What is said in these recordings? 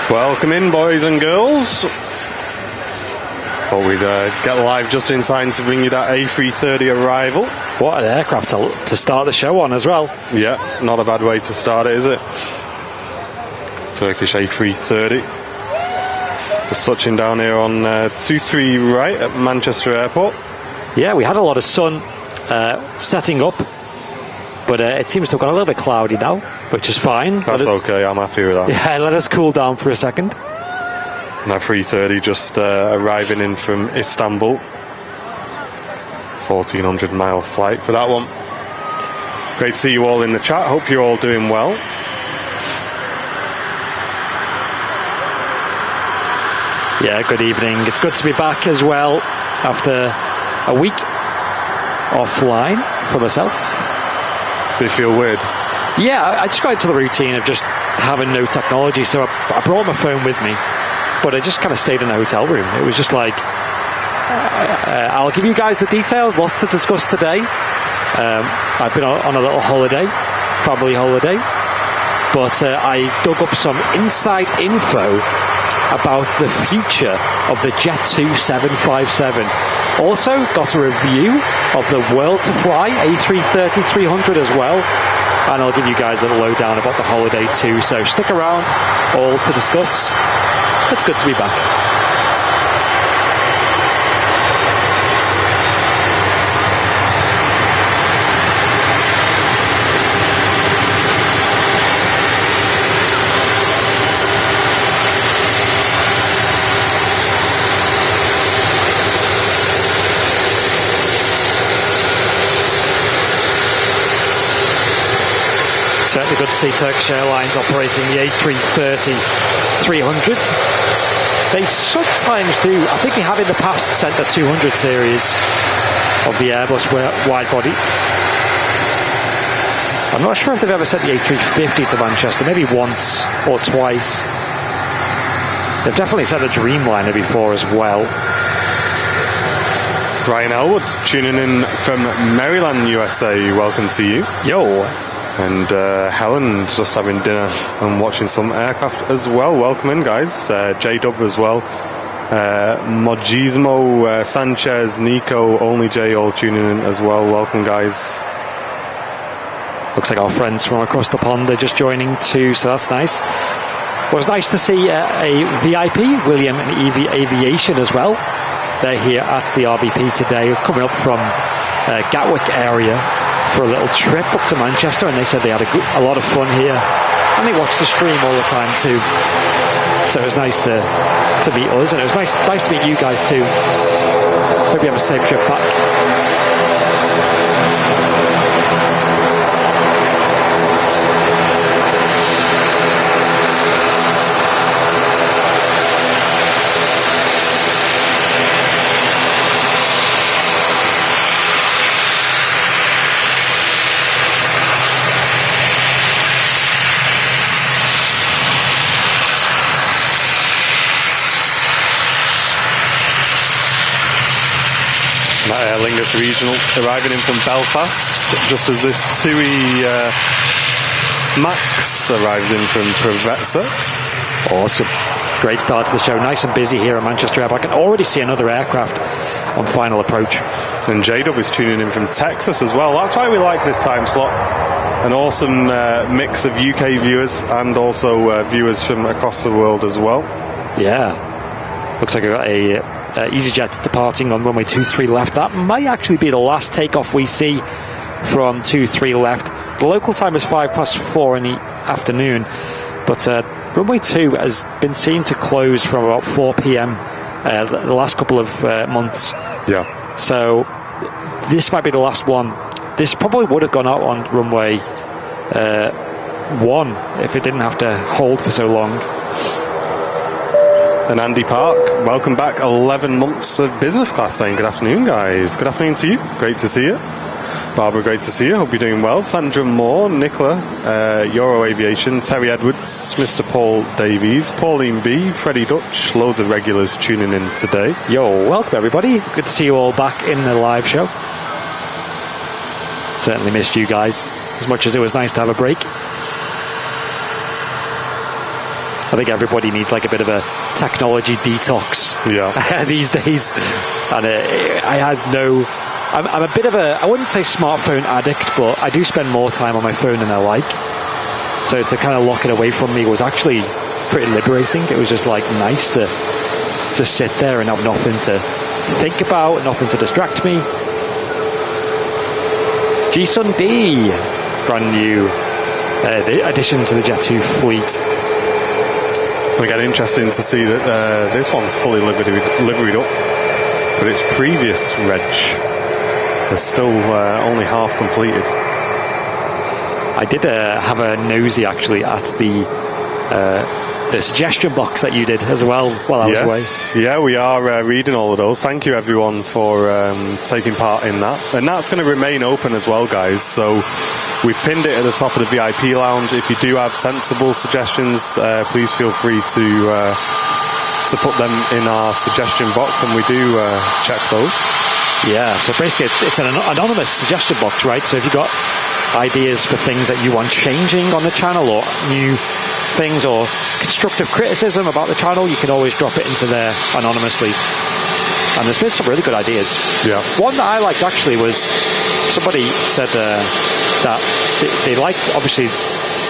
Welcome in, boys and girls. Thought we'd get live just in time to bring you that A330 arrival. What an aircraft to start the show on as well. Yeah, not a bad way to start it, is it? Turkish A330. Just touching down here on 23 right at Manchester Airport. Yeah, we had a lot of sun setting up, but it seems to have got a little bit cloudy now, which is fine. That's okay, I'm happy with that. Yeah, let us cool down for a second. That 330 just arriving in from Istanbul. 1,400 mile flight for that one. Great to see you all in the chat. Hope you're all doing well. Yeah, good evening. It's good to be back as well after a week offline for myself. Did it feel weird? Yeah, I just got into the routine of just having no technology, so I brought my phone with me, but I just kind of stayed in a hotel room. It was just like, I'll give you guys the details, lots to discuss today. I've been on a little holiday, family holiday, but I dug up some inside info about the future of the Jet 2 757. Also got a review of the World to Fly A330-300 as well, and I'll give you guys a little lowdown about the holiday too, so stick around, all to discuss. It's good to be back. Certainly good to see Turkish Airlines operating the A330-300. They sometimes do, I think they have in the past sent the 200 series of the Airbus wide body. I'm not sure if they've ever sent the A350 to Manchester, maybe once or twice. They've definitely sent a Dreamliner before as well. Ryan Elwood tuning in from Maryland, USA. Welcome to you. Yo. And Helen just having dinner and watching some aircraft as well. Welcome in, guys. J-Dub as well. Mogismo, Sanchez, Nico, Only J all tuning in as well. Welcome, guys. Looks like our friends from across the pond are just joining too, so that's nice. Well, it was nice to see a VIP, William and Aviation as well. They're here at the RBP today, coming up from Gatwick area for a little trip up to Manchester, and they said they had a lot of fun here, and they watched the stream all the time too. So it was nice to meet us, and it was nice to meet you guys too. Hope you have a safe trip back. Aer Lingus Regional arriving in from Belfast, just as this TUI Max arrives in from Preveza. Awesome. Great start to the show. Nice and busy here at Manchester Airport. I can already see another aircraft on final approach. And J-Dub is tuning in from Texas as well. That's why we like this time slot. An awesome mix of UK viewers and also viewers from across the world as well. Yeah. Looks like I've got a EasyJet departing on runway 23 left. That might actually be the last takeoff we see from 23 left. The local time is 4:05 in the afternoon, but runway 2 has been seen to close from about 4 p.m. The last couple of months. Yeah. So this might be the last one. This probably would have gone out on runway 1 if it didn't have to hold for so long. And Andy Park, welcome back. 11 months of business class, saying good afternoon, guys. Good afternoon to you. Great to see you. Barbara, great to see you. Hope you're doing well. Sandra Moore, Nicola, Euro Aviation, Terry Edwards, Mr. Paul Davies, Pauline B, Freddie Dutch, loads of regulars tuning in today. Yo, welcome everybody. Good to see you all back in the live show. Certainly missed you guys as much as it was nice to have a break. I think everybody needs like a bit of a technology detox these days. And I'm a bit of a, I wouldn't say smartphone addict, but I do spend more time on my phone than I like. So to kind of lock it away from me was actually pretty liberating. It was just like nice to just sit there and have nothing to think about, nothing to distract me. G-Sun D, brand new addition to the Jet2 fleet. Again, interesting to see that this one's fully liveried up, but its previous reg is still only half completed. I did have a nosy actually at the suggestion box that you did as well while I was away. Yeah, we are reading all of those. Thank you everyone for taking part in that, and that's going to remain open as well, guys. So we've pinned it at the top of the VIP lounge. If you do have sensible suggestions, please feel free to put them in our suggestion box, and we do check those. Yeah, so basically it's an anonymous suggestion box, right? So if you've got ideas for things that you want changing on the channel, or new things, or constructive criticism about the channel, you can always drop it into there anonymously. And there's been some really good ideas. Yeah. One that I liked actually was somebody said that they like, obviously,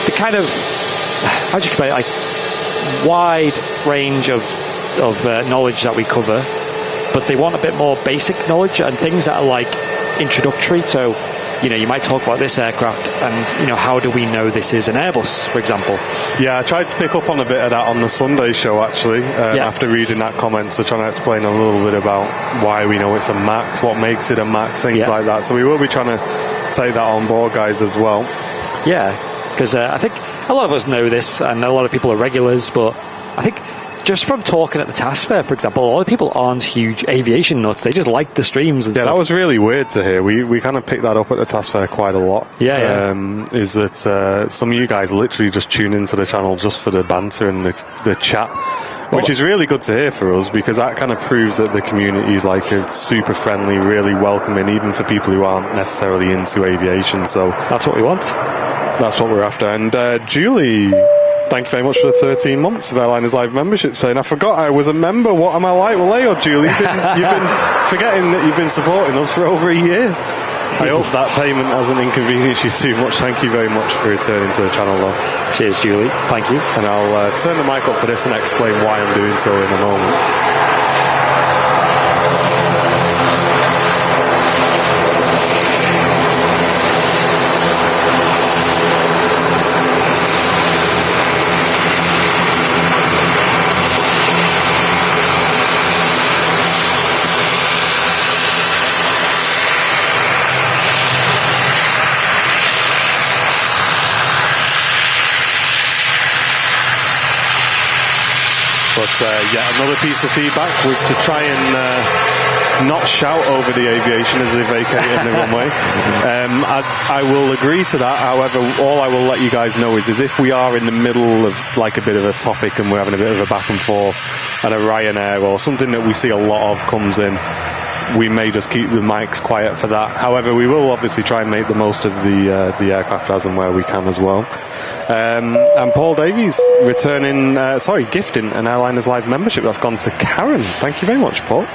the kind of, how do you explain it, like wide range of knowledge that we cover, but they want a bit more basic knowledge and things that are like introductory. So, you know, you might talk about this aircraft and, you know, how do we know this is an Airbus, for example? Yeah, I tried to pick up on a bit of that on the Sunday show, actually, after reading that comment. So trying to explain a little bit about why we know it's a Max, what makes it a Max, things like that. So we will be trying to take that on board, guys, as well. Yeah, because I think a lot of us know this, and a lot of people are regulars, but I think just from talking at the TAS Fair, for example, a lot of people aren't huge aviation nuts. They just like the streams and stuff. Yeah, that was really weird to hear. We kind of picked that up at the TAS Fair quite a lot. Is that some of you guys literally just tune into the channel just for the banter and the chat, which is really good to hear for us, because that kind of proves that the community is like a super friendly, really welcoming, even for people who aren't necessarily into aviation. So that's what we want. That's what we're after. And Julie, thank you very much for the 13 months of Airliners Live membership, saying, I forgot I was a member. What am I like? Well, hey, Julie, you've been forgetting that you've been supporting us for over a year. I hope that payment hasn't inconvenienced you too much. Thank you very much for returning to the channel, though. Cheers, Julie. Thank you. And I'll turn the mic up for this and explain why I'm doing so in a moment. Another piece of feedback was to try and not shout over the Aviation as they vacated the runway. I will agree to that. However, all I will let you guys know is if we are in the middle of like a bit of a topic and we're having a bit of a back and forth, and a Ryanair or something that we see a lot of comes in, we may just keep the mics quiet for that. However, we will obviously try and make the most of the aircraft as and where we can as well. And Paul Davies gifting an Airliners Live membership that's gone to Karen. Thank you very much, Paul.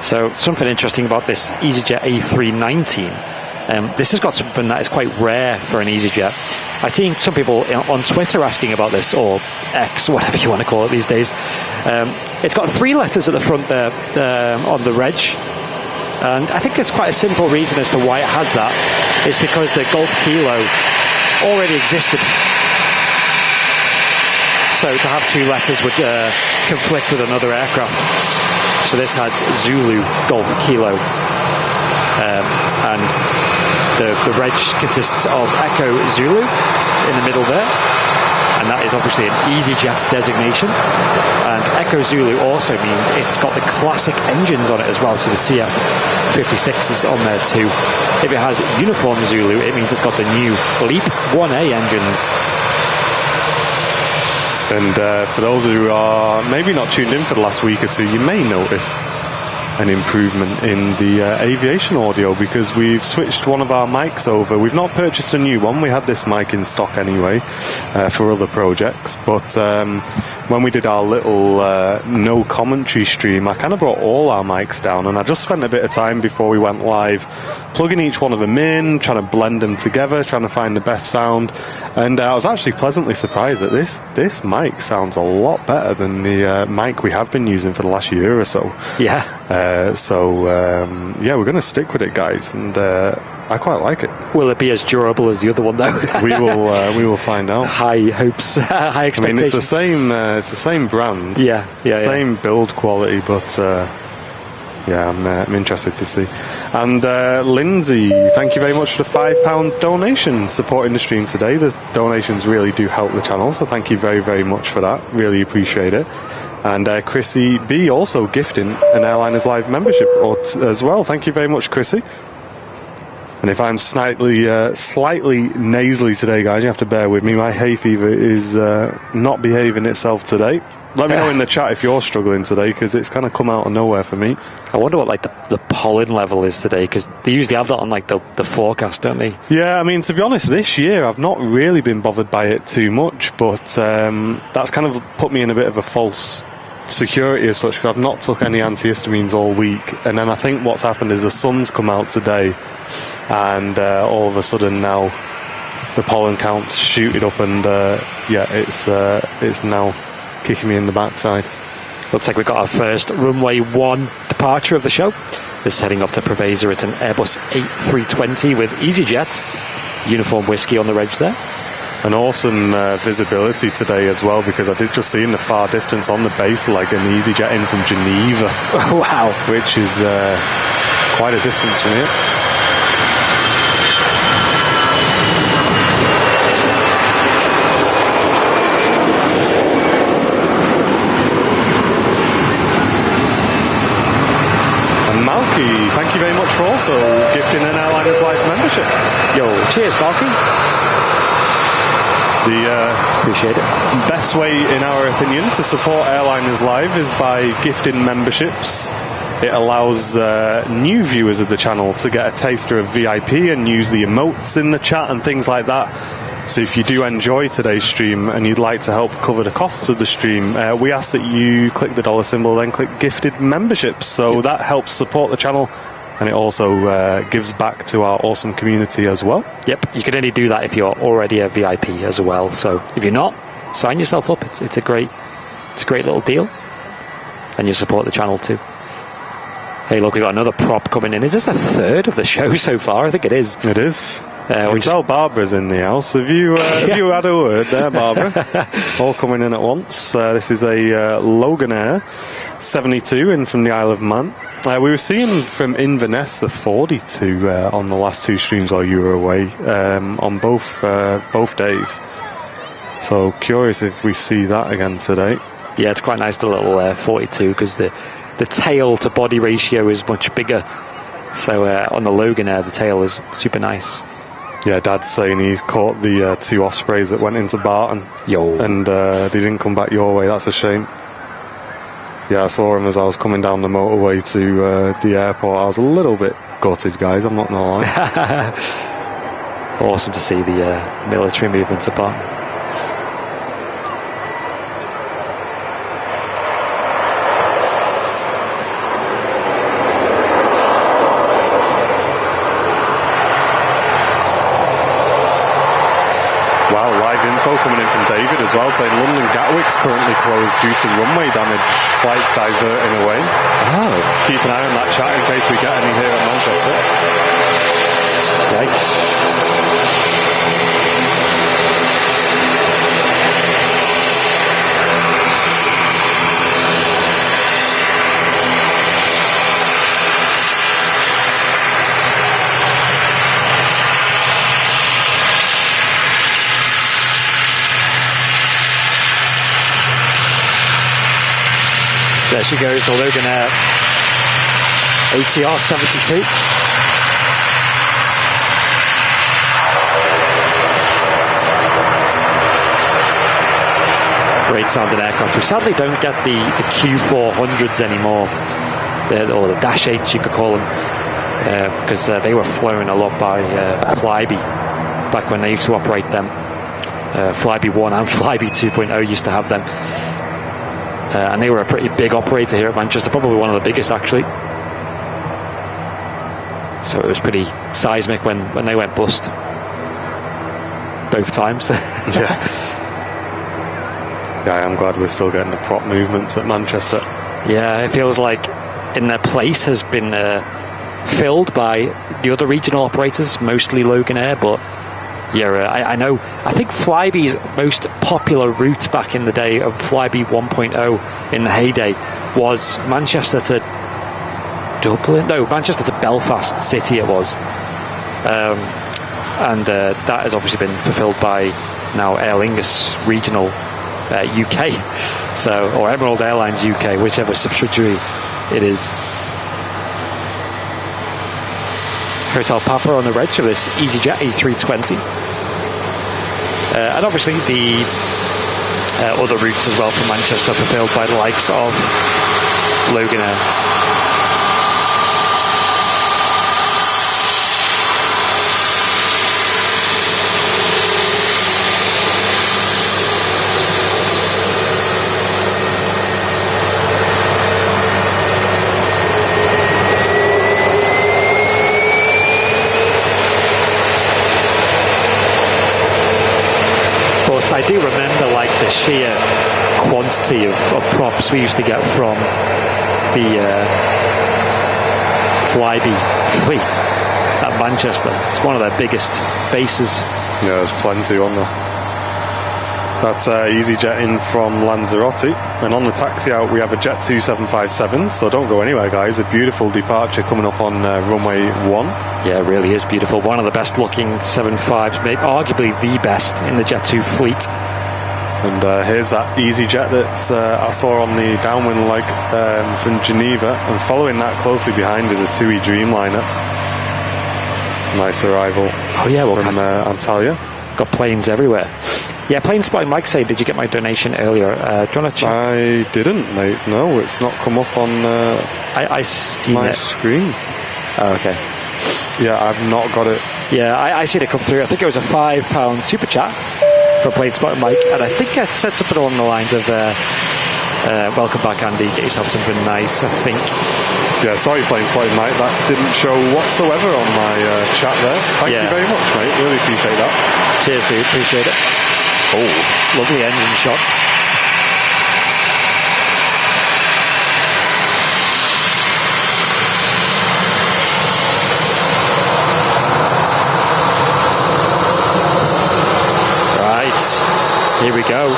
So something interesting about this EasyJet A319. This has got something that is quite rare for an EasyJet. I've seen some people on Twitter asking about this, or X, whatever you want to call it these days. It's got 3 letters at the front there on the reg. And I think there's quite a simple reason as to why it has that. It's because the Golf Kilo already existed. So to have 2 letters would conflict with another aircraft. So this has Zulu Golf Kilo. And the reg consists of Echo Zulu in the middle there. And that is obviously an EasyJet designation. And Echo Zulu also means it's got the classic engines on it as well. So the CF56 is on there too. If it has Uniform Zulu, it means it's got the new LEAP 1A engines. And for those who are maybe not tuned in for the last week or two, you may notice an improvement in the aviation audio because we've switched one of our mics over. We've not purchased a new one. We had this mic in stock anyway for other projects. But when we did our little no commentary stream, I kind of brought all our mics down, and I just spent a bit of time before we went live plugging each one of them in, trying to blend them together, trying to find the best sound. And I was actually pleasantly surprised that this mic sounds a lot better than the mic we have been using for the last year or so. Yeah. We're going to stick with it, guys, and I quite like it. Will it be as durable as the other one, though? we will find out. High hopes, high expectations. I mean, it's the same brand, same build quality, but I'm interested to see. And Lindsay, thank you very much for the £5 donation supporting the stream today. The donations really do help the channel, so thank you very, very much for that. Really appreciate it. And Chrissy B also gifting an Airliners Live membership as well. Thank you very much, Chrissy. And if I'm slightly nasally today, guys, you have to bear with me. My hay fever is not behaving itself today. Let me know in the chat if you're struggling today, because it's kind of come out of nowhere for me. I wonder what the pollen level is today, because they usually have that on the forecast, don't they? Yeah, I mean, to be honest, this year I've not really been bothered by it too much, but that's kind of put me in a bit of a false security as such, because I've not took any antihistamines all week, and then I think what's happened is the sun's come out today, and all of a sudden now the pollen count's shooted up, and it's now kicking me in the backside. Looks like we've got our first runway 1 departure of the show. This is heading off to Preveza. It's an Airbus A320 with EasyJet Uniform Whiskey on the reg there. An awesome visibility today as well, because I did just see in the far distance on the base like an EasyJet in from Geneva. Wow. Which is quite a distance from here. Malky, thank you very much for also gifting an Airliners Live membership. Yo, cheers, Malky. Appreciate it. Best way, in our opinion, to support Airliners Live is by gifting memberships. It allows new viewers of the channel to get a taster of VIP and use the emotes in the chat and things like that. So if you do enjoy today's stream and you'd like to help cover the costs of the stream, we ask that you click the dollar symbol, then click gifted memberships. So that helps support the channel, and it also gives back to our awesome community as well. Yep, you can only do that if you're already a VIP as well. So if you're not, sign yourself up. It's a great little deal, and you support the channel too. Hey, look, we've got another prop coming in. Is this the third of the show so far? I think it is. It is. You can tell Barbara's in the house. Have you had a word there, Barbara? All coming in at once. This is a Loganair 72 in from the Isle of Man. We were seeing from Inverness the 42 on the last 2 streams while you were away on both days. So curious if we see that again today. Yeah, it's quite nice, the little 42, because the tail to body ratio is much bigger. So on the Loganair, the tail is super nice. Yeah, Dad's saying he's caught the 2 Ospreys that went into Barton. Yo. And they didn't come back your way. That's a shame. Yeah, I saw him as I was coming down the motorway to the airport. I was a little bit gutted, guys, I'm not going to lie. Awesome to see the military movements apart. Wow, live info coming in from David as well, saying London Gatwick's currently closed due to runway damage, flights diverting away. Oh. Keep an eye on that chat in case we get any here at Manchester. Yikes. There she goes, the Logan Air ATR 72. Great sounding aircraft. We sadly don't get the Q400s anymore, or the Dash 8s you could call them, because they were flown a lot by Flybe back when they used to operate them. Flybe 1 and Flybe 2.0 used to have them. And they were a pretty big operator here at Manchester, probably one of the biggest actually. So it was pretty seismic when they went bust. Both times. Yeah, I'm glad we're still getting the prop movements at Manchester. Yeah, it feels like in their place has been filled by the other regional operators, mostly Logan Air, but yeah, I know. I think Flybe's most popular route back in the day of Flybe 1.0 in the heyday was Manchester to Dublin. No, Manchester to Belfast City it was. And that has obviously been fulfilled by now Aer Lingus Regional UK, so, or Emerald Airlines UK, whichever subsidiary it is. Hotel Papa on the reg of this EasyJet A320. And obviously the other routes as well from Manchester fulfilled by the likes of Logan Air. I do remember like the sheer quantity of props we used to get from the Flybe fleet at Manchester. It's one of their biggest bases. Yeah, there's plenty on there. That's EasyJet in from Lanzarote, and on the taxi out we have a Jet 2757, so don't go anywhere guys. A beautiful departure coming up on runway 1. Yeah, it really is beautiful. One of the best looking 75s, maybe arguably the best in the Jet 2 fleet. And here's that EasyJet that I saw on the downwind leg from Geneva, and following that closely behind is a TUI Dreamliner. Nice arrival from Antalya. Got planes everywhere. Yeah, Plane Spotting Mike said, did you get my donation earlier? Do you want to check? I didn't, mate. No, it's not come up on I seen my it. screen. Oh, okay. Yeah, I've not got it. Yeah, I seen it come through. I think it was a £5 super chat for Plane Spotting Mike, and I think it said something along the lines of welcome back, Andy. Get yourself something nice, I think. Yeah, sorry, Plane Spotting Mike. That didn't show whatsoever on my chat there. Thank you very much, mate. Really appreciate that. Cheers, dude. Appreciate it. Oh, lovely engine shot. Right, here we go.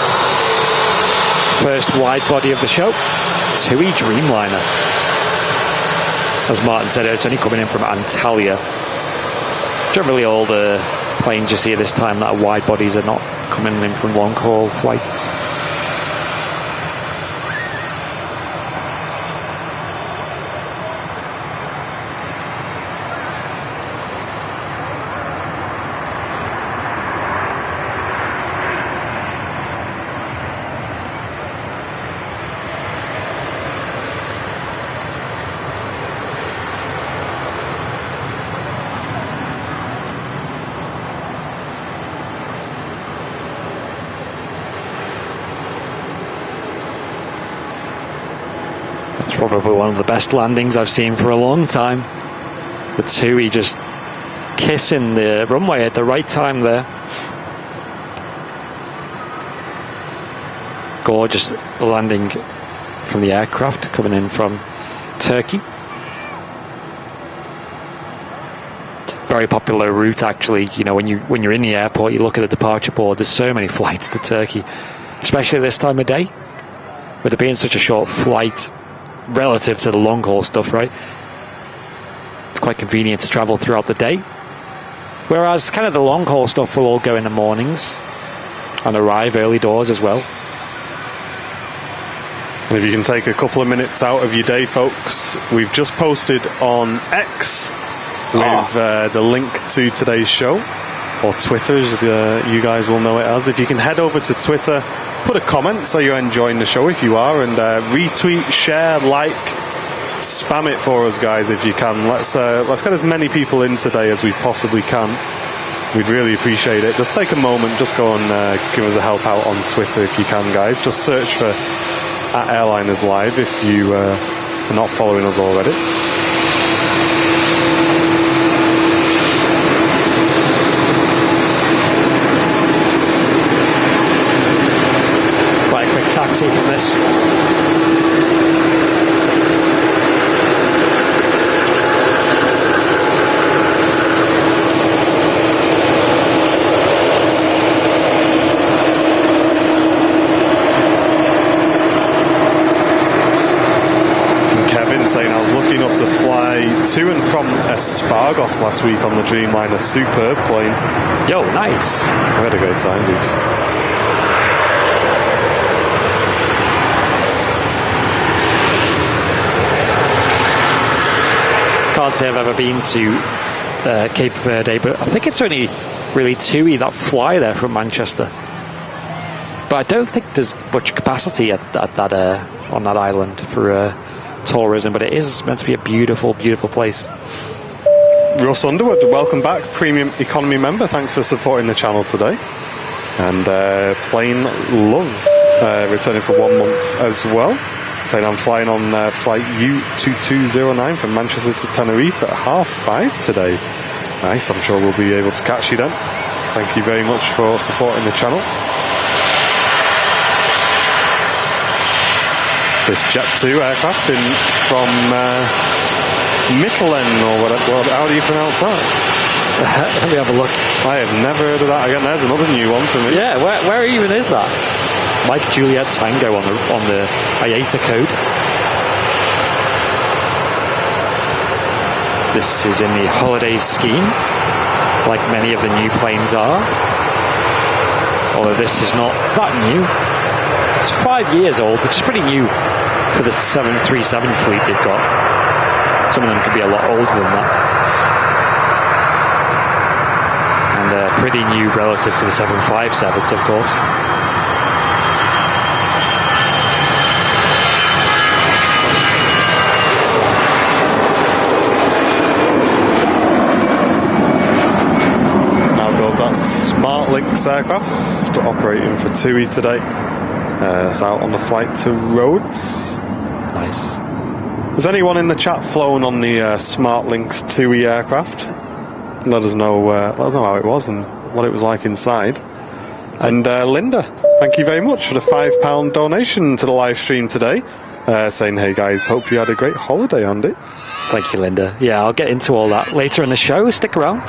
First wide body of the show, TUI Dreamliner. As Martin said, it's only coming in from Antalya. Generally all the planes you see at this time that are wide bodies are not coming in from long haul flights. Probably one of the best landings I've seen for a long time. The TUI just kissing the runway at the right time there. Gorgeous landing from the aircraft coming in from Turkey. Very popular route, actually. You know, when you're in the airport, you look at the departure board. There's so many flights to Turkey, especially this time of day, with it being such a short flight relative to the long haul stuff, right? It's quite convenient to travel throughout the day. Whereas kind of the long haul stuff will all go in the mornings and arrive early doors as well. And if you can take a couple of minutes out of your day, folks, we've just posted on X with the link to today's show, or Twitter as you guys will know it as. If you can head over to Twitter, put a comment, say you're enjoying the show if you are, and retweet, share, like, spam it for us, guys, if you can. Let's get as many people in today as we possibly can. We'd really appreciate it. Just take a moment, just go and give us a help out on Twitter if you can, guys. Just search for @Airliners Live if you are not following us already. Taxi from this. Kevin saying, I was lucky enough to fly to and from Espargos last week on the Dreamliner. Superb plane. Yo, nice. I had a great time, dude. Can't say I've ever been to Cape Verde, but I think it's only really TUI that fly there from Manchester. But I don't think there's much capacity at that on that island for tourism. But it is meant to be a beautiful, beautiful place. Russ Underwood, welcome back, premium economy member. Thanks for supporting the channel today. And Plain Love returning for 1 month as well. Saying I'm flying on flight U2209 from Manchester to Tenerife at 5:30 today. Nice, I'm sure we'll be able to catch you then. Thank you very much for supporting the channel. This Jet2 aircraft in from Mittelen, or whatever, how do you pronounce that? Let me have a look. I have never heard of that. Again, there's another new one for me. Yeah, where even is that? Mike Juliet Tango on the IATA code. This is in the holidays scheme, like many of the new planes are. Although this is not that new. It's 5 years old, which is pretty new for the 737 fleet they've got. Some of them could be a lot older than that. And pretty new relative to the 757s, of course. That SmartLynx aircraft operating for TUI today. It's out on the flight to Rhodes. Nice. Has anyone in the chat flown on the SmartLynx TUI aircraft? Let us know how it was and what it was like inside. And Linda, thank you very much for the £5 donation to the live stream today. Saying, hey guys, hope you had a great holiday, Andy. Thank you, Linda. Yeah, I'll get into all that later in the show. Stick around.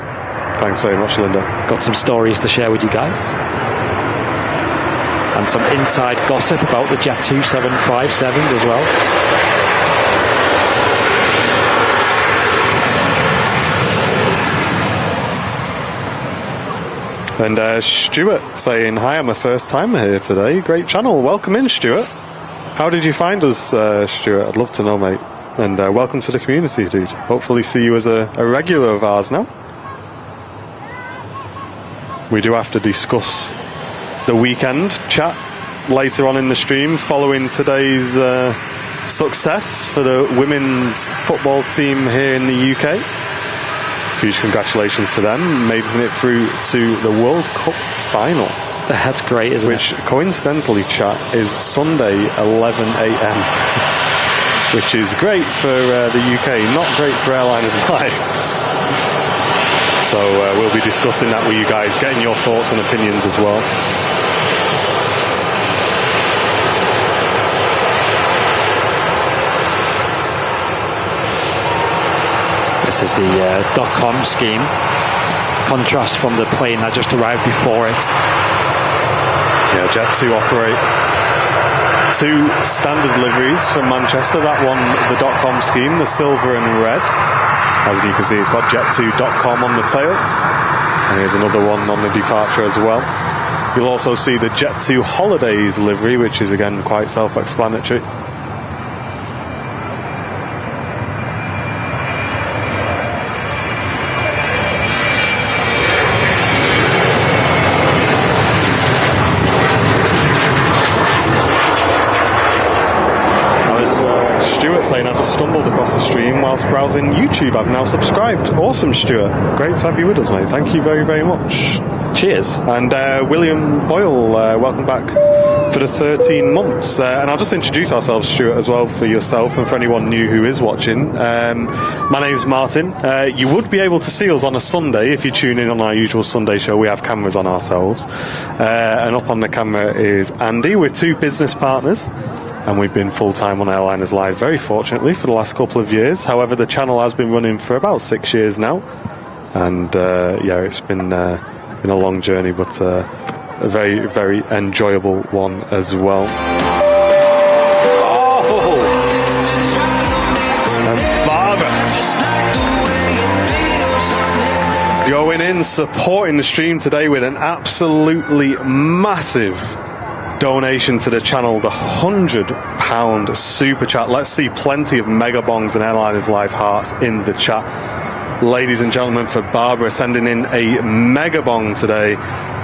Thanks very much, Linda. Got some stories to share with you guys. And some inside gossip about the Jet2 757s as well. And Stuart saying, hi, I'm a first timer here today. Great channel. Welcome in, Stuart. How did you find us, Stuart? I'd love to know, mate. And welcome to the community, dude. Hopefully see you as a regular of ours now. We do have to discuss the weekend chat later on in the stream following today's success for the women's football team here in the UK. Huge congratulations to them, making it through to the World Cup final. That's great, isn't it? Which, coincidentally, chat, is Sunday, 11 a.m. which is great for the UK, not great for Airliners Live. So we'll be discussing that with you guys, getting your thoughts and opinions as well. This is the .com scheme. Contrast from the plane that just arrived before it. Yeah, Jet2 operate 2 standard liveries from Manchester. That one, the .com scheme, the silver and red. As you can see, it's got Jet2.com on the tail. And here's another one on the departure as well. You'll also see the Jet2 Holidays livery, which is again quite self-explanatory. Saying I just stumbled across the stream whilst browsing YouTube. I've now subscribed. Awesome, Stuart. Great to have you with us, mate. Thank you very, very much. Cheers. And William Boyle, welcome back for the 13 months. And I'll just introduce ourselves, Stuart, as well, for yourself and for anyone new who is watching. My name's Martin. You would be able to see us on a Sunday if you tune in on our usual Sunday show. We have cameras on ourselves. And up on the camera is Andy. We're 2 business partners. And we've been full-time on Airliners Live, very fortunately, for the last couple of years. However, the channel has been running for about 6 years now. And, yeah, it's been a long journey, but a very, very enjoyable one as well. Oh! And Barbara going in, supporting the stream today with an absolutely massive donation to the channel, the £100 super chat. Let's see plenty of mega bongs and Airliners Live hearts in the chat. Ladies and gentlemen, for Barbara sending in a mega bong today,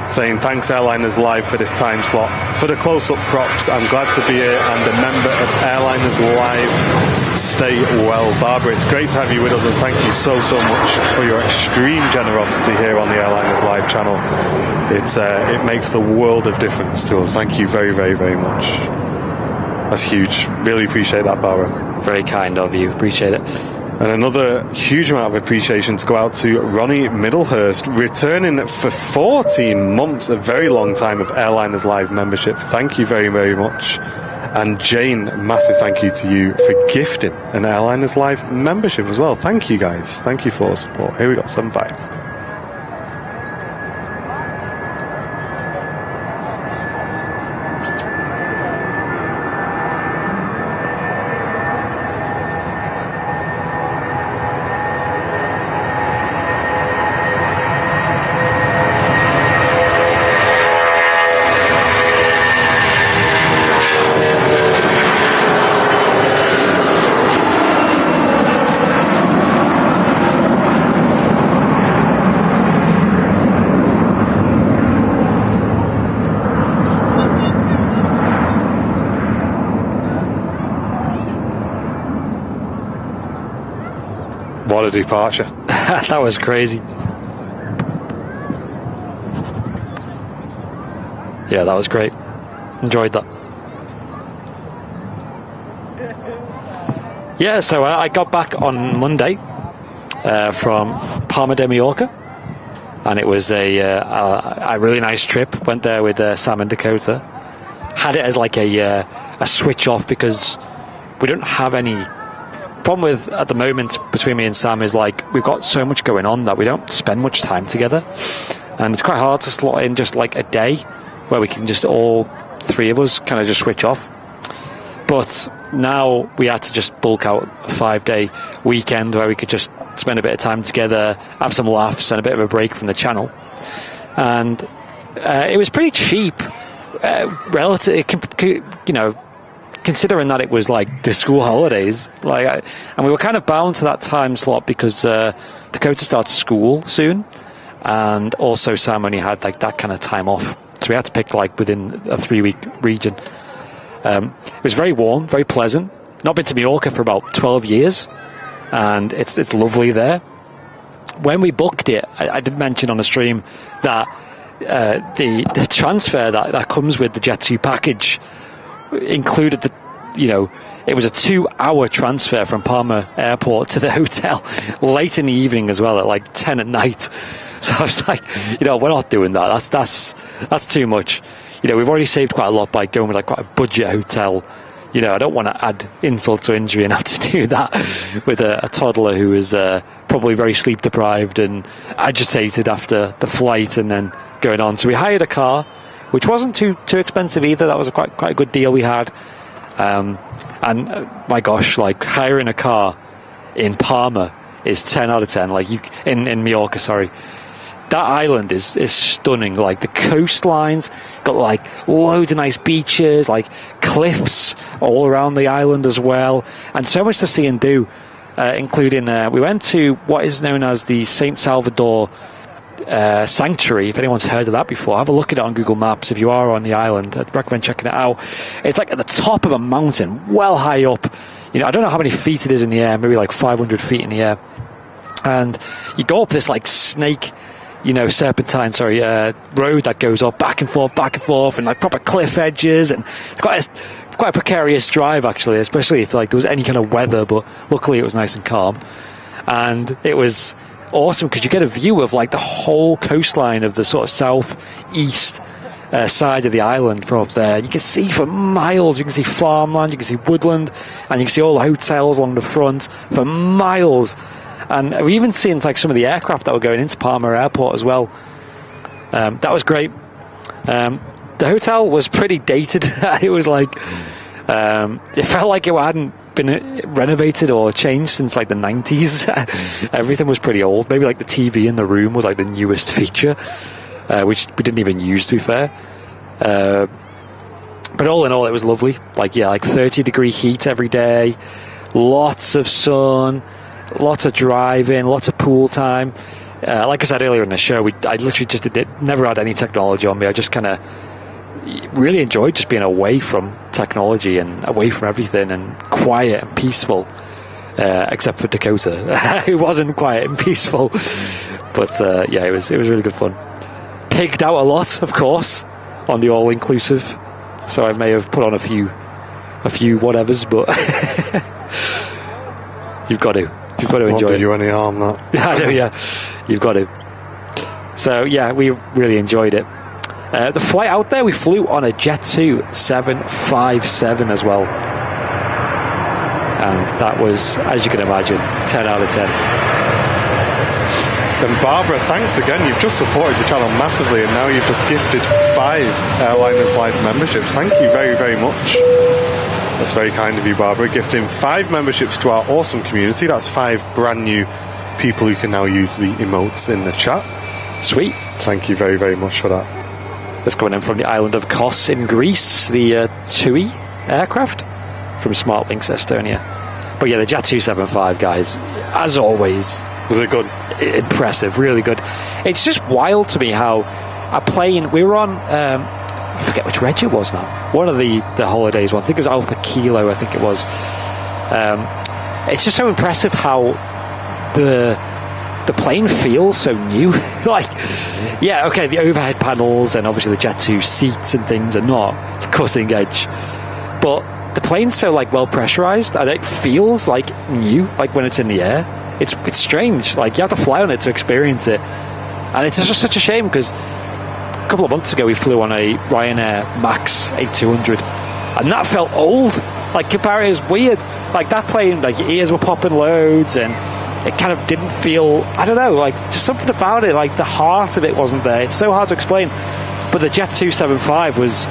saying thanks Airliners Live for this time slot, for the close-up props. I'm glad to be here and a member of Airliners Live. Stay well. Barbara, it's great to have you with us, and thank you so much for your extreme generosity here on the Airliners Live channel. It makes the world of difference to us. Thank you very, very, very much. That's huge. Really appreciate that, Barbara. Very kind of you. Appreciate it. And another huge amount of appreciation to go out to Ronnie Middlehurst, returning for 14 months, a very long time of Airliners Live membership. Thank you very, very much. And Jane, massive thank you to you for gifting an Airliners Live membership as well. Thank you, guys. Thank you for the support. Here we go, 7.5. What a departure. That was crazy. Yeah, that was great. Enjoyed that. Yeah, so I got back on Monday from Palma de Mallorca, and it was a really nice trip. Went there with Sam and Dakota. Had it as like a switch off because we don't have any problem with at the moment between me and Sam is like we've got so much going on that we don't spend much time together, and it's quite hard to slot in just like a day where we can just all 3 of us kind of just switch off. But now we had to just bulk out a 5-day weekend where we could just spend a bit of time together, have some laughs and a bit of a break from the channel. And it was pretty cheap, relative, you know, considering that it was like the school holidays. And we were kind of bound to that time slot because Dakota starts school soon, and also Sam only had like that kind of time off. So we had to pick like within a 3-week region. It was very warm, very pleasant. Not been to Mallorca for about 12 years, and it's lovely there. When we booked it, I did mention on the stream that the transfer that comes with the Jet2 package included it was a 2-hour transfer from Palma Airport to the hotel late in the evening as well, at like 10 at night. So I was like, we're not doing that. That's too much. We've already saved quite a lot by going with like quite a budget hotel. I don't want to add insult to injury and have to do that with a toddler who is probably very sleep deprived and agitated after the flight and then going on. So we hired a car, which wasn't too expensive either. That was quite a good deal we had. And my gosh, like hiring a car in Palma is 10 out of 10. Like in Mallorca, sorry. That island is stunning. Like the coastlines, got like loads of nice beaches, like cliffs all around the island as well, and so much to see and do, including we went to what is known as the Saint Salvador Sanctuary. If anyone's heard of that before, have a look at it on Google Maps if you are on the island. I'd recommend checking it out. It's like at the top of a mountain, well high up. I don't know how many feet it is in the air, maybe like 500 feet in the air, and you go up this like snake serpentine, road that goes up back and forth, and like proper cliff edges, and it's quite a precarious drive actually, especially if like there was any kind of weather, but luckily it was nice and calm, and it was awesome because you get a view of like the whole coastline of the sort of southeast side of the island from up there. You can see for miles, you can see farmland, you can see woodland, and you can see all the hotels along the front for miles. And we even seen like some of the aircraft that were going into Palma Airport as well. That was great. The hotel was pretty dated. It was like it felt like it hadn't been renovated or changed since like the 90s. Everything was pretty old. Maybe like the TV in the room was like the newest feature, which we didn't even use, to be fair. But all in all, it was lovely. Like 30-degree heat every day, lots of sun. Lots of driving, lots of pool time. Like I said earlier in the show, I literally just never had any technology on me. I just kind of really enjoyed just being away from technology and away from everything and quiet and peaceful, except for Dakota. It wasn't quiet and peaceful. But it was really good fun. Pigged out a lot, of course, on the all-inclusive. So I may have put on a few whatevers, but you've got to. You've got to enjoy it. Won't do you any harm, that. I know, yeah. You've got to. So, yeah, we really enjoyed it. The flight out there, we flew on a Jet2 757 as well. And that was, as you can imagine, 10 out of 10. And Barbara, thanks again. You've just supported the channel massively, and now you've just gifted 5 Airliners Live memberships. Thank you very, very much. That's very kind of you, Barbara. Gifting 5 memberships to our awesome community. That's 5 brand new people who can now use the emotes in the chat. Sweet. Thank you very, very much for that. That's coming in from the island of Kos in Greece, the TUI aircraft from SmartLynx Estonia. But yeah, the Jet 275, guys, as always. Was it good? Impressive, really good. It's just wild to me how a plane, we were on... I forget which reg it was now. One of the holidays ones. I think it was Alpha Kilo, I think it was. It's just so impressive how the plane feels so new. Like, yeah, okay, the overhead panels and obviously the Jet 2 seats and things are not cutting edge. But the plane's so like well pressurized and it feels like new, like when it's in the air. It's strange. Like you have to fly on it to experience it. And it's just such a shame because a couple of months ago we flew on a Ryanair Max 8200 and that felt old. Like compare it was weird. Like that plane, like your ears were popping loads and it kind of didn't feel, I don't know, like just something about it, like the heart of it wasn't there. It's so hard to explain. But the Jet 275 was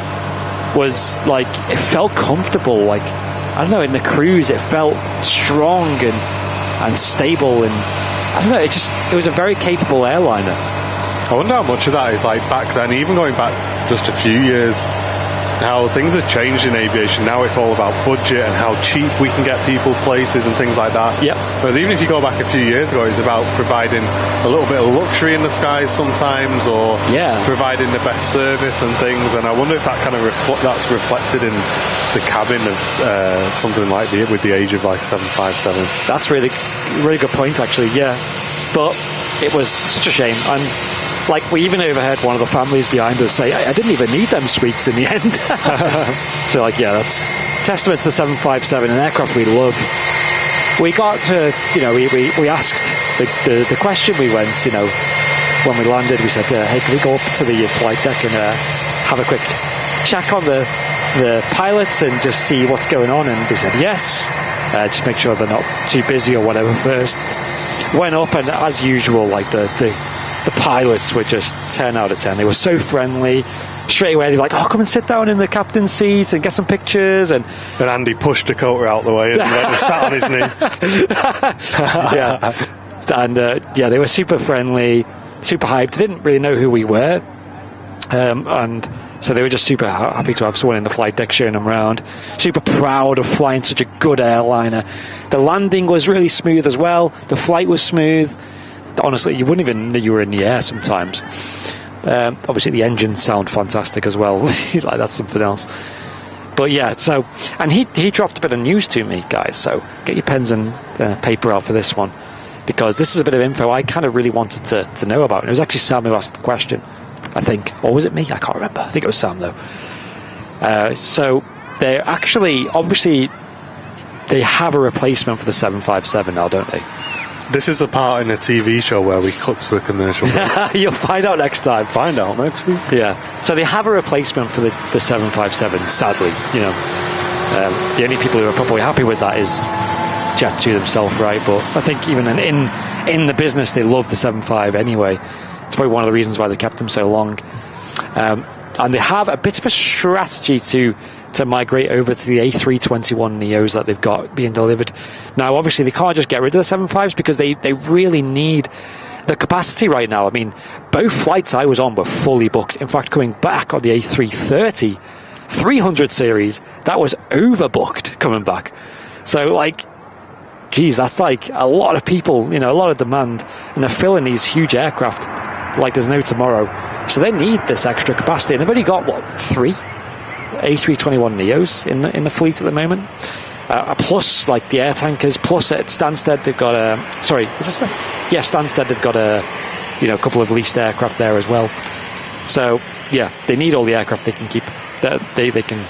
like, it felt comfortable. Like, I don't know, in the cruise it felt strong and stable, and I don't know, it was a very capable airliner. I wonder how much of that is like back then, even going back just a few years, how things have changed in aviation. Now it's all about budget and how cheap we can get people places and things like that. Yep. Whereas even if you go back a few years ago, it's about providing a little bit of luxury in the skies sometimes, or providing the best service and things. And I wonder if that kind of that's reflected in the cabin of something like with the age of like 757. That's really good point, actually. Yeah, but it was such a shame. And like, we even overheard one of the families behind us say, I didn't even need them suites in the end. So, like, yeah, that's testament to the 757, an aircraft we love. We got to, we asked the question. We went, when we landed, we said, hey, can we go up to the flight deck and have a quick check on the pilots and just see what's going on? And they said yes. Just make sure they're not too busy or whatever first. Went up, and as usual, like the pilots were just 10 out of 10. They were so friendly. Straight away, they were like, oh, come and sit down in the captain's seat and get some pictures. And Andy pushed Dakota out the way and went and sat on his knee. Yeah. And they were super friendly, super hyped. They didn't really know who we were. And so they were just super happy to have someone in the flight deck showing them around. Super proud of flying such a good airliner. The landing was really smooth as well. The flight was smooth. Honestly, you wouldn't even know you were in the air sometimes. Obviously, the engines sound fantastic as well. Like, that's something else. But yeah, so, and he dropped a bit of news to me, guys. So get your pens and paper out for this one, because this is a bit of info I kind of really wanted to know about. And it was actually Sam who asked the question, I think. Or was it me? I can't remember. I think it was Sam, though. So they're actually, obviously, they have a replacement for the 757 now, don't they? This is a part in a TV show where we cut to a commercial break. You'll find out next time. Find out next week. Yeah. So they have a replacement for the 757, sadly. The only people who are probably happy with that is Jet2 themselves, right? But I think even in the business, they love the 75 anyway. It's probably one of the reasons why they kept them so long. And they have a bit of a strategy to migrate over to the A321 Neos that they've got being delivered. Now, obviously, they can't just get rid of the 75s because they really need the capacity right now. I mean, both flights I was on were fully booked. In fact, coming back on the A330 300 series, that was overbooked coming back. So, like, geez, that's like a lot of people, a lot of demand, and they're filling these huge aircraft like there's no tomorrow. So they need this extra capacity, and they've only got, 3 A321 Neos in the fleet at the moment, plus like the air tankers, plus at Stansted they've got Stansted they've got a couple of leased aircraft there as well. So yeah, they need all the aircraft they can keep, that they can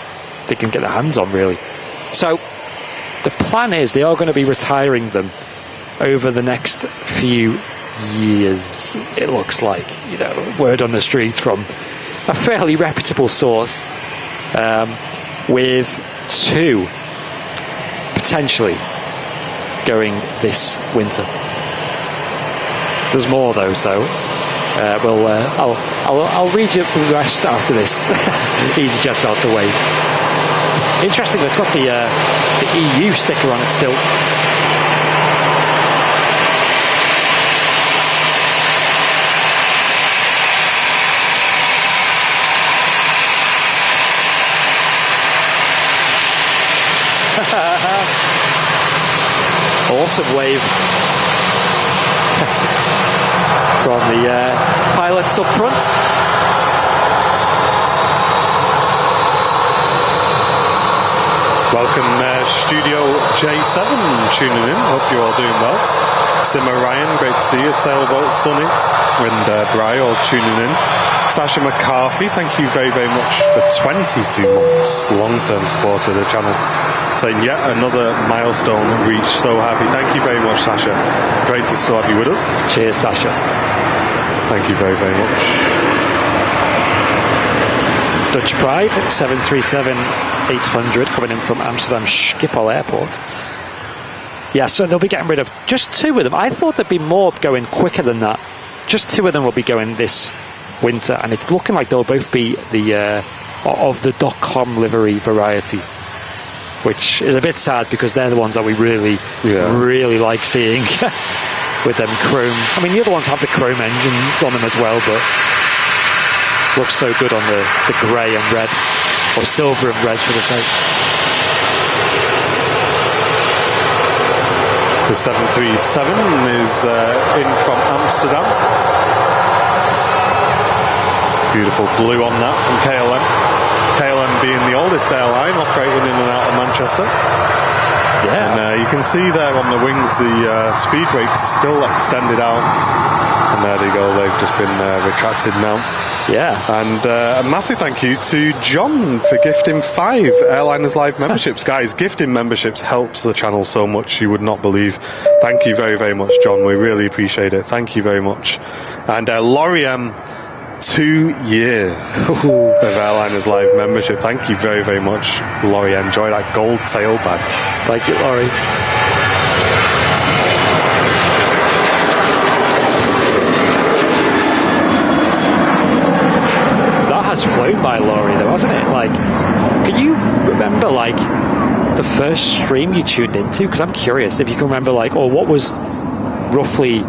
get their hands on, really. So the plan is they are going to be retiring them over the next few years. It looks like, word on the street from a fairly reputable source. With 2 potentially going this winter. There's more though, so I'll read you the rest after this. EasyJet's out the way. Interestingly, it's got the EU sticker on it still. Awesome wave from the pilots up front. Welcome, Studio J7 tuning in. Hope you're all doing well. Simmer Ryan, great to see you. Sailboat Sunny and Bri all tuning in. Sasha McCarthy, thank you very, very much for 22 months. Long-term supporter of the channel. Saying yet another milestone reached. So happy. Thank you very much, Sasha. Great to still have you with us. Cheers, Sasha. Thank you very, very much. Dutch Pride 737-800 coming in from Amsterdam Schiphol Airport. Yeah, so they'll be getting rid of just 2 of them. I thought there'd be more going quicker than that. Just 2 of them will be going this winter, and it's looking like they'll both be the of the .com livery variety, which is a bit sad because they're the ones that we really like seeing with them chrome. I mean, the other ones have the chrome engines on them as well, but looks so good on the grey and red, or silver and red, should I say. The 737 is in from Amsterdam. Beautiful blue on that from KLM. KLM being the oldest airline operating in and out of Manchester. Yeah. And you can see there on the wings the speed brakes still extended out. And there they go, they've just been retracted now. Yeah. And a massive thank you to John for gifting 5 Airliners Live memberships. Guys, gifting memberships helps the channel so much you would not believe. Thank you very, very much, John. We really appreciate it. Thank you very much. And Laurie M, 2 years of Airliners Live membership. Thank you very, very much, Laurie. Enjoy that gold tail badge. Thank you, Laurie. That has flown by, Laurie, though, hasn't it? Like, can you remember, like, the first stream you tuned into? Because I'm curious if you can remember, like, or what was roughly,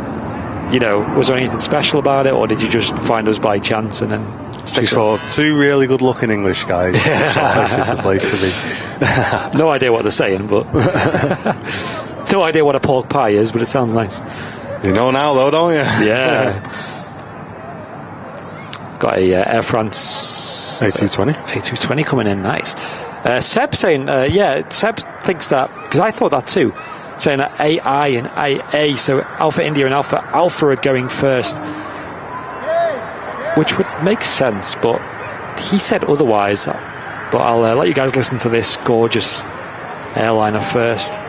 you know, was there anything special about it, or did you just find us by chance and then She saw 2 really good-looking English guys. This is the place to be. No idea what they're saying, but no idea what a pork pie is, but it sounds nice. You know now, though, don't you? Yeah. Got a Air France A320. A320 coming in, nice. Seb saying, Seb thinks that, because I thought that too, saying that AI and AA, so Alpha India and Alpha are going first, which would make sense, but he said otherwise. But I'll let you guys listen to this gorgeous airliner first.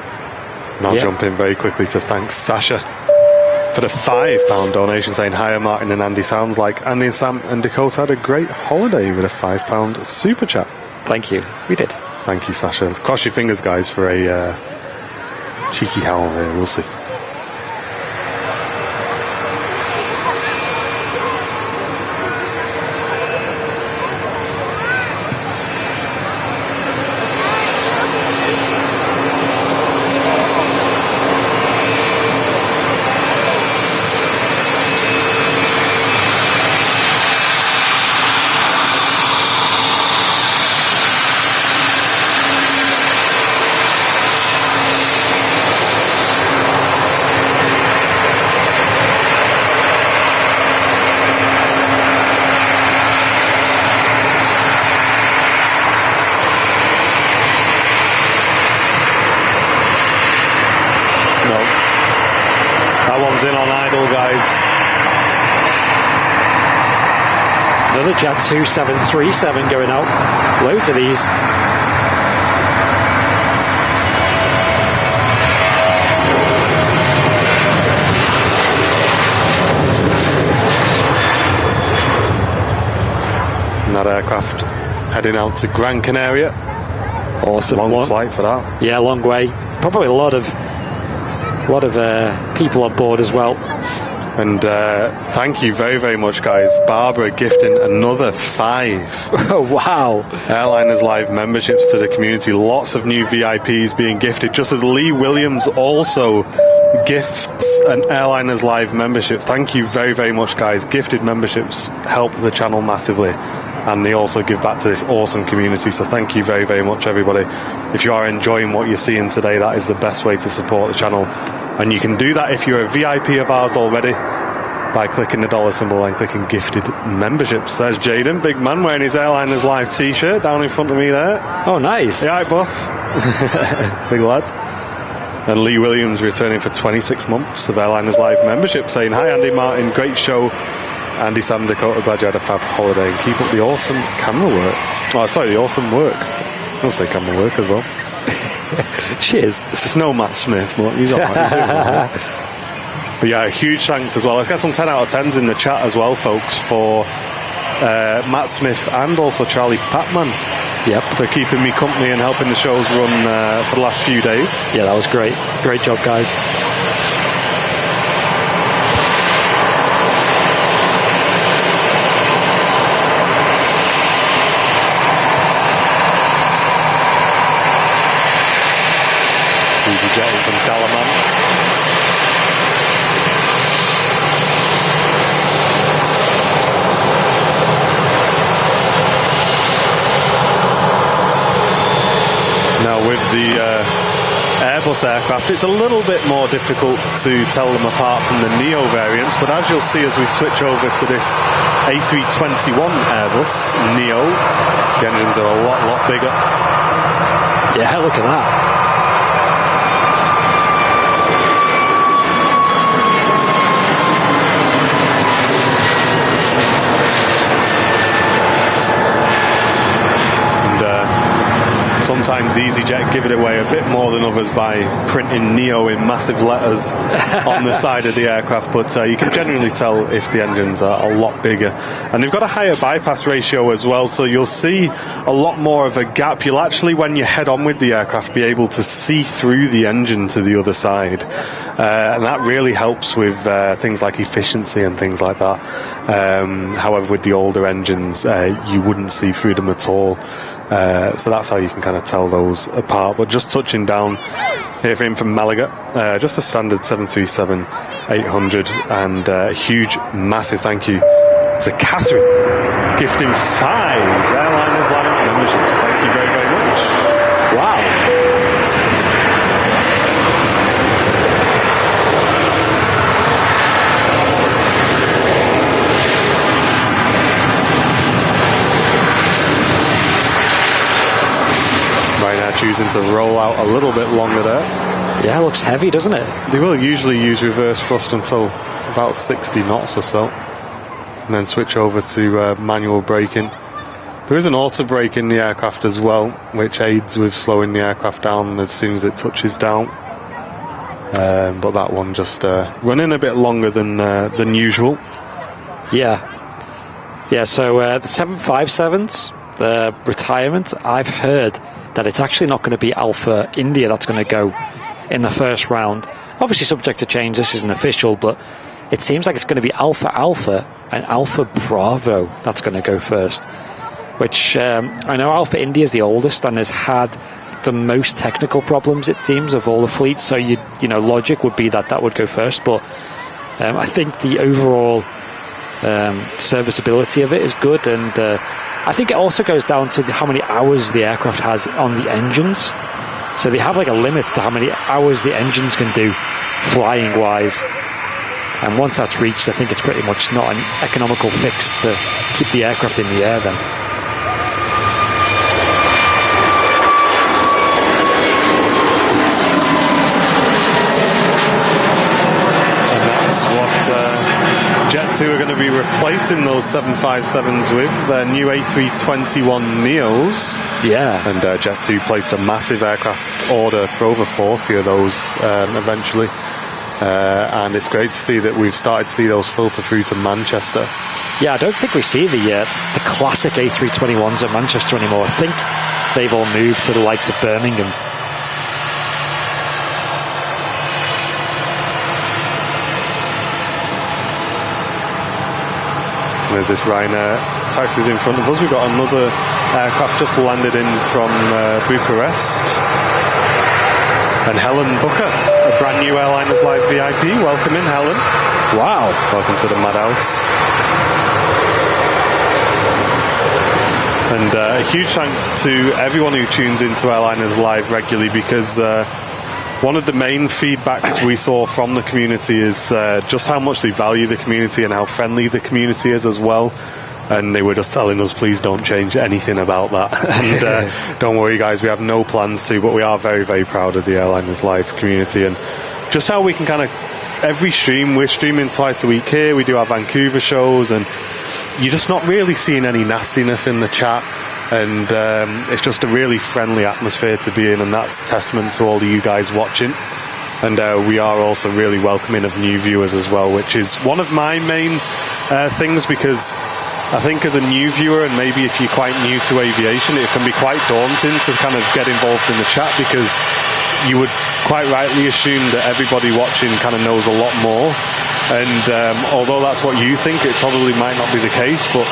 I'll jump in very quickly to thank Sasha for the £5 donation, saying, "Hiya Martin and Andy, sounds like Andy and Sam and Dakota had a great holiday," with a £5 super chat. Thank you, we did. Thank you, Sasha. Cross your fingers, guys, for a cheeky howl here. We'll see. In on idle, guys. Another Jet 2737 going out. Loads of these. And that aircraft heading out to Gran Canaria. Awesome. Long flight for that. Yeah, long way. Probably a lot of people on board as well. And thank you very, very much, guys. Barbara gifting another 5. Oh, wow. Airliners Live memberships to the community. Lots of new VIPs being gifted, just as Lee Williams also gifts an Airliners Live membership. Thank you very, very much, guys. Gifted memberships help the channel massively, and they also give back to this awesome community. So thank you very, very much, everybody. If you are enjoying what you're seeing today, that is the best way to support the channel. And you can do that if you're a VIP of ours already by clicking the dollar symbol and clicking gifted memberships. There's Jaden, big man, wearing his Airliners Live t-shirt down in front of me there. Oh, nice. Yeah, right, boss. Big lad. And Lee Williams returning for 26 months of Airliners Live membership, saying, "Hi Andy, Martin, great show. Andy, Sam, Dakota, glad you had a fab holiday and keep up the awesome camera work." Oh, sorry, the awesome work. I'll say camera work as well. Cheers. It's no Matt Smith, but he's all right. He's all right. But yeah, huge thanks as well. Let's get some 10 out of 10s in the chat as well, folks, for Matt Smith and also Charlie Patman. Yep. For keeping me company and helping the shows run for the last few days. Yeah, that was great. Great job, guys. Easy jetting from Dalaman. Now with the Airbus aircraft, it's a little bit more difficult to tell them apart from the Neo variants, but as you'll see as we switch over to this A321 Airbus Neo, the engines are a lot bigger. Yeah, look at that. sometimes EasyJet give it away a bit more than others by printing Neo in massive letters on the side of the aircraft, but you can generally tell if the engines are a lot bigger. And they've got a higher bypass ratio as well, so you'll see a lot more of a gap. You'll actually, when you head on with the aircraft, be able to see through the engine to the other side. And that really helps with things like efficiency and things like that. However, with the older engines, you wouldn't see through them at all. So that's how you can kind of tell those apart. But just touching down here from Malaga, just a standard 737-800, and a huge, massive thank you to Catherine, gifting 5 Airliners Live memberships. Thank you very, very much. Wow. Choosing to roll out a little bit longer there. Yeah, it looks heavy, doesn't it? They will usually use reverse thrust until about 60 knots or so, and then switch over to manual braking. There is an auto brake in the aircraft as well, which aids with slowing the aircraft down as soon as it touches down. But that one just running a bit longer than usual. Yeah. So the 757s, the retirement, I've heard that it's actually not going to be Alpha India that's going to go in the first round. Obviously subject to change, this isn't official, but it seems like it's going to be Alpha Alpha and Alpha Bravo that's going to go first. Which, I know Alpha India is the oldest and has had the most technical problems, it seems, of all the fleets, so you know, logic would be that would go first, but I think the overall serviceability of it is good, and I think it also goes down to how many hours the aircraft has on the engines. So they have like a limit to how many hours the engines can do flying wise, and once that's reached, I think it's pretty much not an economical fix to keep the aircraft in the air then. And that's what Jet2 are going to be replacing those 757s with, their new A321 Neos. Yeah. And Jet2 placed a massive aircraft order for over 40 of those eventually. And it's great to see that we've started to see those filter through to Manchester. Yeah, I don't think we see the classic A321s at Manchester anymore. I think they've all moved to the likes of Birmingham. There's this Ryanair taxis in front of us. We've got another aircraft just landed in from Bucharest. And Helen Booker, a brand new Airliners Live VIP. Welcome in, Helen. Wow. Welcome to the Madhouse. And a huge thanks to everyone who tunes into Airliners Live regularly, because one of the main feedbacks we saw from the community is just how much they value the community and how friendly the community is as well. And they were just telling us, please don't change anything about that. And don't worry, guys, we have no plans to, but we are very, very proud of the Airliners Live community and just how we can kind of, every stream, we're streaming twice a week here. We do our Vancouver shows, and you're just not really seeing any nastiness in the chat. And it's just a really friendly atmosphere to be in, and that's testament to all of you guys watching. And we are also really welcoming of new viewers as well, which is one of my main things, because I think as a new viewer, and maybe if you're quite new to aviation, it can be quite daunting to kind of get involved in the chat, because you would quite rightly assume that everybody watching kind of knows a lot more. And although that's what you think, it probably might not be the case, but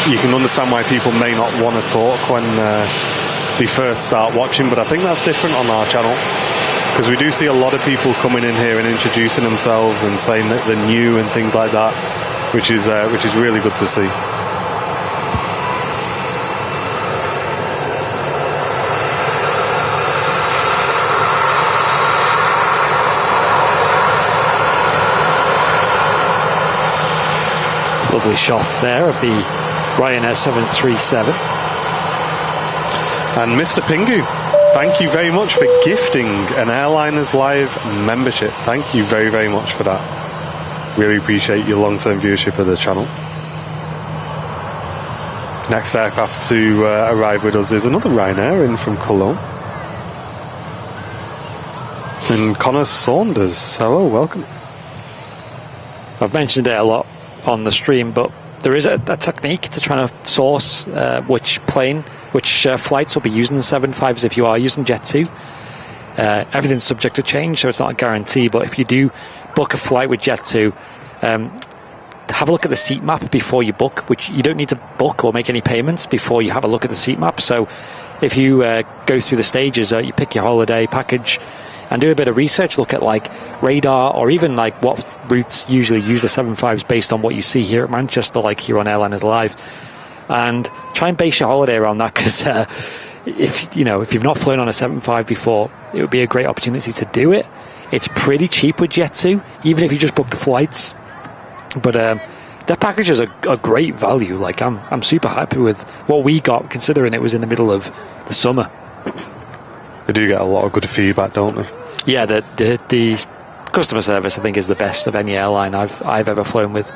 you can understand why people may not want to talk when they first start watching. But I think that's different on our channel, because we do see a lot of people coming in here and introducing themselves and saying that they're new and things like that, which is really good to see. Lovely shot there of the Ryanair 737. And Mr. Pingu, thank you very much for gifting an Airliners Live membership. Thank you very, very much for that. Really appreciate your long-term viewership of the channel. Next aircraft to arrive with us is another Ryanair in from Cologne. And Connor Saunders. Hello, welcome. I've mentioned it a lot on the stream, but there is a technique to trying to source which flights will be using the 75s if you are using Jet2. Everything's subject to change, so it's not a guarantee, but if you do book a flight with Jet2, have a look at the seat map before you book, which you don't need to book or make any payments before you have a look at the seat map. So if you go through the stages, you pick your holiday package and do a bit of research, look at like radar or even like what routes usually use the 75s based on what you see here at Manchester, like here on Airliners Live, and try and base your holiday around that, because if you've not flown on a 75 before, it would be a great opportunity to do it. It's pretty cheap with Jet2, even if you just book the flights. But their packages are great value. Like I'm super happy with what we got, considering it was in the middle of the summer. They do get a lot of good feedback, don't they? Yeah, the customer service, I think, is the best of any airline I've ever flown with.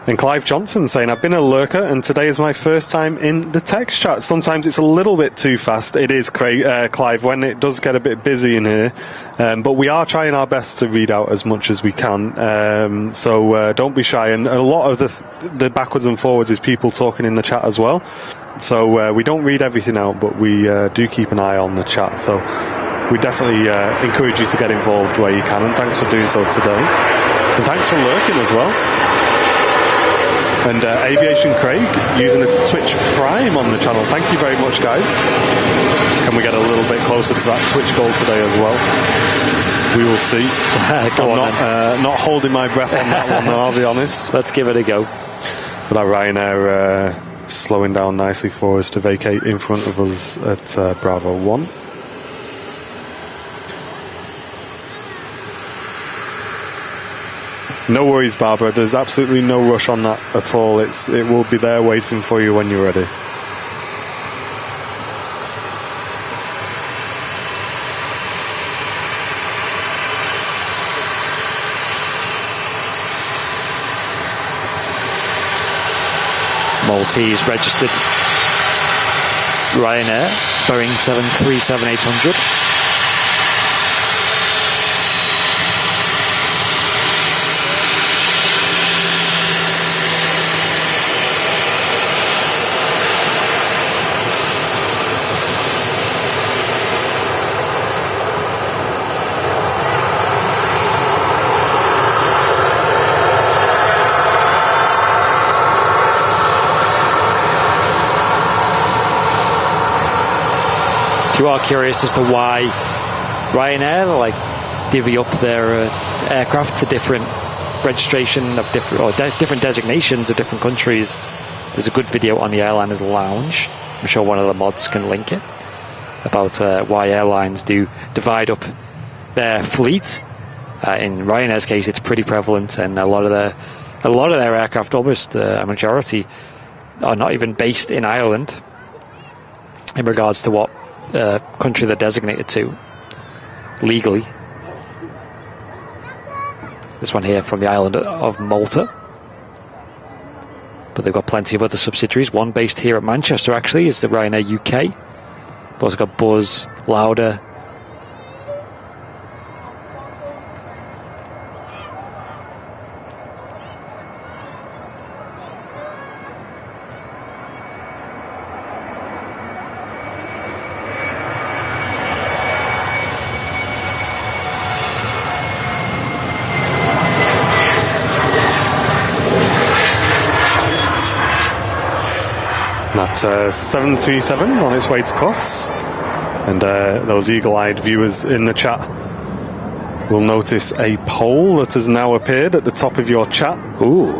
And Clive Johnson saying, I've been a lurker and today is my first time in the text chat. Sometimes it's a little bit too fast. It is, Clive, when it does get a bit busy in here. But we are trying our best to read out as much as we can. So don't be shy. And a lot of the backwards and forwards is people talking in the chat as well. So we don't read everything out, but we do keep an eye on the chat. So we definitely encourage you to get involved where you can. And thanks for doing so today. And thanks for lurking as well. And Aviation Craig using the Twitch Prime on the channel. Thank you very much, guys. Can we get a little bit closer to that Twitch goal today as well? We will see. I'm not holding my breath on that one, though, I'll be honest. Let's give it a go. But that Ryanair slowing down nicely for us to vacate in front of us at Bravo 1. No worries, Barbara. There's absolutely no rush on that at all. It will be there waiting for you when you're ready. Maltese registered Ryanair, Boeing 737-800. If you are curious as to why Ryanair divvy up their aircraft to different registration of different designations of different countries, there's a good video on the Airliners Lounge. I'm sure one of the mods can link it, about why airlines do divide up their fleet. In Ryanair's case, it's pretty prevalent, and a lot of their aircraft, almost a majority, are not even based in Ireland in regards to what country they're designated to legally. This one here from the island of Malta, but they've got plenty of other subsidiaries. One based here at Manchester, actually, is the Ryanair UK. They've also got Buzz, Lauda. That 737 on its way to Kos, and those eagle-eyed viewers in the chat will notice a poll that has now appeared at the top of your chat. Ooh.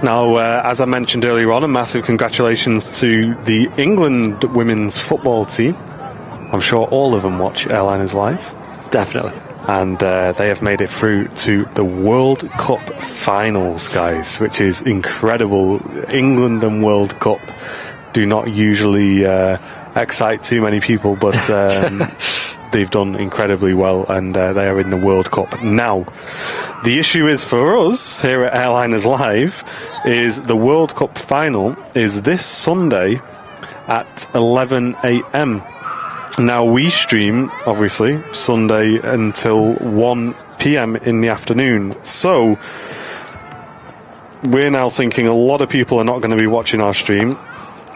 Now, as I mentioned earlier on, a massive congratulations to the England women's football team. I'm sure all of them watch Airliners Live. Definitely. And they have made it through to the World Cup finals, guys, which is incredible. England and World Cup do not usually excite too many people, but they've done incredibly well, and they are in the World Cup now. The issue is for us here at Airliners Live is the World Cup final is this Sunday at 11 a.m. Now, we stream, obviously, Sunday until 1 p.m. in the afternoon. So, we're now thinking a lot of people are not going to be watching our stream,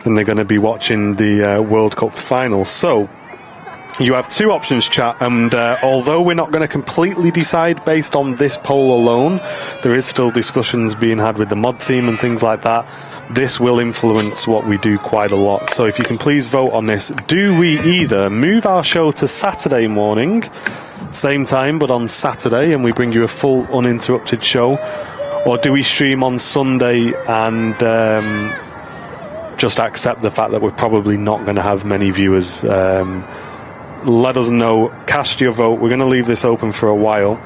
and they're going to be watching the World Cup final. So, you have two options, chat, and although we're not going to completely decide based on this poll alone, there is still discussions being had with the mod team and things like that. This will influence what we do quite a lot. So if you can please vote on this. Do we either move our show to Saturday morning, same time but on Saturday, and we bring you a full uninterrupted show, or do we stream on Sunday and just accept the fact that we're probably not going to have many viewers? Let us know. Cast your vote. We're going to leave this open for a while.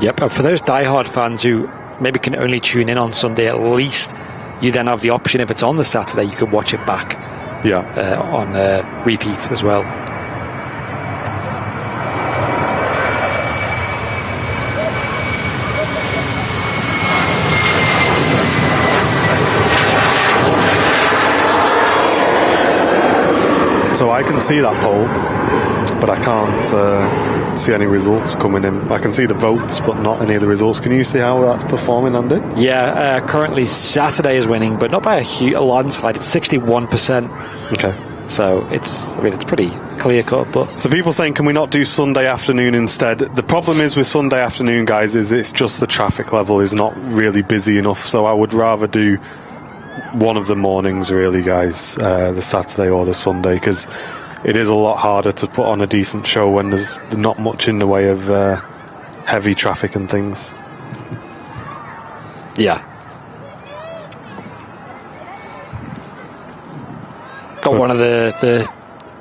Yep. And for those diehard fans who maybe can only tune in on Sunday, at least you then have the option, if it's on the Saturday, you can watch it back. Yeah. On repeat as well. So I can see that poll, but I can't see any results coming in. I can see the votes, but not any of the results. Can you see how that's performing, Andy? Yeah, currently Saturday is winning, but not by a landslide. It's 61%. Okay. So it's pretty clear cut. But so people saying, can we not do Sunday afternoon instead? The problem is with Sunday afternoon, guys, is it's just the traffic level is not really busy enough. So I would rather do one of the mornings, really, guys, the Saturday or the Sunday, because it is a lot harder to put on a decent show when there's not much in the way of heavy traffic and things. Yeah. Got one of the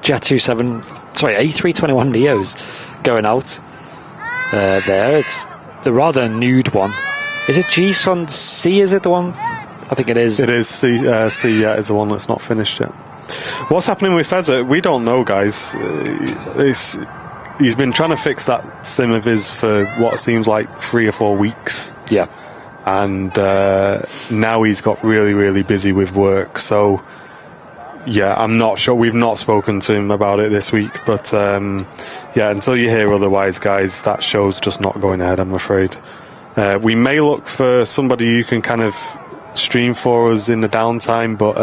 Jet 27, sorry, A321 Neos going out there. It's the rather nude one. Is it G-Sun C, is it the one? I think it is. It is C, yeah, is the one that's not finished yet. What's happening with Fezza? We don't know, guys. He's been trying to fix that sim of his for what seems like 3 or 4 weeks. Yeah. And now he's got really, really busy with work. So, yeah, I'm not sure. We've not spoken to him about it this week. But, yeah, until you hear otherwise, guys, that show's just not going ahead, I'm afraid. We may look for somebody who can kind of stream for us in the downtime, but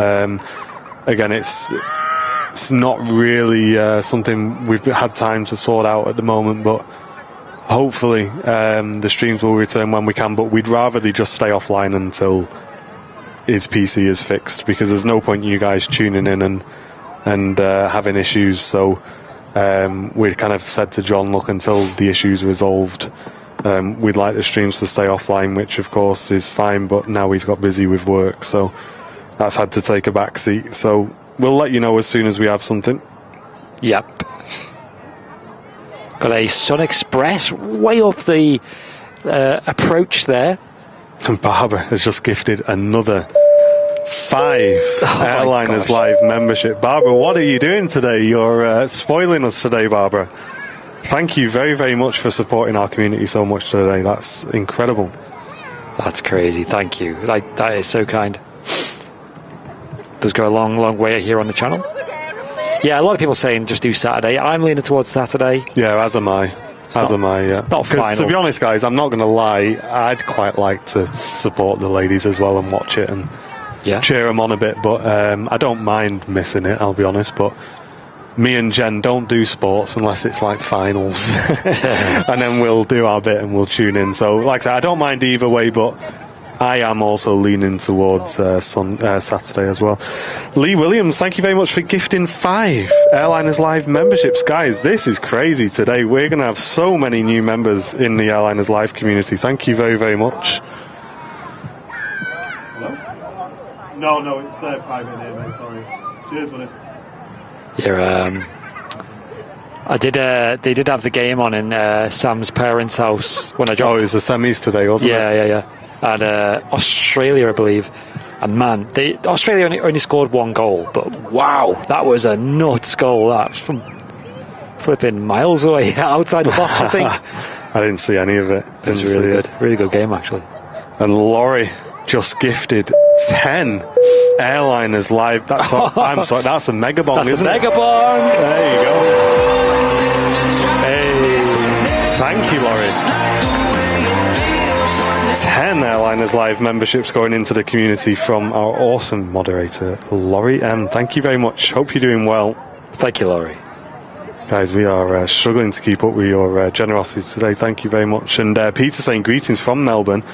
again, it's not really something we've had time to sort out at the moment, but hopefully the streams will return when we can. But we'd rather they just stay offline until his PC is fixed, because there's no point in you guys tuning in and having issues. So we kind of said to John, look, until the issue's resolved, we'd like the streams to stay offline, which of course is fine, but now he's got busy with work, so that's had to take a back seat. So we'll let you know as soon as we have something. Yep. Got a Sun Express way up the approach there. And Barbara has just gifted another 5 Airliners Live membership. Barbara, what are you doing today? You're spoiling us today, Barbara. Thank you very, very much for supporting our community so much today. That's incredible. That's crazy. Thank you. That is so kind. Does go a long, long way here on the channel. Yeah, a lot of people saying just do Saturday. I'm leaning towards Saturday. Yeah, as am I. Yeah. It's not final. To be honest, guys, I'm not going to lie. I'd quite like to support the ladies as well and watch it and cheer them on a bit. But I don't mind missing it, I'll be honest. But me and Jen don't do sports unless it's like finals. And then we'll do our bit and we'll tune in. So, like I said, I don't mind either way, but I am also leaning towards Saturday as well. Lee Williams, thank you very much for gifting 5 Airliners Live memberships. Guys, this is crazy today. We're going to have so many new members in the Airliners Live community. Thank you very, very much. Hello? No, it's private here, mate. Sorry. Cheers, buddy. They did have the game on in Sam's parents' house when I dropped. Oh, it was the semis today, wasn't it? Yeah. And Australia, I believe. And man, Australia only scored 1 goal, but wow, that was a nuts goal. That from flipping miles away outside the box, I think. I didn't see any of it. It was really good game, actually. And Laurie just gifted 10 Airliners live. That's I'm sorry. That's a mega bong, That's isn't a it? mega bong. There you go. Hey. Thank you, Laurie. 10 Airliners Live memberships going into the community from our awesome moderator, Laurie M. Thank you very much. Hope you're doing well. Thank you, Laurie. Guys, we are struggling to keep up with your generosity today. Thank you very much. And Peter saying greetings from Melbourne.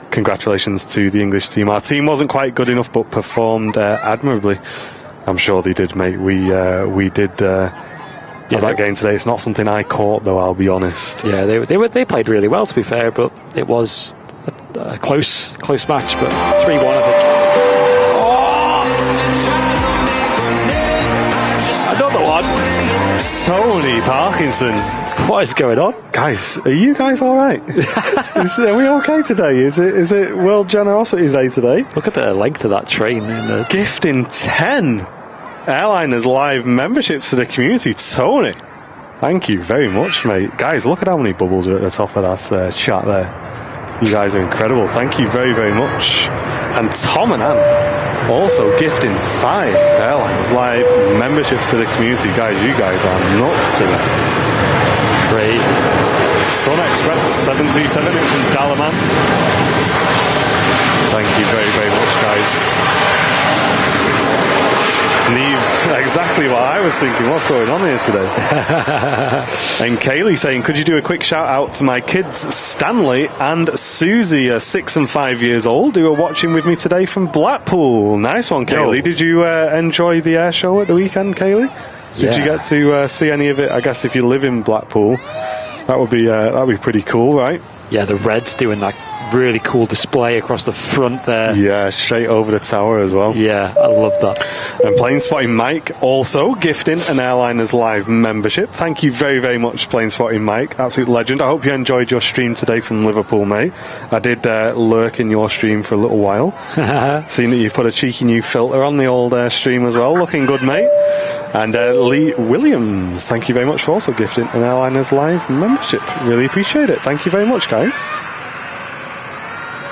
Congratulations to the English team. Our team wasn't quite good enough, but performed admirably. I'm sure they did, mate. We did that game today. It's not something I caught, though, I'll be honest. Yeah, they played really well, to be fair, but it was a close match, but 3-1, I think. Oh! Another one. Tony Parkinson. What is going on? Guys, are you guys all right? Are we okay today? Is it World Generosity Day today? Look at the length of that train. Gifting 10 Airliners Live memberships to the community. Tony, thank you very much, mate. Guys, look at how many bubbles are at the top of that chat there. You guys are incredible. Thank you very, very much. And Tom and Ann also gifting 5 Airliners Live memberships to the community. Guys, you guys are nuts today. Crazy. Sun Express 737 in from Dalaman. Thank you very, very much, guys. Leave exactly what I was thinking. What's going on here today? And Kaylee saying, could you do a quick shout out to my kids, Stanley and Susie, 6 and 5 years old, who are watching with me today from Blackpool. Nice one, Kaylee. Yo. Did you enjoy the air show at the weekend, Kaylee? Did you get to see any of it? I guess if you live in Blackpool, that'd be pretty cool, right? Yeah, the Reds doing that really cool display across the front there. Yeah, straight over the tower as well. Yeah, I love that. And Plane Spotting Mike also gifting an Airliners Live membership. Thank you very, very much, Plane Spotting Mike. Absolute legend. I hope you enjoyed your stream today from Liverpool, mate. I did lurk in your stream for a little while. Seeing that you've put a cheeky new filter on the old stream as well. Looking good, mate. And Lee Williams, thank you very much for also gifting an Airliners Live membership. Really appreciate it. Thank you very much, guys.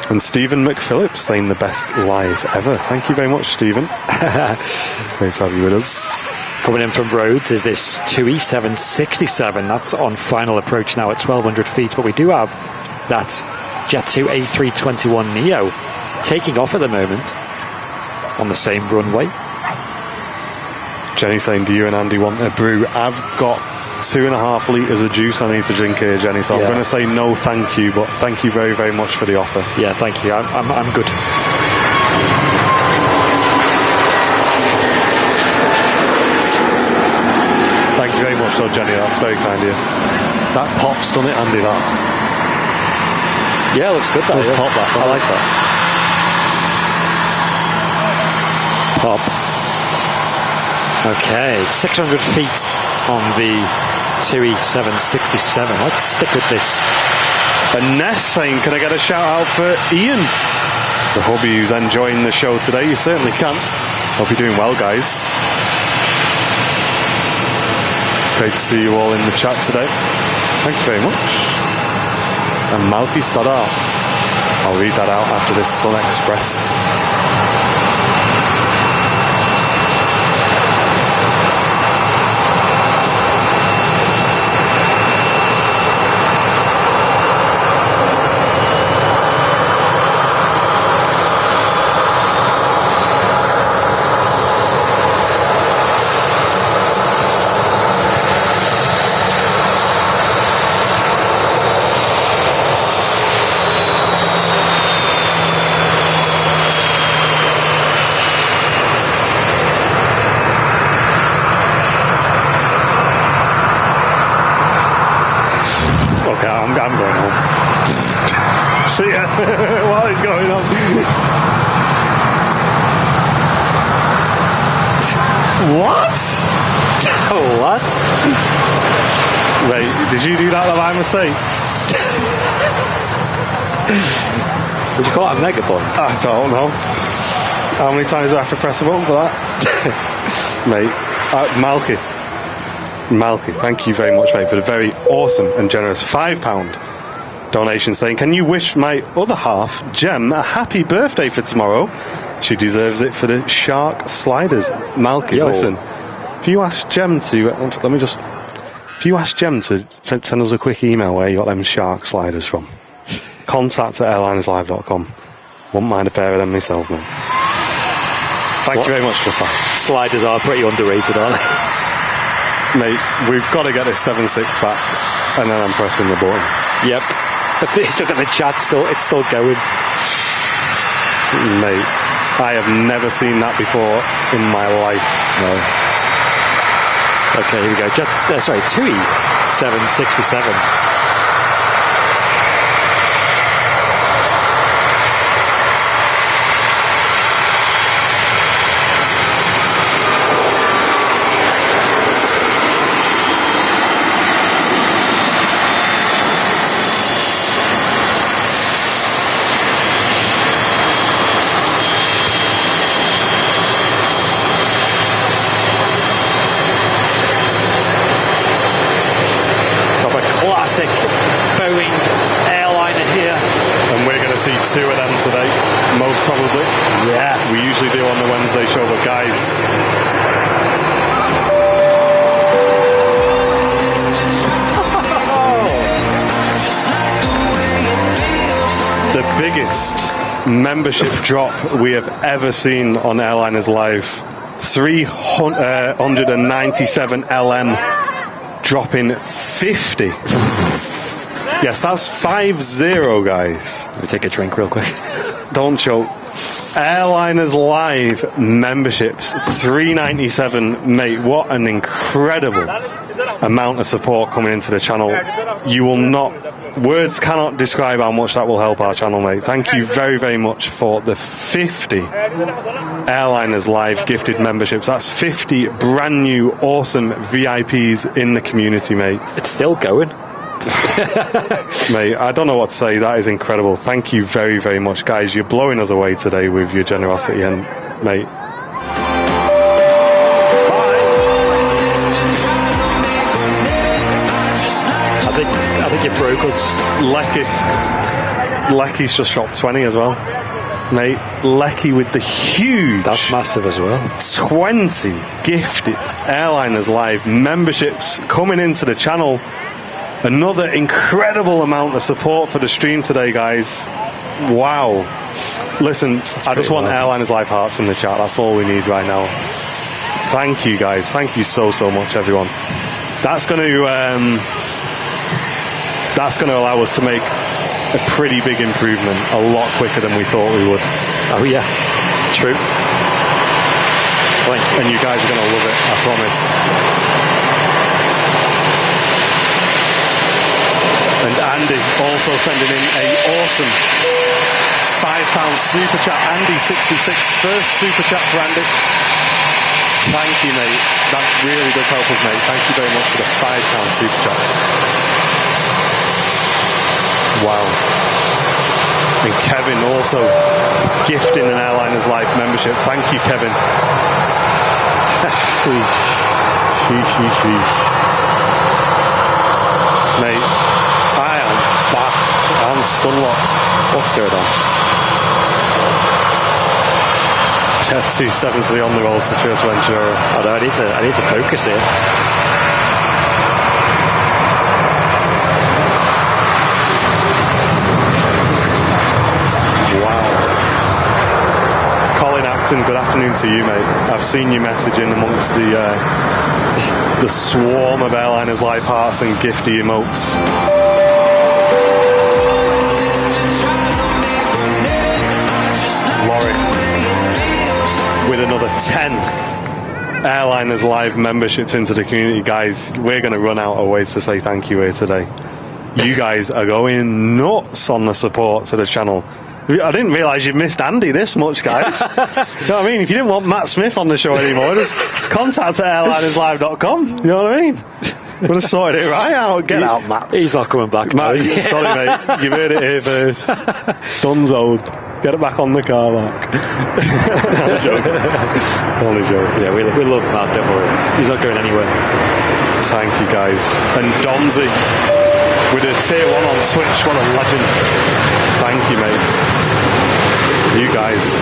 And Stephen McPhillips saying the best live ever. Thank you very much, Stephen. Great to have you with us. Coming in from Rhodes is this 2E767. That's on final approach now at 1,200 feet. But we do have that Jet2 A321neo taking off at the moment on the same runway. Jenny saying, do you and Andy want a brew? I've got 2.5 litres of juice I need to drink here, Jenny, so I'm going to say no thank you, but thank you very, very much for the offer. Yeah, thank you. I'm good. Thank you very much, though, Jenny. That's very kind of you. That pop's done it, Andy, that. Yeah, it looks good, that. Let's pop that. I like that. Pop. Okay, 600 feet on the 2E767. Let's stick with this. And Ness saying, can I get a shout out for Ian, the hubby who's enjoying the show today? You certainly can. Hope you're doing well, guys. Great to see you all in the chat today. Thank you very much. And Malky Stoddart. I'll read that out after this Sun Express. I'm going home. See ya. What is going on? What? What? Wait, did you do that by mistake? Would you call it a mega bun? I don't know. How many times do I have to press a button for that? Mate, Malky, thank you very much, mate, for the very awesome and generous £5 donation saying, can you wish my other half, Jem, a happy birthday for tomorrow? She deserves it for the shark sliders. Malky, listen. If you ask Jem to... If you ask Jem to send us a quick email where you got them shark sliders from, contact@airlinerslive.com. Wouldn't mind a pair of them myself, man. Thank you very much for the fact. Sliders are pretty underrated, aren't they? Mate, we've got to get this 7.6 back, and then I'm pressing the button. Yep. Look at the chat, it's still going. Mate, I have never seen that before in my life. No. Okay, here we go. Sorry, TUI 767. Two of them today, most probably. Yes. We usually do on the Wednesday show, but guys, the biggest membership drop we have ever seen on Airliners Live. 397 LM dropping 50. Yes, that's 50, guys. Let me take a drink real quick. Don't choke. Airliners Live memberships, 397. Mate, what an incredible amount of support coming into the channel. You will not... Words cannot describe how much that will help our channel, mate. Thank you very, very much for the 50 Airliners Live gifted memberships. That's 50 brand new, awesome VIPs in the community, mate. It's still going. Mate, I don't know what to say. That is incredible. Thank you very, very much, guys. You're blowing us away today with your generosity, and mate, I think you broke us. Lecky's just dropped 20 as well, mate. Lecky with the huge, that's massive as well, 20 gifted Airliners Live memberships coming into the channel. Another incredible amount of support for the stream today, guys. Wow. Listen, I just want Airliners Live hearts in the chat. That's all we need right now. Thank you, guys. Thank you so much, everyone. That's going to allow us to make a pretty big improvement a lot quicker than we thought we would. Oh yeah, true. Thank you. And you guys are going to love it, I promise. And Andy also sending in a awesome £5 super chat. Andy66, first super chat for Andy. Thank you, mate. That really does help us, mate. Thank you very much for the £5 super chat. Wow. And Kevin also gifting an Airliners Live membership. Thank you, Kevin. Mate, I am baffed. I'm stun locked. What's going on? Jet 273 on the roll to Fuerteventura. Oh no, I need to focus here. Wow. Colin Acton, good afternoon to you, mate. I've seen you messaging amongst the swarm of Airliners Live hearts and gifty emotes. Laurie with another 10 Airliners Live memberships into the community. Guys, we're going to run out of ways to say thank you here today. You guys are going nuts on the support to the channel. I didn't realise you missed Andy this much, guys. Do you know what I mean? If you didn't want Matt Smith on the show anymore, just contact at airlinerslive.com. You know what I mean? Would have sorted it right out. Get out, Matt. He's not coming back. Matt, sorry, mate. You've heard it here first. Dunzoed. Get it back on the car, Mark. Only joking. Only joking. Yeah, we love Matt, don't worry. He's not going anywhere. Thank you, guys. And Donzi with a tier 1 on Twitch. What a legend. Thank you, mate. You guys,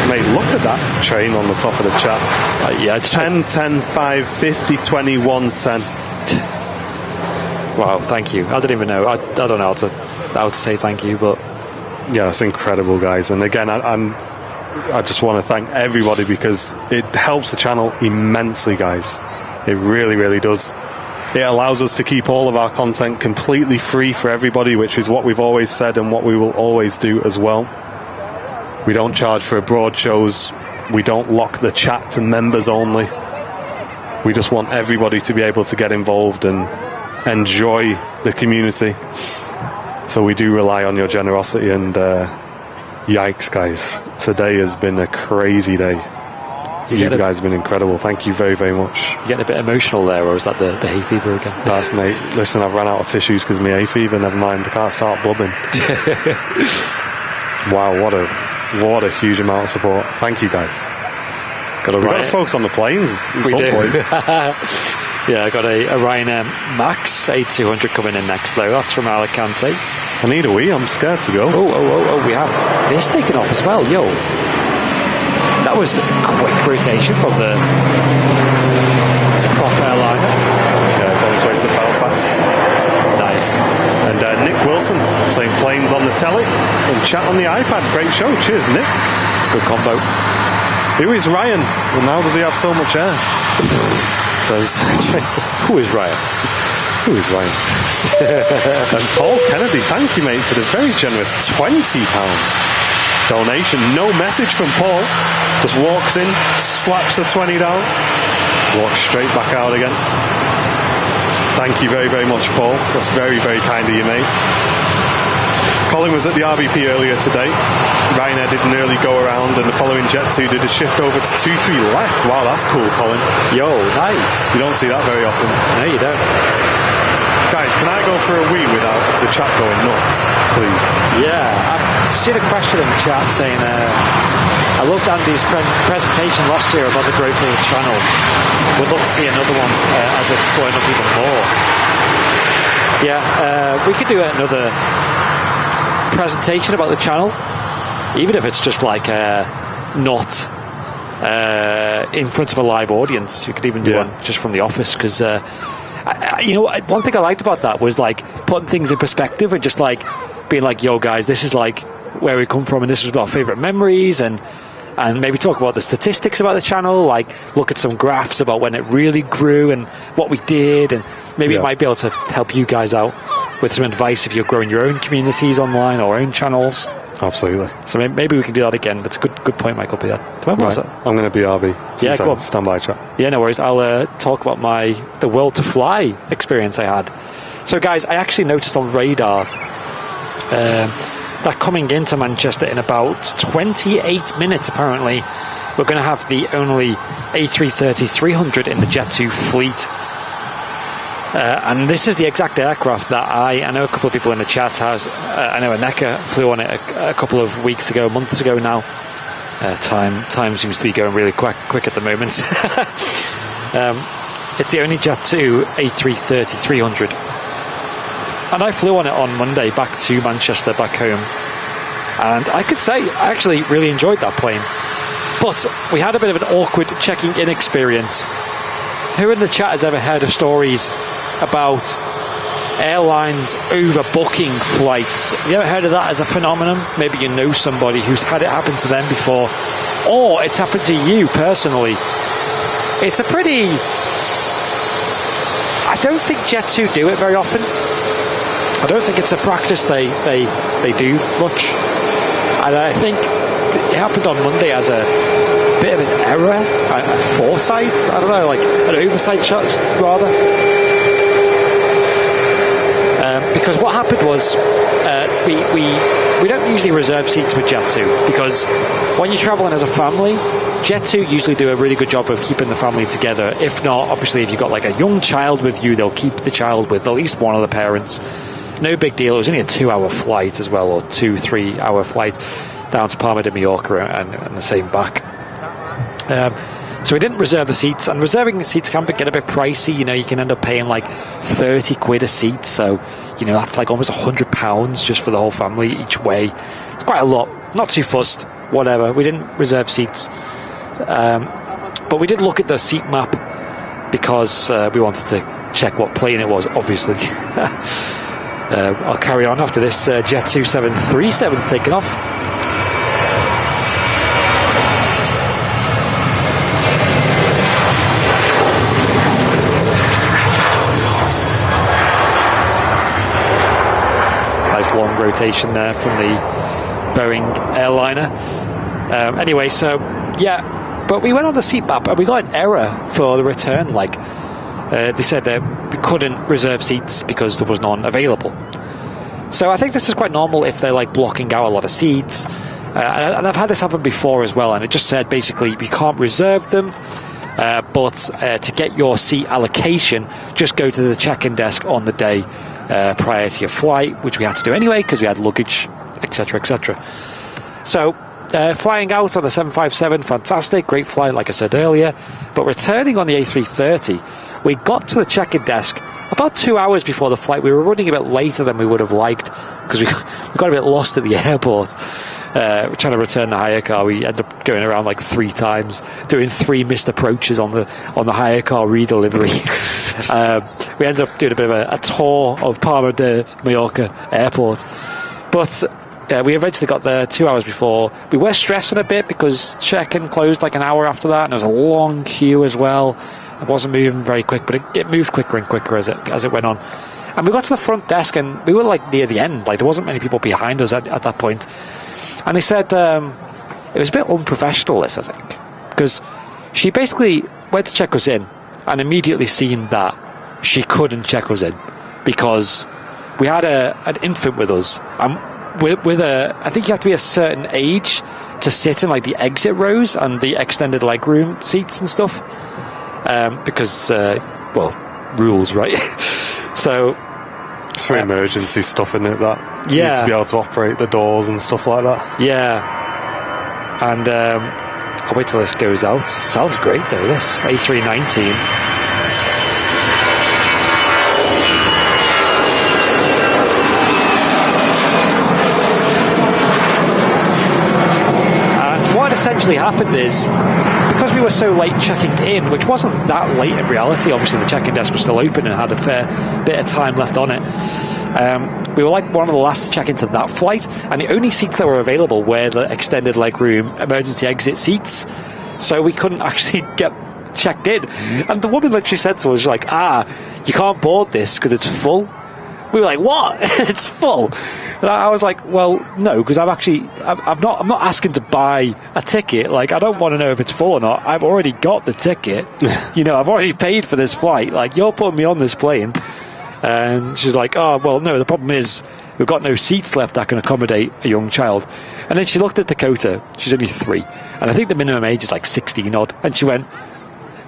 mate, look at that train on the top of the chat. Yeah, 10, 10, 5, 50, 20, 1, 10. Wow, thank you. I didn't even know. I don't know how to say thank you, but yeah, it's incredible, guys. And again, I just want to thank everybody because it helps the channel immensely, guys. It really, really does. It allows us to keep all of our content completely free for everybody, which is what we've always said and what we will always do as well. We don't charge for abroad shows. We don't lock the chat to members only. We just want everybody to be able to get involved and enjoy the community. So we do rely on your generosity, and yikes, guys. Today has been a crazy day. You guys have been incredible. Thank you very, very much. You getting a bit emotional there, or is that the hay fever again? That's, mate. Listen, I've run out of tissues because my hay fever, never mind. I can't start blubbing. Wow, what a huge amount of support. Thank you, guys. We've got to focus on the planes at some point. Yeah, I got a Ryanair Max A200 coming in next, though. That's from Alicante. I need a wee. I'm scared to go. Oh, we have this taken off as well. Yo. That was a quick rotation from the prop airliner. Yeah, it's on its way to Belfast. Nice. And Nick Wilson saying planes on the telly and chat on the iPad. Great show. Cheers, Nick. It's a good combo. Who is Ryan? And how does he have so much air? Says, who is Ryan? Who is Ryan? And Paul Kennedy, thank you, mate, for the very generous £20 donation. No message from Paul. Just walks in, slaps the 20 down, walks straight back out again. Thank you very, very much, Paul. That's very, very kind of you, mate. Colin was at the RBP earlier today. Ryanair did an early go around, and the following Jet2 did a shift over to 2-3 left. Wow, that's cool, Colin. Yo, nice. You don't see that very often. No, you don't. Guys, can I go for a wee without the chat going nuts, please? Yeah, I've seen a question in the chat saying, I loved Andy's presentation last year about the growth of the channel. Would love to see another one as it's blowing up even more. Yeah, we could do another presentation about the channel, even if it's just like not in front of a live audience. You could even do one just from the office, because you know, one thing I liked about that was like putting things in perspective and just like being like, yo guys, this is like where we come from, and this was our favorite memories, and maybe talk about the statistics about the channel, like look at some graphs about when it really grew and what we did, and maybe it might be able to help you guys out with some advice if you're growing your own communities online or own channels. Absolutely. So maybe we can do that again. But it's a good point, Michael. Be that. When was that? I'm going to be RB. Yeah, go on. Stand by, chat. Yeah, no worries. I'll talk about the Will to Fly experience I had. So, guys, I actually noticed on radar that coming into Manchester in about 28 minutes, apparently, we're going to have the only A330-300 in the Jet2 fleet. And this is the exact aircraft that I know a couple of people in the chat has. I know Aneka flew on it a couple of months ago now. Time seems to be going really quick at the moment. It's the only Jet2 A330-300. And I flew on it on Monday back to Manchester, back home. And I could say I actually really enjoyed that plane. But we had a bit of an awkward checking in experience. Who in the chat has ever heard of stories about airlines overbooking flights? Have you ever heard of that as a phenomenon? Maybe you know somebody who's had it happen to them before, or it's happened to you personally. It's a pretty... I don't think Jet2 do it very often. I don't think it's a practice they do much. And I think it happened on Monday as a bit of an error, a foresight, I don't know, like an oversight rather. Because what happened was we don't usually reserve seats with Jet2, because when you're traveling as a family, Jet2 usually do a really good job of keeping the family together. If not, obviously, if you've got like a young child with you, they'll keep the child with at least one of the parents. No big deal. It was only a 2-hour flight as well, or 2-3 hour flight down to Palma de Mallorca and the same back. So we didn't reserve the seats, and reserving the seats can get a bit pricey. You know, you can end up paying like 30 quid a seat. So, you know, that's like almost £100 just for the whole family each way. It's quite a lot. Not too fussed. whatever. We didn't reserve seats. But we did look at the seat map because we wanted to check what plane it was, obviously. I'll carry on after this Jet 2737's taken off. Nice long rotation there from the Boeing airliner. Anyway, so yeah, but we went on the seat map and we got an error for the return leg. They said that we couldn't reserve seats because there was none available. So I think this is quite normal if they're like blocking out a lot of seats. And I've had this happen before as well, and it just said basically we can't reserve them, but to get your seat allocation, just go to the check-in desk on the day prior to your flight, which we had to do anyway because we had luggage, etc., etc. So flying out on the 757, fantastic, great flight, like I said earlier. But returning on the A330, we got to the check-in desk about 2 hours before the flight. We were running a bit later than we would have liked because we got a bit lost at the airport. We're trying to return the hire car. We ended up going around like 3 times, doing 3 missed approaches on the hire car redelivery. We ended up doing a bit of a tour of Palma de Mallorca airport. But we eventually got there 2 hours before. We were stressing a bit because check-in closed like an hour after that, and there was a long queue as well. It wasn't moving very quick, but it moved quicker and quicker as it went on. And we got to the front desk, and we were like near the end. Like there wasn't many people behind us at that point. And they said it was a bit unprofessional, this, I think, because she basically went to check us in and immediately seen that she couldn't check us in because we had an infant with us. And I think you have to be a certain age to sit in like the exit rows and the extended legroom seats and stuff. Because, rules, right? So it's for emergency stuff, isn't it? That yeah, you need to be able to operate the doors and stuff like that. Yeah, and I'll wait till this goes out. Sounds great, though. This A319. Essentially happened is because we were so late checking in, which wasn't that late in reality, obviously the check-in desk was still open and had a fair bit of time left on it. We were like one of the last to check into that flight, and the only seats that were available were the extended legroom emergency exit seats, so we couldn't actually get checked in. And the woman literally said to us, like, you can't board this because it's full. We were like, what? It's full. And I was like, well, no, because I'm not asking to buy a ticket. Like, I don't want to know if it's full or not. I've already got the ticket. I've already paid for this flight. Like, you're putting me on this plane. And she's like, oh, well, no, the problem is we've got no seats left that can accommodate a young child. And then she looked at Dakota. She's only 3. And I think the minimum age is like 16 odd. And she went,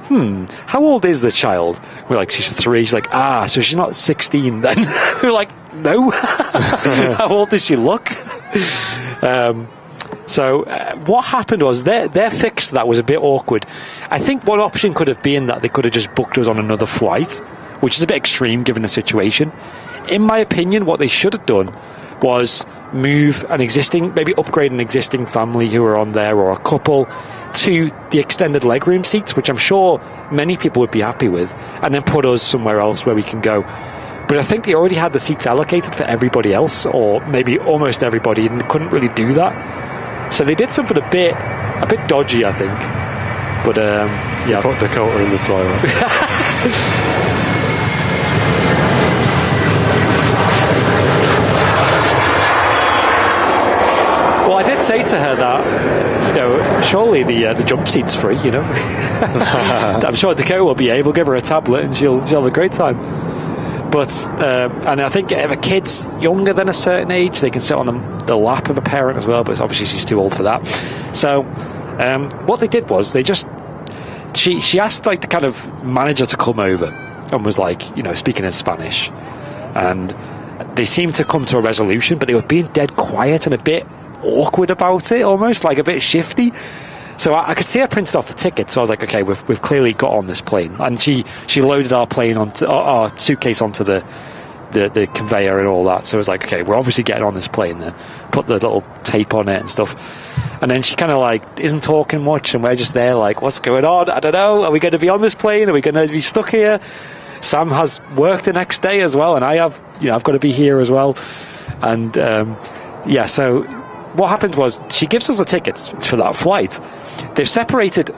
how old is the child? We're like, she's 3. She's like, so she's not 16 then. We're like, no. How old does she look? So what happened was their fix to that was a bit awkward. I think one option could have been that they could have just booked us on another flight, which is a bit extreme given the situation. In my opinion, what they should have done was move maybe upgrade an existing family who are on there or a couple to the extended legroom seats, which I'm sure many people would be happy with, and then put us somewhere else where we can go. But I think they already had the seats allocated for everybody else, or maybe almost everybody, and couldn't really do that. So they did something a bit dodgy, I think. But yeah, put Dakota in the toilet. Well, I did say to her that, surely the jump seat's free, I'm sure Dakota will be able. Give her a tablet and she'll have a great time. But, and I think if a kid's younger than a certain age, they can sit on the lap of a parent as well, but obviously she's too old for that. So, what they did was, she asked like the kind of manager to come over and was like, speaking in Spanish. And they seemed to come to a resolution, but they were being dead quiet and a bit awkward about it, almost like a bit shifty. So I could see her printed off the ticket, so I was like, okay, we've clearly got on this plane. And she loaded our plane onto our suitcase onto the the conveyor and all that. So it was like, okay, we're obviously getting on this plane then. Put the little tape on it and stuff. And then she kind of like isn't talking much, and we're just there like, what's going on? I don't know. Are we going to be on this plane? Are we going to be stuck here? Sam has work the next day as well, and I've got to be here as well. And so what happened was she gives us the tickets for that flight. They've separated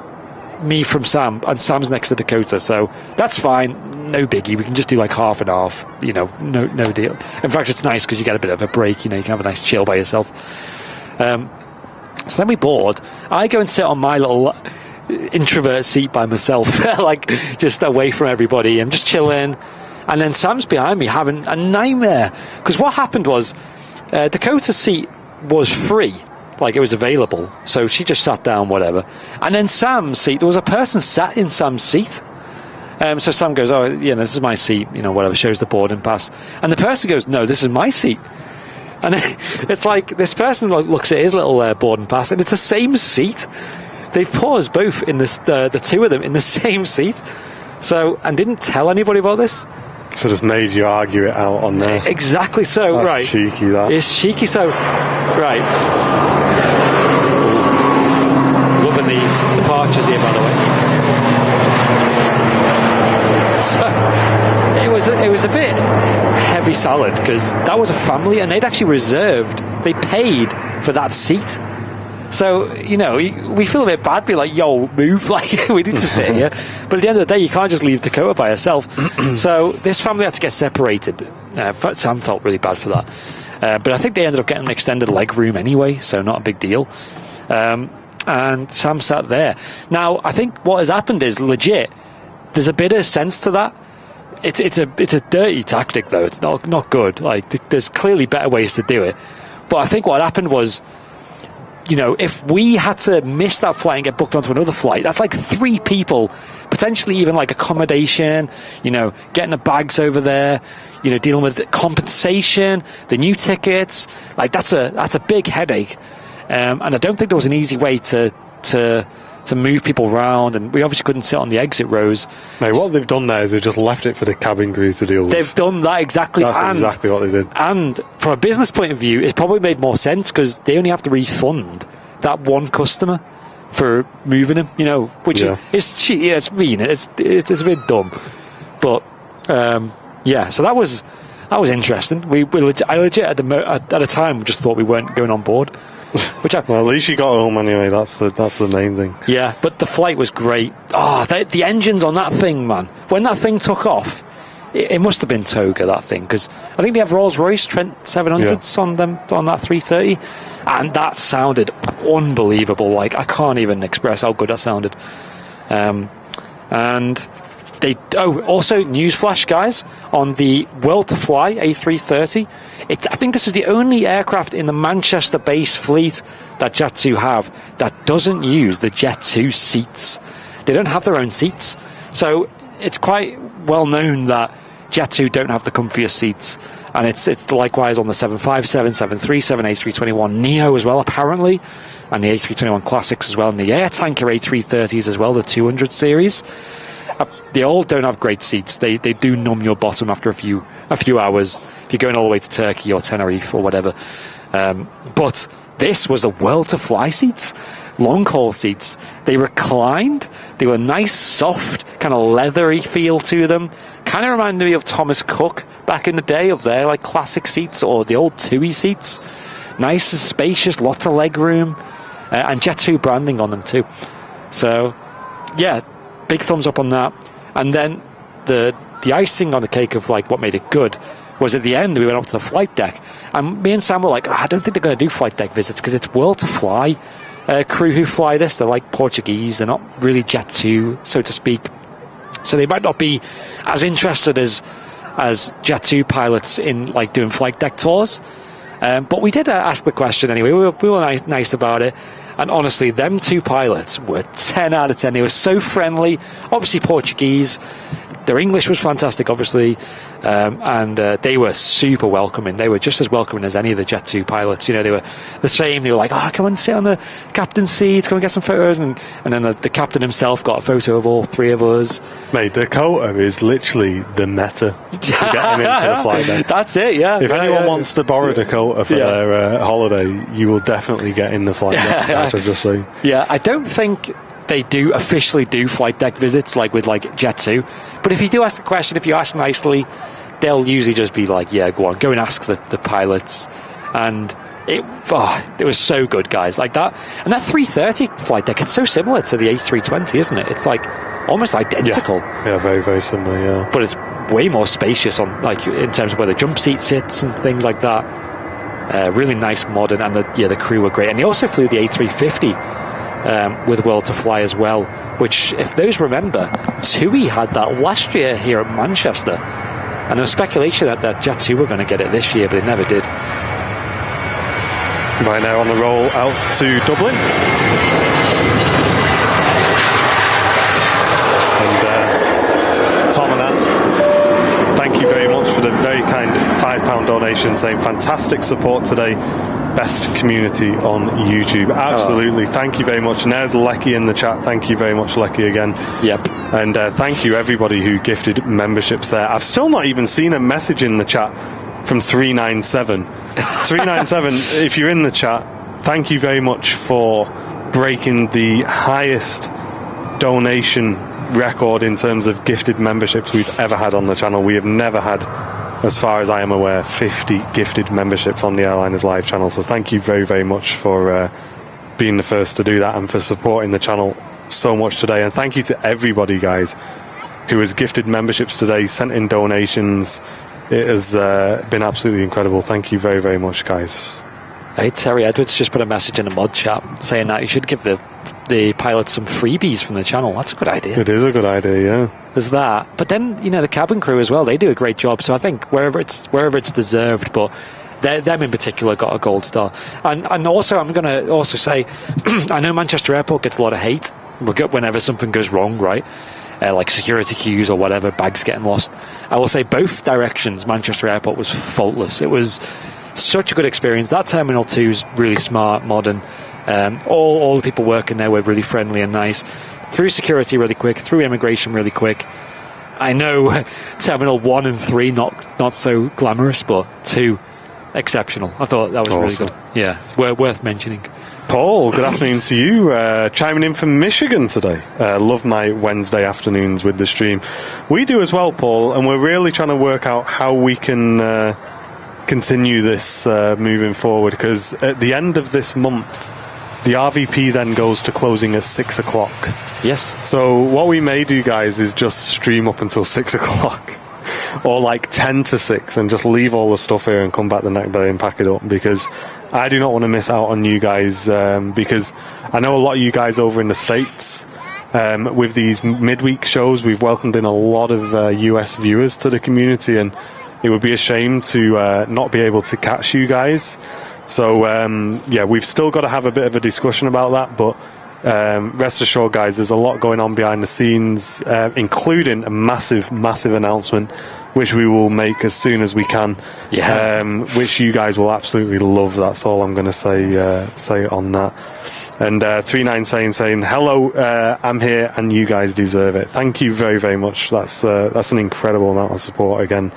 me from Sam, and Sam's next to Dakota, so that's fine. No biggie. We can just do like half and half. No deal. In fact, it's nice because you get a bit of a break. You can have a nice chill by yourself. So then we board. I go and sit on my little introvert seat by myself, like just away from everybody. I'm just chilling. And then Sam's behind me having a nightmare. Because what happened was Dakota's seat was free. Like it was available. So she just sat down, whatever. And then Sam's seat, there was a person sat in Sam's seat. So Sam goes, oh, this is my seat, whatever, shows the boarding pass. And the person goes, no, this is my seat. And it's like this person looks at his little boarding pass, and it's the same seat. They've put us both in this, the two of them in the same seat. So, and didn't tell anybody about this. So just made you argue it out on there. Exactly so. That's right. Cheeky, that. It's cheeky. So, right. Loving these departures here, by the way. So it was a bit heavy salad because that was a family, and they'd actually they paid for that seat. So, we feel a bit bad, be like, yo, move, like, we need to sit here. But at the end of the day, you can't just leave Dakota by herself. So this family had to get separated. Sam felt really bad for that. But I think they ended up getting an extended leg room anyway, so not a big deal. And Sam sat there. Now, I think what has happened is legit, there's a bit of sense to that. It's a dirty tactic, though. It's not good. Like, there's clearly better ways to do it. But I think what happened was, if we had to miss that flight and get booked onto another flight, that's like 3 people, potentially even like accommodation, getting the bags over there, dealing with compensation, the new tickets. Like, that's a big headache. And I don't think there was an easy way to move people around, and we obviously couldn't sit on the exit rows. Mate, what they've done there is they've just left it for the cabin crew to deal with. They've done that exactly. That's exactly what they did. And from a business point of view, it probably made more sense because they only have to refund that one customer for moving him, which it's mean. It's a bit dumb. But, so that was interesting. I legit at a time just thought we weren't going on board. Well, at least you got home anyway. That's the main thing. Yeah, but the flight was great. The engines on that thing, man. When that thing took off, it must have been Toga, that thing, because I think they have Rolls-Royce Trent 700s on that 330, and that sounded unbelievable. Like, I can't even express how good that sounded. And also newsflash, guys, on the World to Fly A330. I think this is the only aircraft in the Manchester-based fleet that Jet2 have that doesn't use the Jet2 seats. They don't have their own seats. So it's quite well known that Jet2 don't have the comfiest seats. And it's likewise on the 757, 737, A321 Neo as well, apparently. And the A321 Classics as well. And the Air Tanker A330s as well, the 200 series. They all don't have great seats. They do numb your bottom after a few hours if you're going all the way to Turkey or Tenerife or whatever. But this was the World to Fly seats, long haul seats. They reclined. They were nice, soft, kind of leathery feel to them. Kind of reminded me of Thomas Cook back in the day, of their like classic seats or the old TUI seats. Nice and spacious, lots of leg room, and Jet2 branding on them too. So, yeah. Big thumbs up on that. And then the icing on the cake of like what made it good was at the end we went up to the flight deck, and me and Sam were like, I don't think they're going to do flight deck visits because it's World to Fly crew who fly this. They're like Portuguese. They're not really Jet2, so to speak. So they might not be as interested as Jet2 pilots in like doing flight deck tours. But we did ask the question anyway. We were nice about it. And honestly, them 2 pilots were 10 out of 10. They were so friendly. Obviously Portuguese. Their English was fantastic, obviously, and they were super welcoming. They were just as welcoming as any of the Jet 2 pilots. You know, they were the same. They were like, "Oh, come and sit on the captain's seat, come and get some photos." And then the captain himself got a photo of all three of us. Mate, Dakota is literally the meta to getting into the flight deck. That's it, yeah. If anyone wants to borrow Dakota for their holiday, you will definitely get in the flight deck, I should just say. Yeah, I don't think they do officially do flight deck visits like with like Jet 2. But if you do ask the question, if you ask nicely, they'll usually just be like, yeah, go on, go and ask the pilots. And it was so good, guys. Like that. And that 330 flight deck, it's so similar to the A320, isn't it? It's like almost identical. Yeah, very, very similar, yeah. But it's way more spacious on like in terms of where the jump seat sits and things like that. Really nice, modern, and the crew were great. And they also flew the A350 with World to Fly as well, which, if those remember, TUI had that last year here at Manchester, and there was speculation that Jet 2 were going to get it this year, but they never did. Right now on the roll out to Dublin. And Tom and Anne, thank you very much for the very kind £5 donation, saying fantastic support today. Best community on YouTube. Absolutely. Thank you very much. And there's Lecky in the chat. Thank you very much, Lecky, again. Yep. And thank you, everybody who gifted memberships there. I've still not even seen a message in the chat from 397. 397, if you're in the chat, thank you very much for breaking the highest donation record in terms of gifted memberships we've ever had on the channel. We have never had, as far as I am aware, 50 gifted memberships on the Airliners Live channel. So thank you very, very much for being the first to do that and for supporting the channel so much today. And thank you to everybody, guys, who has gifted memberships today, sent in donations. It has been absolutely incredible. Thank you very, very much, guys. Hey, Terry Edwards just put a message in the mod chat saying that you should give the pilots some freebies from the channel. That's a good idea. It is a good idea, yeah. There's that. But then, you know, the cabin crew as well, they do a great job. So I think wherever it's deserved, but them in particular got a gold star. And also, I'm going to also say, I know Manchester Airport gets a lot of hate whenever something goes wrong, right? Like security queues or whatever, bags getting lost. I will say both directions, Manchester Airport was faultless. It was such a good experience. That Terminal 2 is really smart, modern. All the people working there were really friendly and nice. Through security really quick, through immigration really quick. I know Terminal 1 and 3 not so glamorous, but 2 exceptional. I thought that was awesome. Really good. Yeah, it's worth mentioning. Paul, good afternoon to you. Chiming in from Michigan today. Love my Wednesday afternoons with the stream. We do as well, Paul, and we're really trying to work out how we can continue this moving forward, because at the end of this month, the RVP then goes to closing at 6 o'clock. Yes. So what we may do, guys, is just stream up until 6 o'clock. Or like 10 to 6 and just leave all the stuff here and come back the next day and pack it up, because I do not want to miss out on you guys, because I know a lot of you guys over in the States, with these midweek shows, we've welcomed in a lot of US viewers to the community, and it would be a shame to not be able to catch you guys. So yeah, we've still got to have a bit of a discussion about that, but rest assured, guys, there's a lot going on behind the scenes, including a massive announcement, which we will make as soon as we can. Yeah. Which you guys will absolutely love. That's all I'm going to say on that. And 39 saying hello, I'm here and you guys deserve it. Thank you very, very much. That's an incredible amount of support. Again,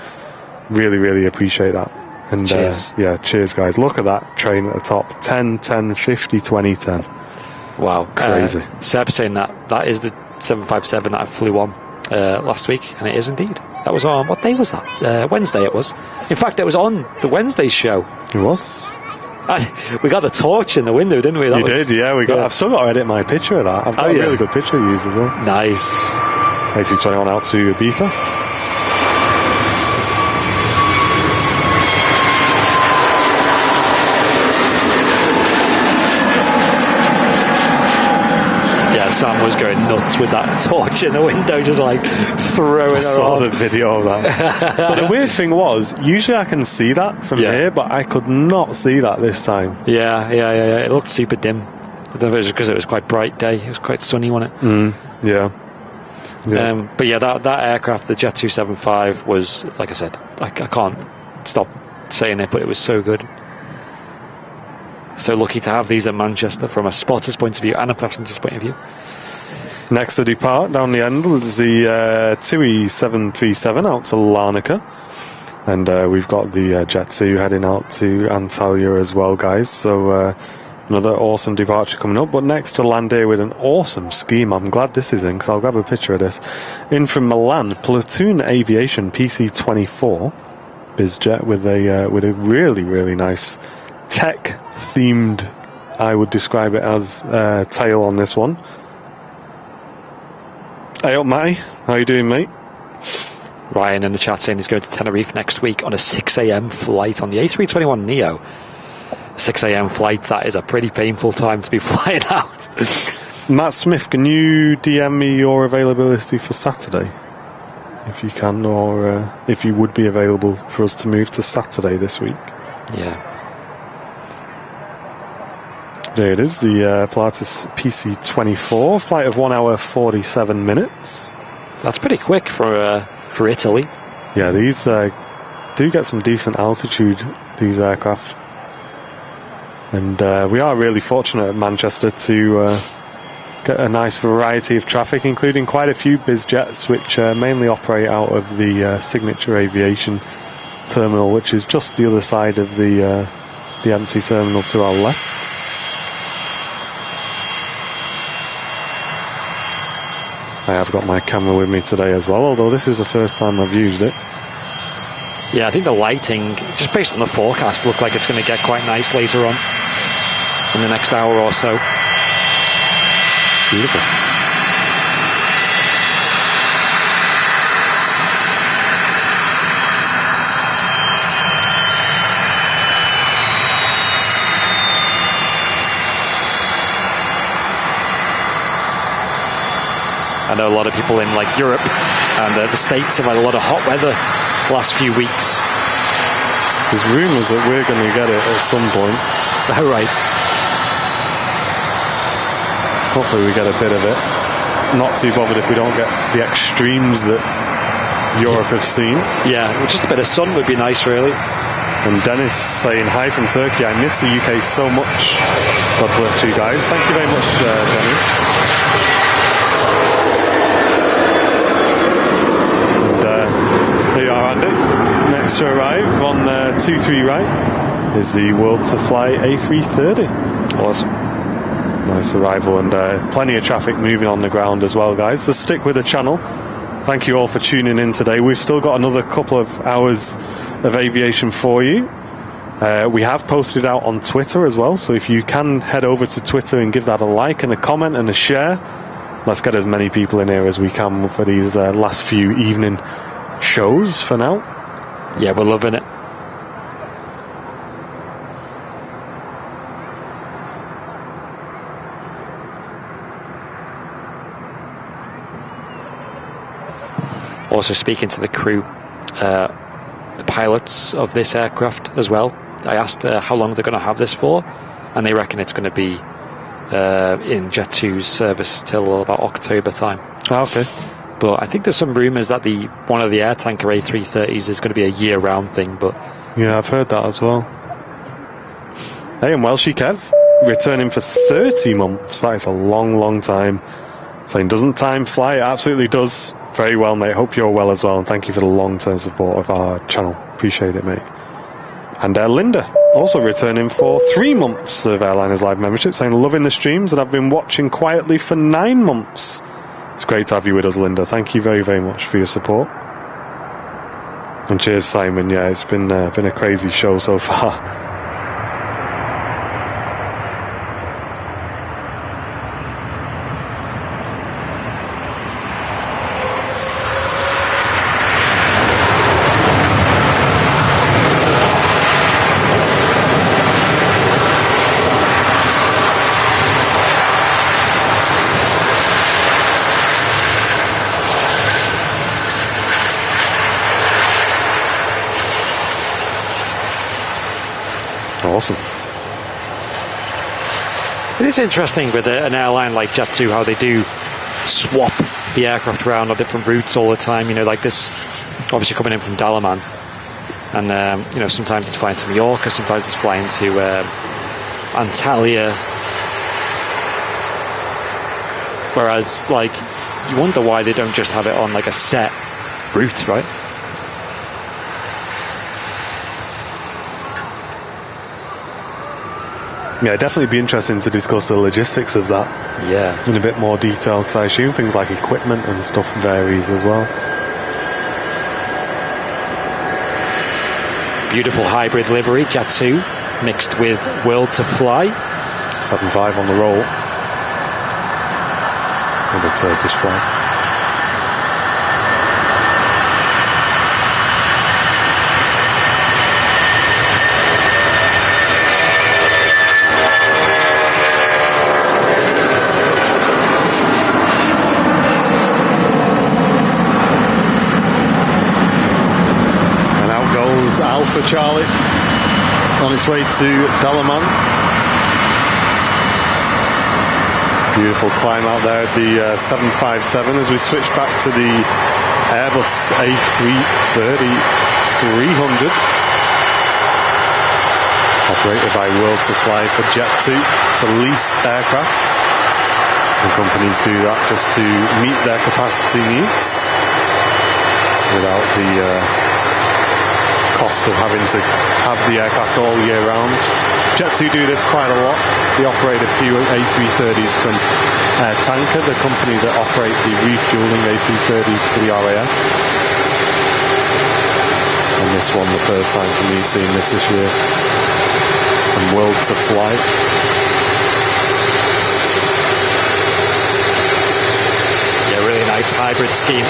really appreciate that. And cheers. Yeah, cheers, guys. Look at that train at the top. 10, 10, 50, 20, 10. Wow. Crazy. Seb saying that is the 757 that I flew on last week, and it is indeed. That was on, what day was that? Wednesday it was. In fact, it was on the Wednesday show. It was? We got the torch in the window, didn't we? You did, yeah. I've still got to edit my picture of that. I've got a really good picture to use as well. Nice. A321 out to Ibiza. Sam was going nuts with that torch in the window, just like throwing it. I saw the video of that. So the weird thing was, usually I can see that from here, but I could not see that this time. Yeah. It looked super dim. I don't know if it was because it was quite bright day. It was quite sunny, wasn't it? Yeah. Yeah. But yeah, that aircraft, the Jet 275, was, like I said, I can't stop saying it, but it was so good. So lucky to have these at Manchester from a spotter's point of view and a passenger's point of view. Next to depart down the end is the TUI 737 out to Larnaca. And we've got the Jet 2 heading out to Antalya as well, guys. So another awesome departure coming up. But next to land here with an awesome scheme. I'm glad this is in, because I'll grab a picture of this. In from Milan, Platoon Aviation PC-24 bizjet with a really, really nice tech-themed, I would describe it as, tail on this one. Hey up, Matty. How you doing, mate? Ryan in the chat saying he's going to Tenerife next week on a 6 a.m. flight on the A321neo. 6 a.m. flight, that is a pretty painful time to be flying out. Matt Smith, can you DM me your availability for Saturday? If you can, or if you would be available for us to move to Saturday this week. Yeah. There it is, the Pilatus PC-24, flight of 1 hour 47 minutes. That's pretty quick for Italy. Yeah, these do get some decent altitude, these aircraft. And we are really fortunate at Manchester to get a nice variety of traffic, including quite a few biz jets, which mainly operate out of the Signature Aviation terminal, which is just the other side of the empty terminal to our left. I have got my camera with me today as well, although this is the first time I've used it. Yeah, I think the lighting, just based on the forecast, look like it's going to get quite nice later on in the next hour or so. Beautiful. I know a lot of people in like Europe and the States have had a lot of hot weather the last few weeks. There's rumours that we're going to get it at some point. Oh, right. Hopefully we get a bit of it. Not too bothered if we don't get the extremes that Europe have seen. Yeah, just a bit of sun would be nice, really. And Dennis saying, hi from Turkey, I miss the UK so much. God bless you guys. Thank you very much, Dennis. Here you are, Andy. Next to arrive on 2-3 right is the World to Fly A330. Awesome. Nice arrival, and plenty of traffic moving on the ground as well, guys. So stick with the channel. Thank you all for tuning in today. We've still got another couple of hours of aviation for you. We have posted out on Twitter as well, so if you can head over to Twitter and give that a like and a comment and a share. Let's get as many people in here as we can for these last few evening shows for now. Yeah, we're loving it. Also speaking to the crew, the pilots of this aircraft as well. I asked how long they're going to have this for, and they reckon it's going to be in Jet 2's service till about October time. Oh, okay. But I think there's some rumours that one of the air tanker A330s is going to be a year-round thing. But yeah, I've heard that as well. Hey, and Welshie Kev, returning for 30 months. That is a long, long time. Saying, doesn't time fly? It absolutely does. Very well, mate. Hope you're well as well. And thank you for the long-term support of our channel. Appreciate it, mate. And Linda, also returning for 3 months of Airliners Live membership, saying, loving the streams and I've been watching quietly for 9 months. It's great to have you with us, Linda. Thank you very, very much for your support. And cheers, Simon. Yeah, it's been a crazy show so far. Awesome. It is interesting with an airline like Jet2 how they do swap the aircraft around on different routes all the time. You know, like this, obviously coming in from Dalaman, and you know, sometimes it's flying to Mallorca, sometimes it's flying to Antalya. Whereas, like, you wonder why they don't just have it on like a set route, right? Yeah, definitely be interesting to discuss the logistics of that. Yeah. In a bit more detail, because I assume things like equipment and stuff varies as well. Beautiful hybrid livery, Jet 2, mixed with World to Fly. 7.5 on the roll. And a Turkish flag. Alpha Charlie on its way to Dalaman. Beautiful climb out there at the 757 as we switch back to the Airbus A330 300, operated by World to Fly for Jet 2. It's a leased aircraft, and companies do that just to meet their capacity needs without the cost of having to have the aircraft all year round. Jet 2 do this quite a lot. They operate a few A330s from Tanker, the company that operate the refueling A330s for the RAF. And this one, the first time for me seeing this year. And World to Fly. Yeah, really nice hybrid scheme.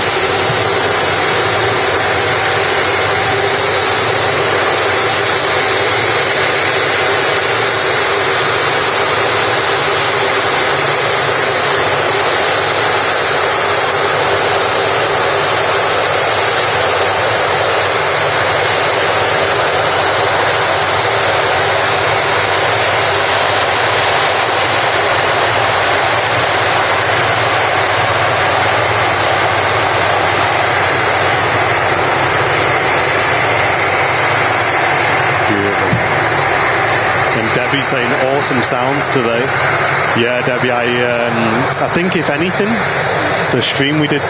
Debbie saying awesome sounds today. Yeah, Debbie, I think if anything, the stream we did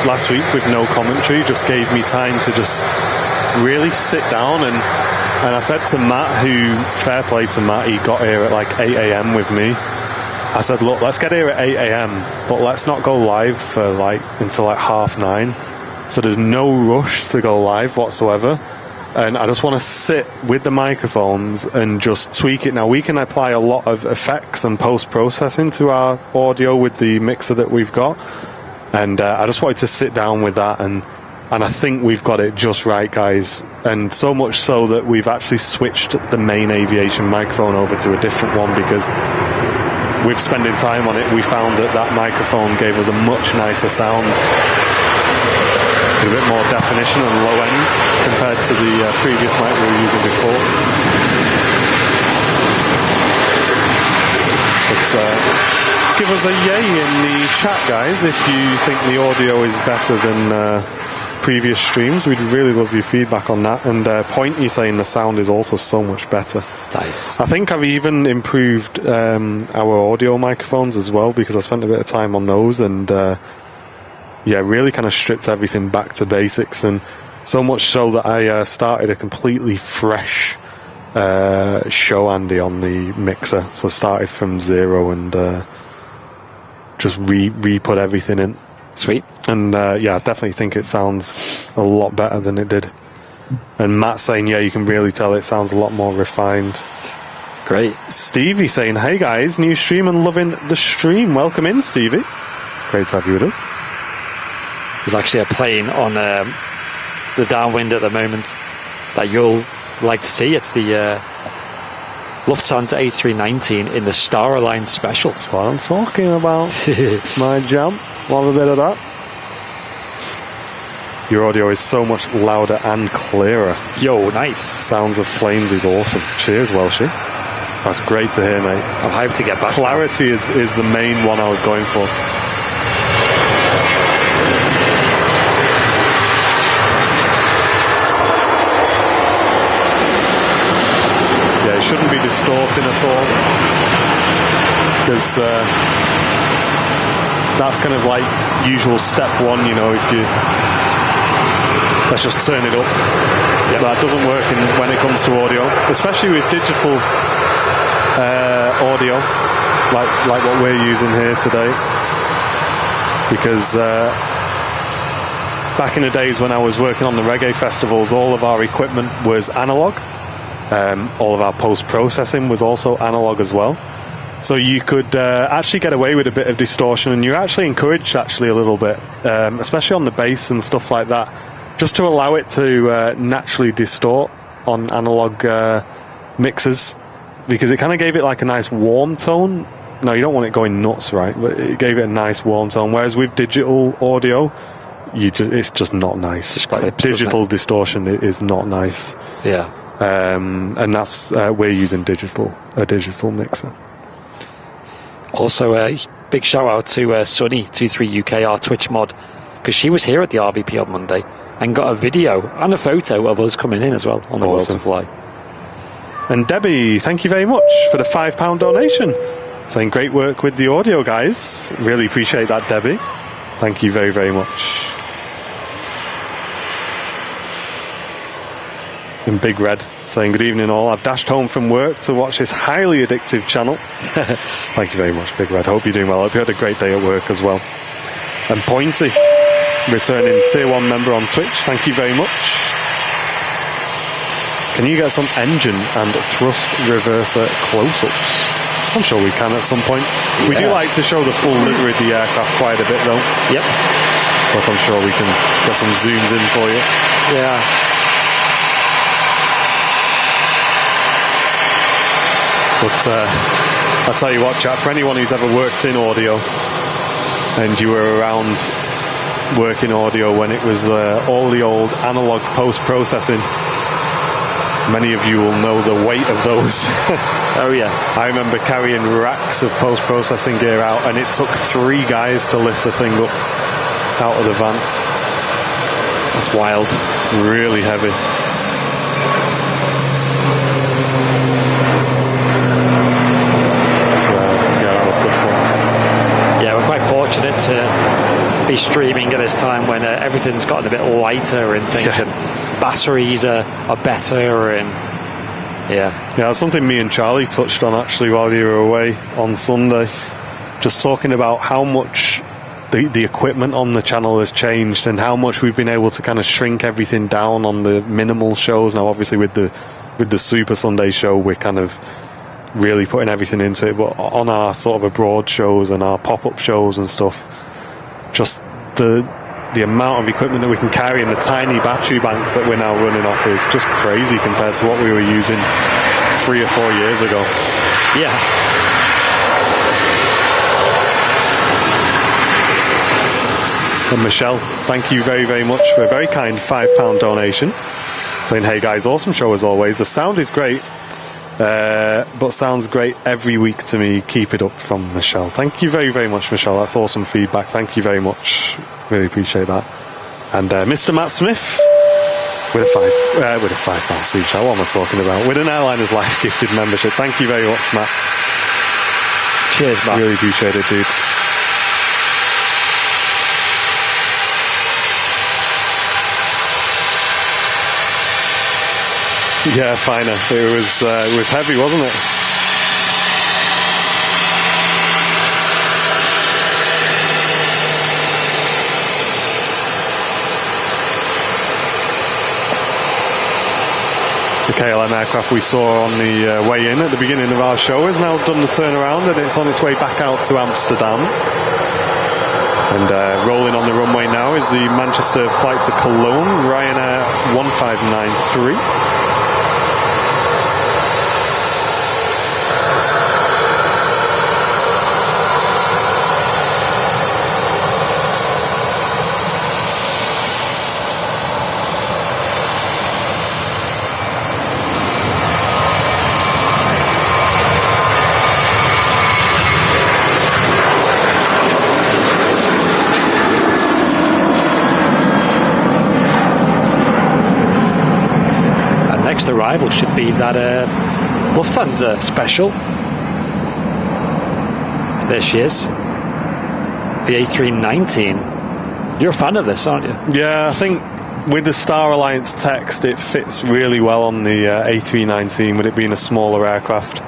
last week with no commentary just gave me time to just really sit down and I said to Matt, who, fair play to Matt, he got here at like 8 a.m. with me. I said, look, let's get here at 8 a.m. but let's not go live for until like 9:30. So there's no rush to go live whatsoever. And I just want to sit with the microphones and just tweak it. Now, we can apply a lot of effects and post-processing to our audio with the mixer that we've got. And I just wanted to sit down with that. And I think we've got it just right, guys. And so much so that we've actually switched the main Aviation microphone over to a different one because with spending time on it, we found that microphone gave us a much nicer sound. A bit more definition and low end compared to the previous mic we were using before. But give us a yay in the chat, guys, if you think the audio is better than previous streams. We'd really love your feedback on that. And Pointy saying the sound is also so much better. Nice. I think I've even improved our audio microphones as well because I spent a bit of time on those and yeah, really kind of stripped everything back to basics, and so much so that I started a completely fresh show, Andy, on the mixer. So I started from zero and just re-put everything in. Sweet. And yeah, I definitely think it sounds a lot better than it did. And Matt saying, yeah, you can really tell it sounds a lot more refined. Great. Stevie saying, hey guys, new stream and loving the stream. Welcome in, Stevie. Great to have you with us. There's actually a plane on the downwind at the moment that you'll like to see. It's the Lufthansa A319 in the Star Alliance Special. That's what I'm talking about. It's my jam. Love a bit of that. Your audio is so much louder and clearer. Yo, nice. Sounds of planes is awesome. Cheers, Welshie. That's great to hear, mate. I'm hyped to get back. Clarity is the main one I was going for. shouldn't be distorting at all, because that's kind of like usual step one, you know, if you, let's just turn it up. Yep. That doesn't work when it comes to audio, especially with digital audio, like what we're using here today, because back in the days when I was working on the reggae festivals, all of our equipment was analog. All of our post-processing was also analog as well. So you could actually get away with a bit of distortion, and you're actually encouraged actually a little bit, especially on the bass and stuff like that, just to allow it to naturally distort on analog mixers, because it kind of gave it like a nice warm tone. No, you don't want it going nuts, right? But it gave it a nice warm tone, whereas with digital audio, it's just not nice. Clips, digital distortion is not nice. Yeah. And that's we're using a digital mixer. Also, a big shout out to Sunny23UK, our Twitch mod, because she was here at the RVP on Monday and got a video and a photo of us coming in as well on the World to Fly. And Debbie, thank you very much for the £5 donation. Saying great work with the audio, guys. Really appreciate that, Debbie. Thank you very, very much. And Big Red saying good evening all. I've dashed home from work to watch this highly addictive channel. Thank you very much, Big Red. Hope you're doing well. Hope you had a great day at work as well. And Pointy, returning tier 1 member on Twitch. Thank you very much. Can you get some engine and thrust reverser close-ups? I'm sure we can at some point. Yeah. We do like to show the full livery of the aircraft quite a bit though. Yep. But I'm sure we can get some zooms in for you. Yeah. But I'll tell you what, chat, for anyone who's ever worked in audio and you were around working audio when it was all the old analog post-processing, many of you will know the weight of those. Oh, yes. I remember carrying racks of post-processing gear out, and it took 3 guys to lift the thing up out of the van. That's wild. Really heavy. Yeah, that was good fun. Yeah, we're quite fortunate to be streaming at this time when everything's gotten a bit lighter and things, and batteries are better, and yeah, that's something me and Charlie touched on actually while you were away on Sunday, just talking about how much the equipment on the channel has changed and how much we've been able to kind of shrink everything down on the minimal shows. Now obviously with the Super Sunday show we're kind of really putting everything into it, but on our sort of abroad shows and our pop-up shows and stuff, just the amount of equipment that we can carry and the tiny battery bank that we're now running off is just crazy compared to what we were using 3 or 4 years ago. Yeah. And Michelle, thank you very, very much for a very kind £5 donation, saying, hey guys, awesome show as always. The sound is great, but sounds great every week to me. Keep it up, from Michelle. Thank you very, very much, Michelle. That's awesome feedback. Thank you very much. Really appreciate that. And Mr. Matt Smith with a £5 super chat. What am I talking about? With an Airliners Life gifted membership. Thank you very much, Matt. Cheers, Matt. Really appreciate it, dude. Yeah, finer. It was heavy, wasn't it? The KLM aircraft we saw on the way in at the beginning of our show has now done the turnaround and it's on its way back out to Amsterdam. And rolling on the runway now is the Manchester flight to Cologne, Ryanair 1593. Arrival should be that Lufthansa special. There she is. The A319. You're a fan of this, aren't you? Yeah, I think with the Star Alliance text, it fits really well on the A319, with it being a smaller aircraft.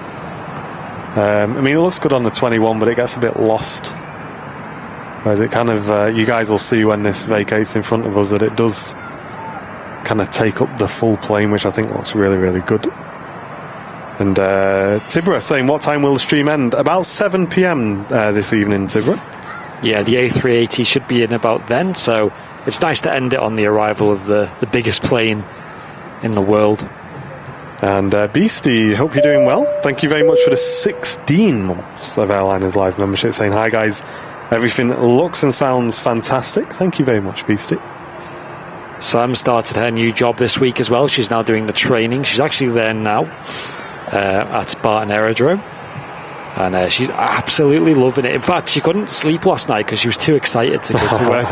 I mean, it looks good on the 21, but it gets a bit lost. Whereas it kind of, you guys will see when this vacates in front of us that it does kind of take up the full plane, which I think looks really, really good. And Tibra saying, what time will the stream end? About 7 p.m. This evening, Tibra. Yeah, the A380 should be in about then, so it's nice to end it on the arrival of the biggest plane in the world. And Beastie, hope you're doing well. Thank you very much for the 16 months of Airliners Live membership, saying, hi guys, everything looks and sounds fantastic. Thank you very much, Beastie. Sam started her new job this week as well. She's now doing the training. She's actually there now at Barton Aerodrome. And she's absolutely loving it. In fact, she couldn't sleep last night because she was too excited to go to work.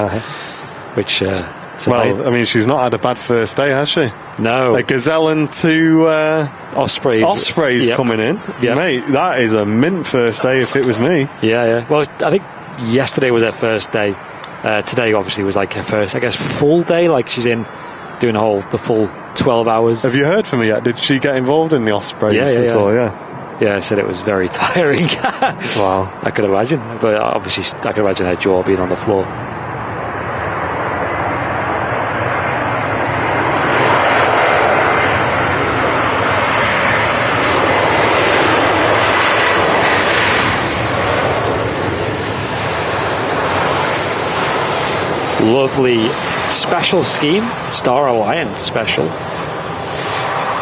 Which, well, I mean, she's not had a bad first day, has she? No. A Gazelle and 2 Ospreys yep. coming in. Yep. Mate, that is a mint first day if it was me. Yeah. Well, I think yesterday was her first day. Today, obviously, was like her first, I guess, full day. Like, she's in doing the full 12 hours. Have you heard from her yet? Did she get involved in the Ospreys at all? Yeah, I said it was very tiring. Wow. I could imagine. But obviously, I could imagine her jaw being on the floor. Lovely special scheme, Star Alliance special.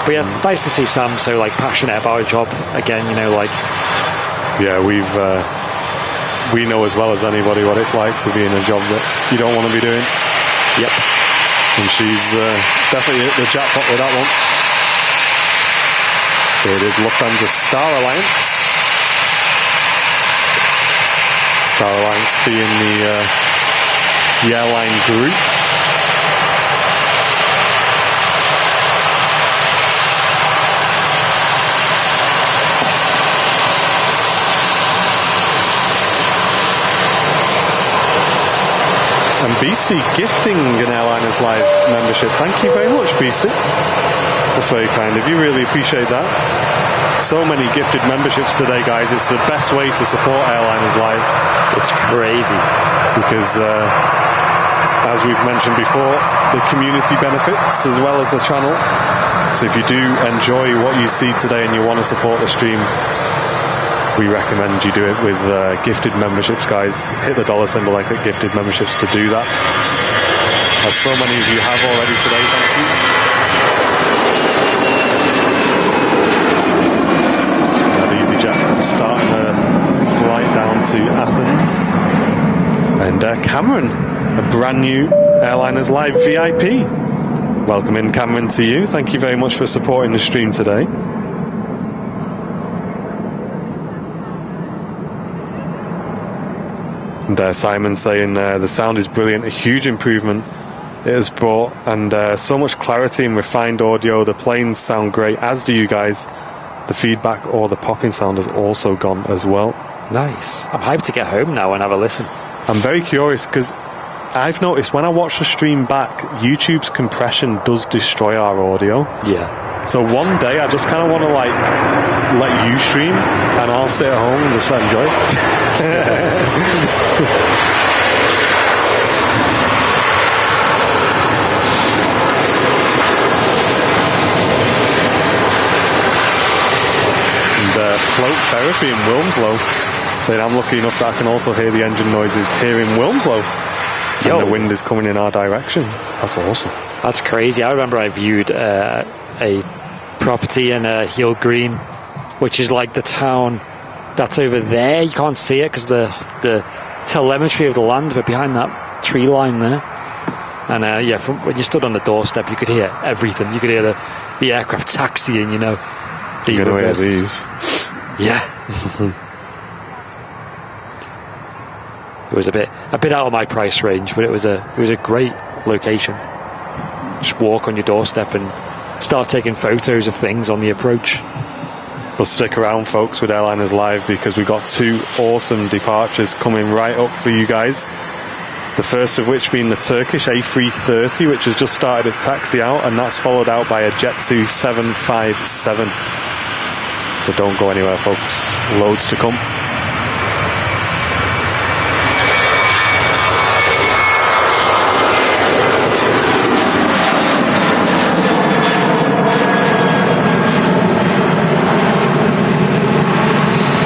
But yeah, it's nice to see Sam so passionate about her job again. Yeah, we know as well as anybody what it's like to be in a job that you don't want to be doing. Yep. And she's definitely hit the jackpot with that one. Here it is, Lufthansa Star Alliance. Star Alliance being the airline group. And Beastie gifting an Airliners Live membership. Thank you very much, Beastie. That's very kind of you. Really appreciate that. So many gifted memberships today, guys. It's the best way to support Airliners Live. It's crazy. Because, as we've mentioned before, the community benefits as well as the channel. So if you do enjoy what you see today and you want to support the stream, we recommend you do it with gifted memberships, guys. Hit the dollar symbol and click gifted memberships to do that. As so many of you have already today, thank you. Now EasyJet starting a flight down to Athens. And Cameron, a brand new Airliners Live VIP. Welcome in, Cameron, to you. Thank you very much for supporting the stream today. And Simon saying the sound is brilliant, a huge improvement it has brought, and so much clarity and refined audio. The planes sound great, as do you guys. The feedback or the popping sound has also gone as well. Nice. I'm hyped to get home now and have a listen. I'm very curious because I've noticed when I watch the stream back, YouTube's compression does destroy our audio. Yeah. So one day I just kind of want to let you stream and I'll sit at home and just enjoy. And Float Therapy in Wilmslow saying I'm lucky enough that I can also hear the engine noises here in Wilmslow. And the wind is coming in our direction. That's awesome. That's crazy. I remember I viewed a property in Heel Green, which is like the town that's over there. You can't see it because the telemetry of the land, but behind that tree line there. And from when you stood on the doorstep, you could hear everything. You could hear the aircraft taxiing. You're gonna hear these. Yeah. It was a bit out of my price range, but it was a great location. Just walk on your doorstep and start taking photos of things on the approach. But stick around, folks, with Airliners Live, because we've got 2 awesome departures coming right up for you guys. The first of which being the Turkish A330, which has just started its taxi out, and that's followed out by a Jet2 757. So don't go anywhere, folks. Loads to come.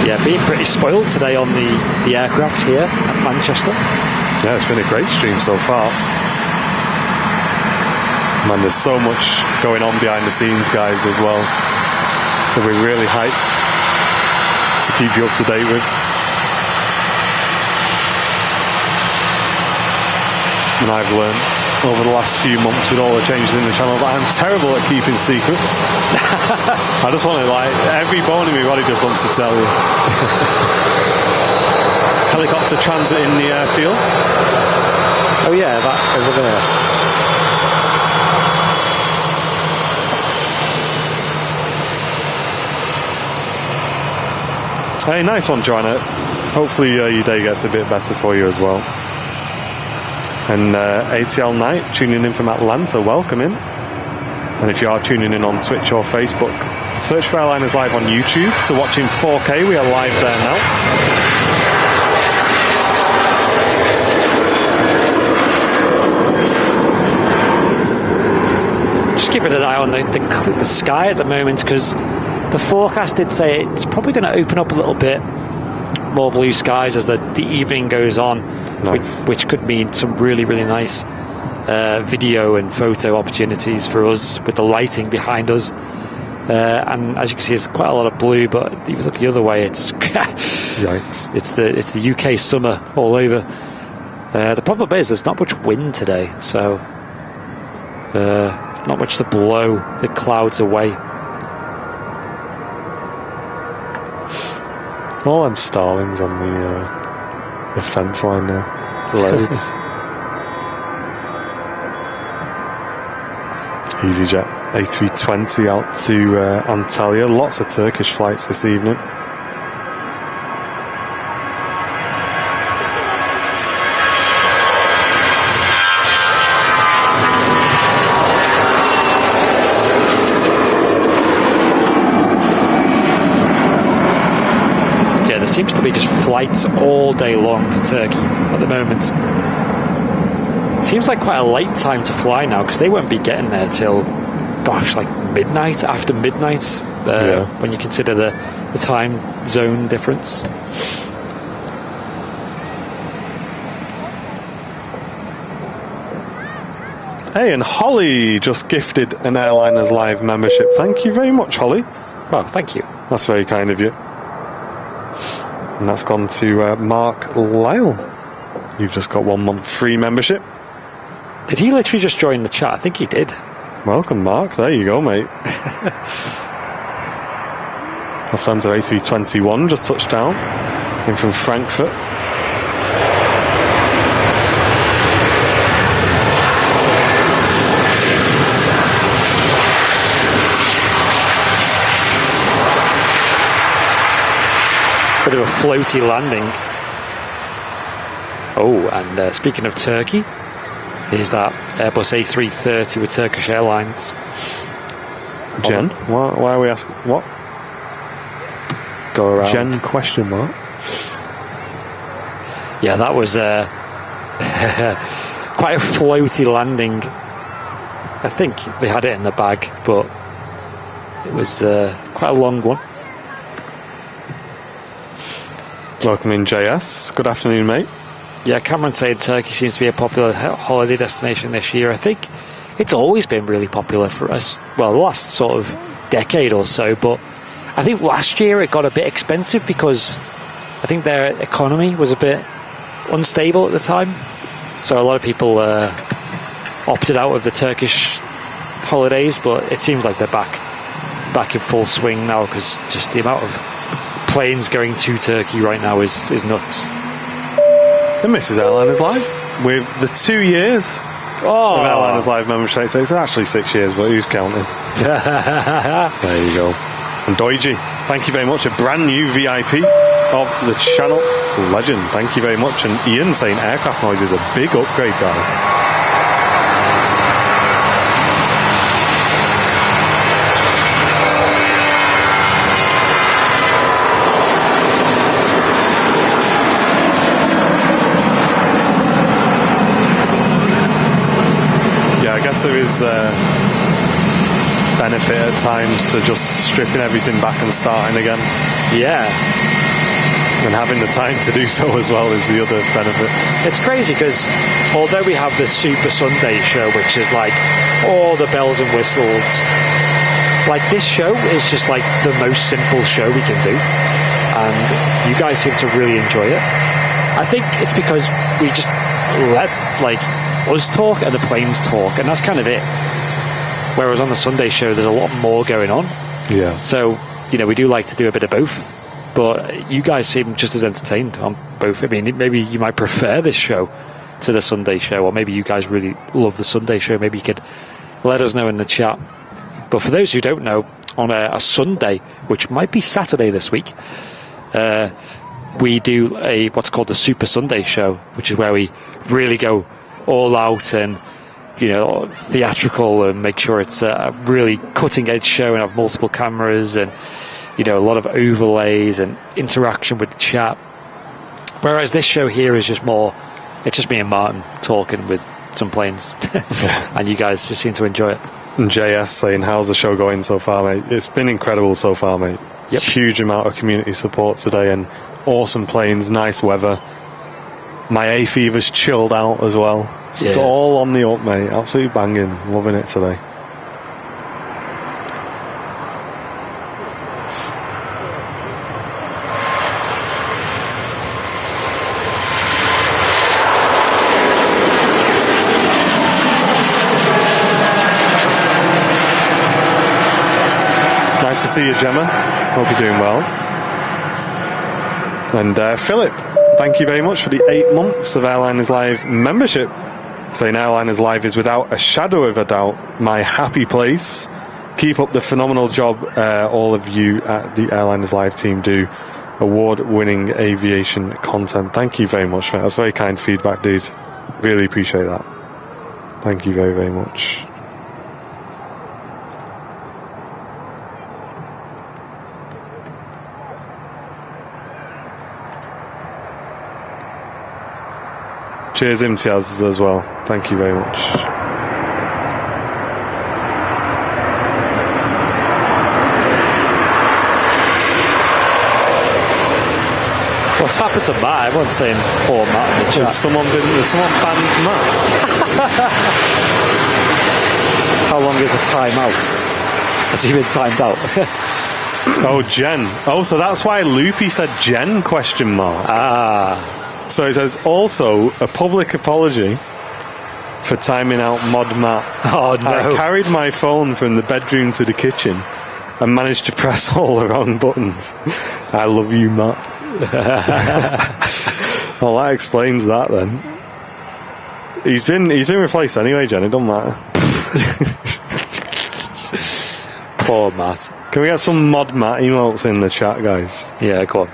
Yeah, being pretty spoiled today on the aircraft here at Manchester. Yeah, it's been a great stream so far. Man, there's so much going on behind the scenes, guys, as well, that we're really hyped to keep you up to date with. And I've learned over the last few months with all the changes in the channel that I'm terrible at keeping secrets. I just want to, like, every bone in my body just wants to tell you. Helicopter transit in the airfield. Oh yeah, that over there. Hey, nice one, Joanna. Hopefully your day gets a bit better for you as well. And ATL Knight tuning in from Atlanta, welcome in. And if you are tuning in on Twitch or Facebook, search for Airliners Live on YouTube to watch in 4K. We are live there now. Just keeping an eye on the sky at the moment, because the forecast did say it's probably going to open up a little bit more blue skies as the evening goes on. Nice. which could mean some really, really nice video and photo opportunities for us with the lighting behind us. And as you can see, it's quite a lot of blue, but if you look the other way, it's yikes. It's the UK summer all over. The problem is there's not much wind today, so not much to blow the clouds away. All them starlings on the fence line there. Loads. EasyJet A320 out to Antalya. Lots of Turkish flights this evening. Seems to be just flights all day long to Turkey at the moment. Seems like quite a late time to fly now, because they won't be getting there till, gosh, like midnight, after midnight, when you consider the time zone difference. Hey, and Holly just gifted an Airliners Live membership. Thank you very much, Holly. Well, thank you. That's very kind of you. And that's gone to Mark Lyle. You've just got 1 month free membership. Did he literally just join the chat? I think he did. Welcome, Mark. There you go, mate. Lufthansa A321 just touched down in from Frankfurt. Bit of a floaty landing. Oh, and speaking of Turkey, here's that Airbus A330 with Turkish Airlines. Jen, why are we asking? What? Go around. Jen question mark? Yeah, that was quite a floaty landing. I think they had it in the bag, but it was quite a long one. Welcome in, JS. Good afternoon, mate. Yeah, Cameron said Turkey seems to be a popular holiday destination this year. I think it's always been really popular for us. Well, the last sort of decade or so, but I think last year it got a bit expensive because I think their economy was a bit unstable at the time. So a lot of people opted out of the Turkish holidays, but it seems like they're back in full swing now, because just the amount of planes going to Turkey right now is nuts. And Mrs. Airliners Live with the 2 years of Airliners Live membership. So it's actually 6 years, but who's counting? There you go. And Doiji, Thank you very much. A brand new VIP of the channel. Legend. Thank you very much. And Ian saying aircraft noise is a big upgrade, guys. There is benefit at times to just stripping everything back and starting again. Yeah. And having the time to do so as well is the other benefit. It's crazy because although we have the Super Sunday show, which is like all the bells and whistles, like this show is just like the most simple show we can do. And you guys seem to really enjoy it. I think it's because we just let like us talk and the planes talk, and that's kind of it. Whereas on the Sunday show there's a lot more going on. Yeah. So, you know, we do like to do a bit of both, but you guys seem just as entertained on both. I mean, maybe you might prefer this show to the Sunday show, or maybe you guys really love the Sunday show. Maybe you could let us know in the chat. But for those who don't know, on a Sunday, which might be Saturday this week, we do what's called the Super Sunday show, which is where we really go all out and, you know, theatrical and make sure it's a really cutting edge show and have multiple cameras and, you know, a lot of overlays and interaction with the chat. Whereas this show here is just more, it's just me and Martin talking with some planes. And you guys just seem to enjoy it. And JS saying, how's the show going so far, mate? It's been incredible so far, mate. Yep. Huge amount of community support today and awesome planes, nice weather. My hay fever's chilled out as well. Yes. It's all on the up, mate. Absolutely banging. Loving it today. Nice to see you, Gemma. Hope you're doing well. And Philip, thank you very much for the 8 months of Airliners Live membership. Saying Airliners Live is without a shadow of a doubt my happy place. Keep up the phenomenal job all of you at the Airliners Live team do. Award-winning aviation content. Thank you very much, mate. That's very kind feedback, dude. Really appreciate that. Thank you very, very much. Cheers, Imtiaz, as well. Thank you very much. What's happened to Matt? Everyone's saying poor Matt in the chat. Has someone banned Matt? How long is the time out? Has he been timed out? Oh, Jen. Oh, so that's why Loopy said Jen, question mark. Ah. So it says, also, a public apology for timing out Mod Matt. Oh, no. I carried my phone from the bedroom to the kitchen and managed to press all the wrong buttons. I love you, Matt. Well, that explains that, then. He's been replaced anyway, Jen. It doesn't matter. Poor Matt. Can we get some Mod Matt emotes in the chat, guys? Yeah, go on.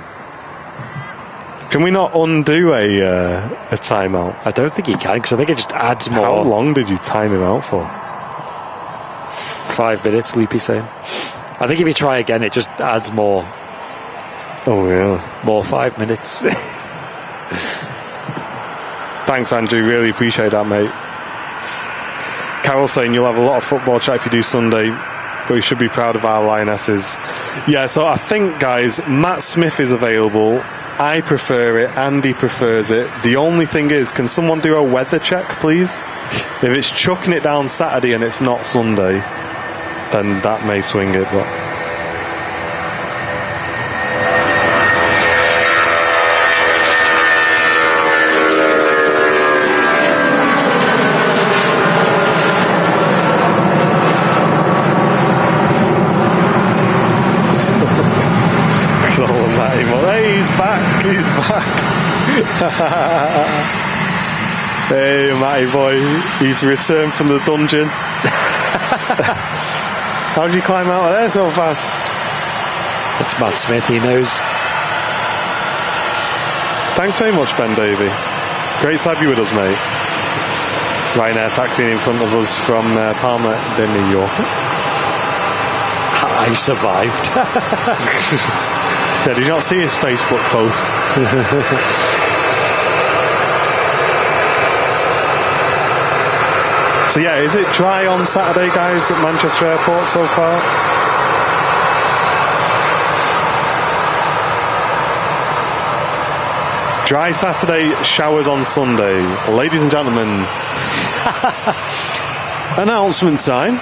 Can we not undo a timeout? I don't think you can, because I think it just adds more. How long did you time him out for? 5 minutes, Loopy saying. I think if you try again, it just adds more. Oh, really? More 5 minutes. Thanks, Andrew. Really appreciate that, mate. Carol saying you'll have a lot of football chat if you do Sunday, but you should be proud of our Lionesses. Yeah, so I think, guys, Matt Smith is available. I prefer it. Andy prefers it. The only thing is, can someone do a weather check, please? If it's chucking it down Saturday and it's not Sunday, then that may swing it, but... He's back. Hey, Matty boy. He's returned from the dungeon. How'd you climb out of there so fast? It's Matt Smith, he knows. Thanks very much, Ben Davey. Great to have you with us, mate. Ryanair taxiing in front of us from Palma de New York. I survived. Yeah, did you not see his Facebook post? So yeah, is it dry on Saturday, guys, at Manchester Airport so far? Dry Saturday, showers on Sunday. Ladies and gentlemen, announcement time.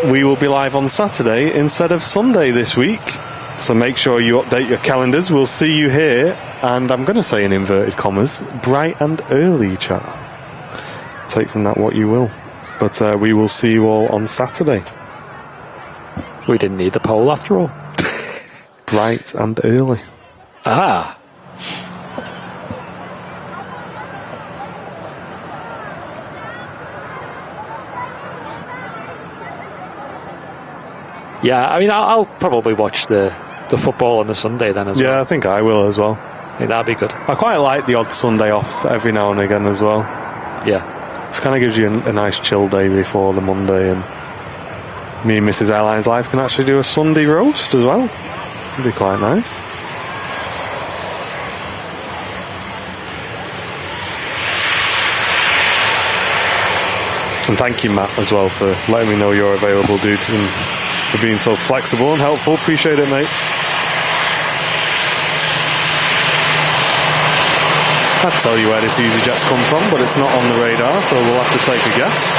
We will be live on Saturday instead of Sunday this week. So make sure you update your calendars. We'll see you here, and I'm going to say in inverted commas, bright and early, chat. Take from that what you will. But we will see you all on Saturday. We didn't need the poll after all. Bright and early. Ah. Yeah, I mean, I'll probably watch the football on the Sunday then as well. Yeah, I think I will as well. I think that'd be good. I quite like the odd Sunday off every now and again as well. Yeah. It kind of gives you a nice chill day before the Monday, and me and Mrs. Airlines Live can actually do a Sunday roast as well. It'd be quite nice. And thank you, Matt, as well, for letting me know you're available, dude, and for being so flexible and helpful. Appreciate it, mate. I'd tell you where this EasyJet's come from, but it's not on the radar, so we'll have to take a guess.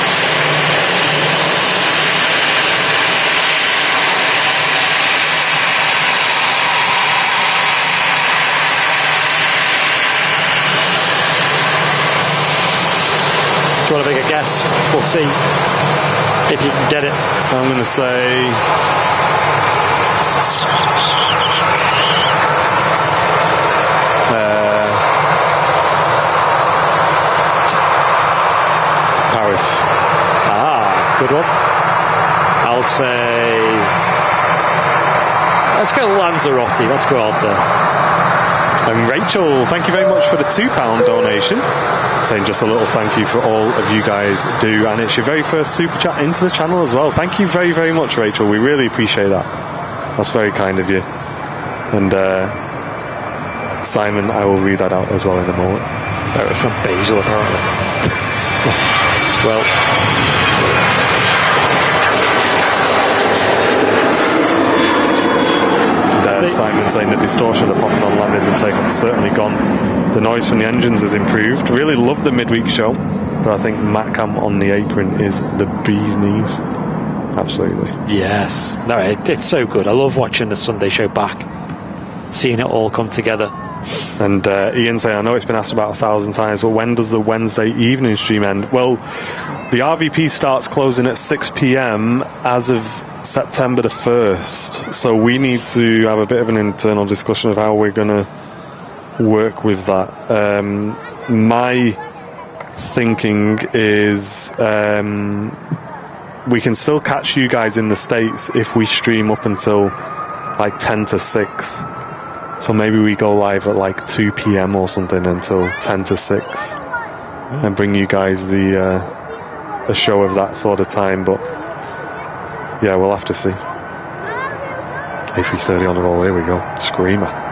Do you want to make a guess? We'll see if you can get it. I'm going to say Paris. Ah, good one. I'll say, let's go Lanzarote. Let's go out there. And Rachel, thank you very much for the £2 donation. Saying just a little thank you for all of you guys do, and it's your very first super chat into the channel as well. Thank you very, very much, Rachel. We really appreciate that. That's very kind of you. And Simon, I will read that out as well in a moment. That was from Basil, apparently. Well, Simon saying the distortion of popping on landings and takeoff is certainly gone. The noise from the engines has improved. Really love the midweek show, but I think Matcam on the apron is the bee's knees. Absolutely. Yes. No, it's so good. I love watching the Sunday show back, seeing it all come together. And Ian saying, I know it's been asked about 1,000 times, but when does the Wednesday evening stream end? Well, the RVP starts closing at 6 p.m. as of September the 1st. So we need to have a bit of an internal discussion of how we're going to work with that. My thinking is we can still catch you guys in the States if we stream up until like 10 to 6. So maybe we go live at like 2 p.m. or something until 10 to 6 and bring you guys a show of that sort of time. But yeah, we'll have to see. A330 on the roll, here we go. Screamer.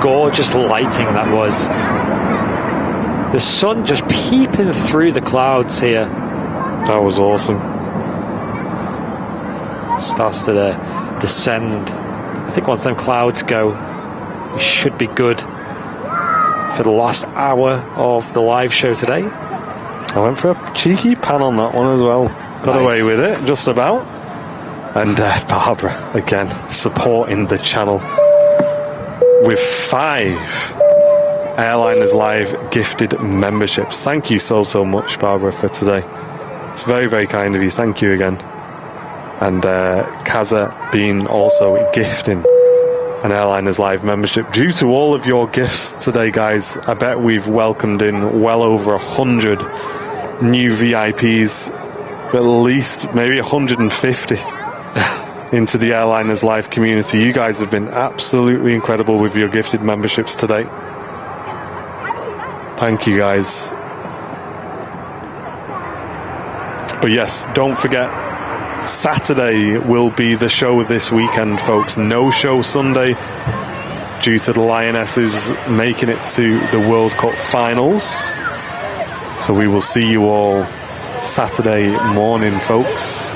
Gorgeous lighting that was. The sun just peeping through the clouds here. That was awesome. Starts to descend. I think once them clouds go, we should be good for the last hour of the live show today. I went for a cheeky pan on that one as well. Got away with it, just about. And Barbara, again, supporting the channel. with 5 Airliners Live gifted memberships. Thank you so much, Barbara, for today. It's very, very kind of you. Thank you again. And Kaza being also gifting an Airliners Live membership. Due to all of your gifts today, guys, I bet we've welcomed in well over 100 new VIPs, at least maybe 150 into the Airliners Live community. You guys have been absolutely incredible with your gifted memberships today. Thank you, guys. But yes, don't forget, Saturday will be the show this weekend, folks. No show Sunday due to the Lionesses making it to the World Cup finals. So we will see you all Saturday morning, folks.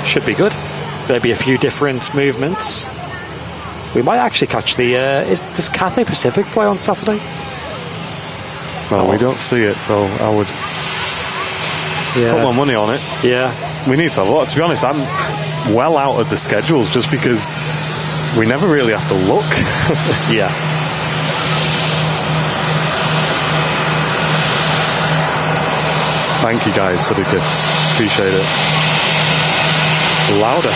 Should be good. There'll be a few different movements. We might actually catch the... does Cathay Pacific fly on Saturday? Well, we don't see it, so I would put my money on it. Yeah. We need to have a look. To be honest, I'm well out of the schedules just because we never really have to look. Yeah. Thank you guys for the gifts. Appreciate it. Lauda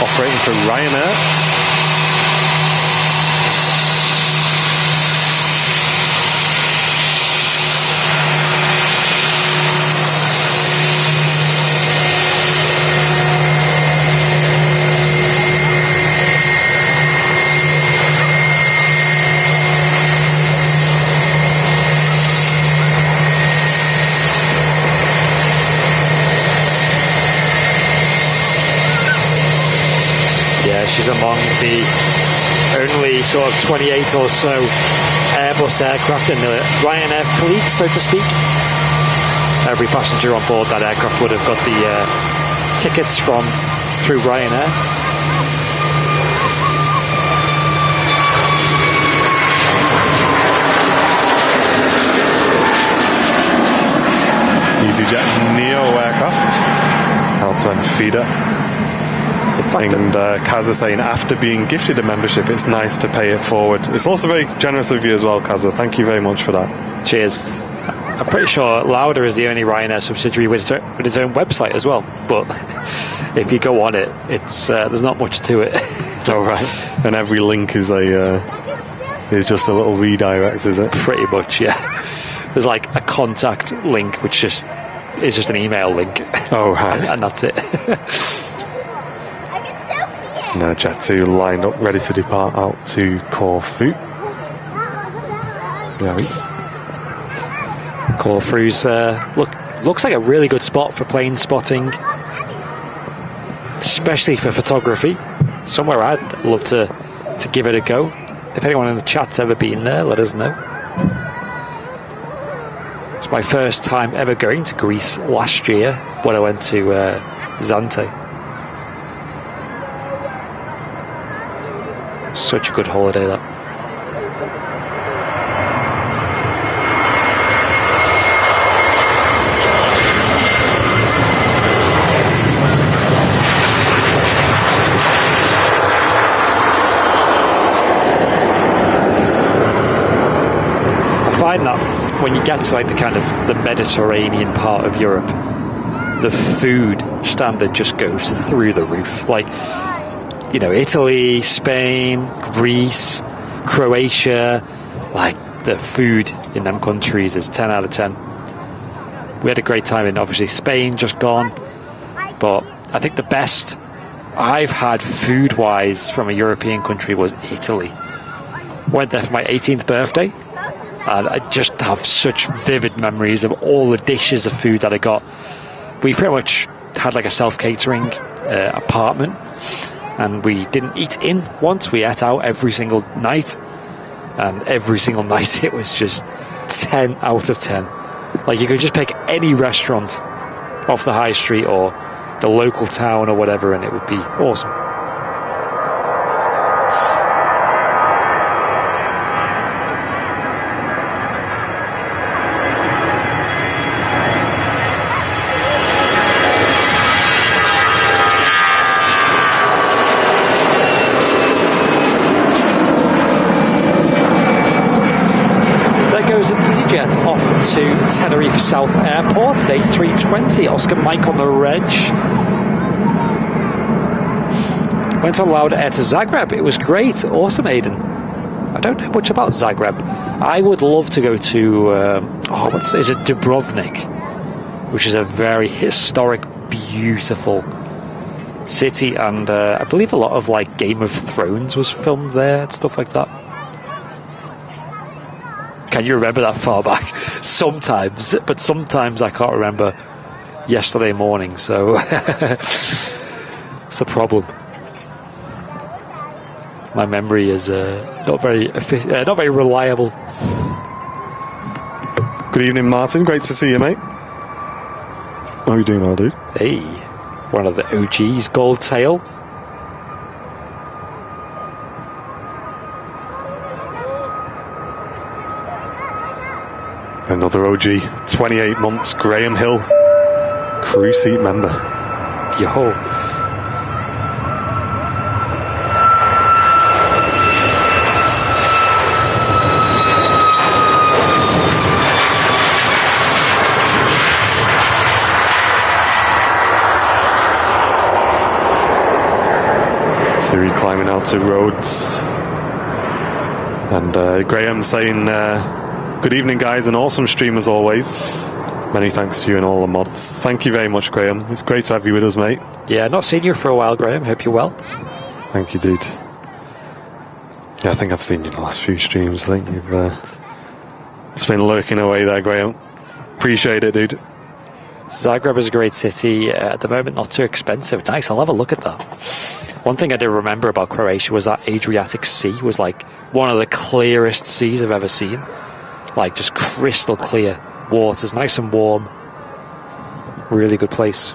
operating for Ryanair. She's among the only sort of 28 or so Airbus aircraft in the Ryanair fleet, so to speak. Every passenger on board that aircraft would have got the tickets through Ryanair. EasyJet Neo aircraft, L-10 feeder. And Kaza saying, after being gifted a membership, it's nice to pay it forward. It's also very generous of you as well, Kaza. Thank you very much for that. Cheers. I'm pretty sure Lauda is the only Ryanair subsidiary with its own website as well. But if you go on it, it's there's not much to it. Oh, right. And every link is just a little redirect, is it? Pretty much, yeah. There's like a contact link, which is just an email link. Oh, right. And that's it. And Jet 2 lined up, ready to depart out to Corfu. Yeah, Corfu's looks like a really good spot for plane spotting, especially for photography. Somewhere I'd love to give it a go. If anyone in the chat's ever been there, let us know. It's my first time ever going to Greece last year when I went to Zante. Such a good holiday, that. I find that when you get to like the kind of the Mediterranean part of Europe, the food standard just goes through the roof. Like, you know, Italy, Spain, Greece, Croatia, like the food in them countries is 10 out of 10. We had a great time in, obviously, Spain, just gone. But I think the best I've had food-wise from a European country was Italy. Went there for my 18th birthday, and I just have such vivid memories of all the dishes of food that I got. We pretty much had like a self-catering apartment, and we didn't eat in once. We ate out every single night, and every single night it was just 10 out of 10. Like, you could just pick any restaurant off the high street or the local town or whatever, and it would be awesome. EasyJet off to Tenerife South Airport at A320. Oscar Mike on the reg. Went on Loud Air to Zagreb. It was great. Awesome, Aidan. I don't know much about Zagreb. I would love to go to, is it Dubrovnik? Which is a very historic, beautiful city. And I believe a lot of like Game of Thrones was filmed there and stuff like that. Can you remember that far back? Sometimes, but sometimes I can't remember yesterday morning, so it's a problem. My memory is not very reliable. Good evening, Martin. Great to see you, mate. How are you doing, well, dude? Hey, one of the OGs, Gold Tail. Another OG, 28 months, Graham Hill, crew seat member. Yo. Siri climbing out to Rhodes. And Graham saying, good evening, guys, an awesome stream as always. Many thanks to you and all the mods. Thank you very much, Graham. It's great to have you with us, mate. Yeah, not seen you for a while, Graham. Hope you're well. Thank you, dude. Yeah, I think I've seen you in the last few streams. I think you've just been lurking away there, Graham. Appreciate it, dude. Zagreb is a great city. At the moment, not too expensive. Nice, I'll have a look at that. One thing I did remember about Croatia was that Adriatic Sea was like one of the clearest seas I've ever seen. Like just crystal clear waters, nice and warm. Really good place.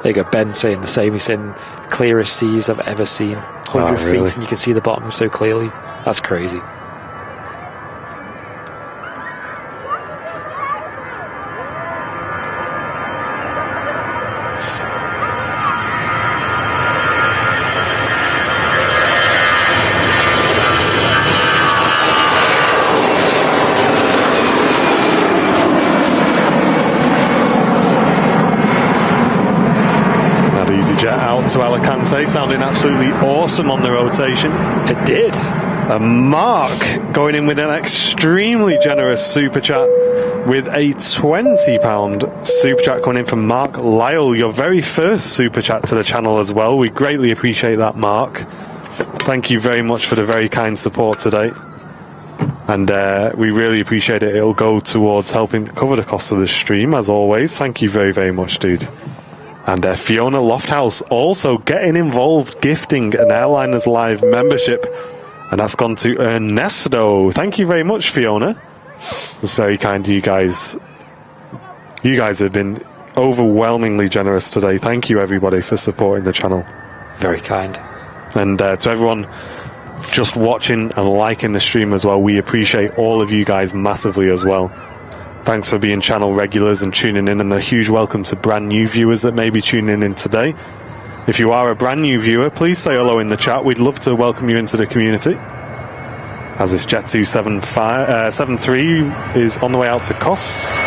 There you go, Ben saying the same. He's saying clearest seas I've ever seen. 100 really? feet and you can see the bottom so clearly. That's crazy. To Alicante, sounding absolutely awesome on the rotation. It did. And Mark going in with an extremely generous super chat with a £20 super chat coming in from Mark Lyle, your very first super chat to the channel as well. We greatly appreciate that, Mark. Thank you very much for the very kind support today. And we really appreciate it. It'll go towards helping cover the cost of the stream, as always. Thank you very, very much, dude. And Fiona Lofthouse also getting involved, gifting an Airliners Live membership. And that's gone to Ernesto. Thank you very much, Fiona. It's very kind of you guys. You guys have been overwhelmingly generous today. Thank you, everybody, for supporting the channel. Very kind. And to everyone just watching and liking the stream as well, we appreciate all of you guys massively as well. Thanks for being channel regulars and tuning in, and a huge welcome to brand new viewers that may be tuning in today. If you are a brand new viewer, please say hello in the chat. We'd love to welcome you into the community. As this Jet 273 is on the way out to Kos.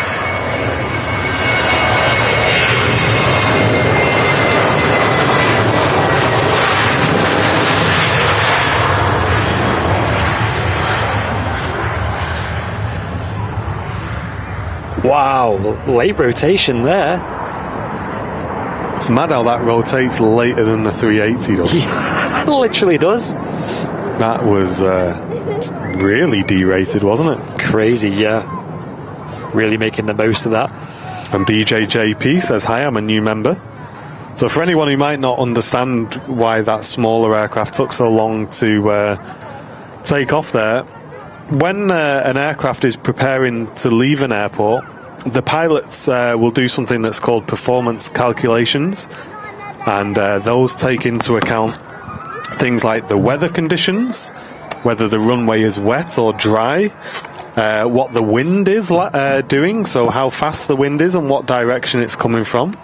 Wow, late rotation there. It's mad how that rotates later than the 380 does. Yeah, it literally does. That was really derated, wasn't it? Crazy, yeah. Really making the most of that. And DJ JP says, hi, I'm a new member. So for anyone who might not understand why that smaller aircraft took so long to take off there, when an aircraft is preparing to leave an airport, the pilots will do something that's called performance calculations, and those take into account things like the weather conditions, whether the runway is wet or dry, what the wind is doing, so how fast the wind is and what direction it's coming from,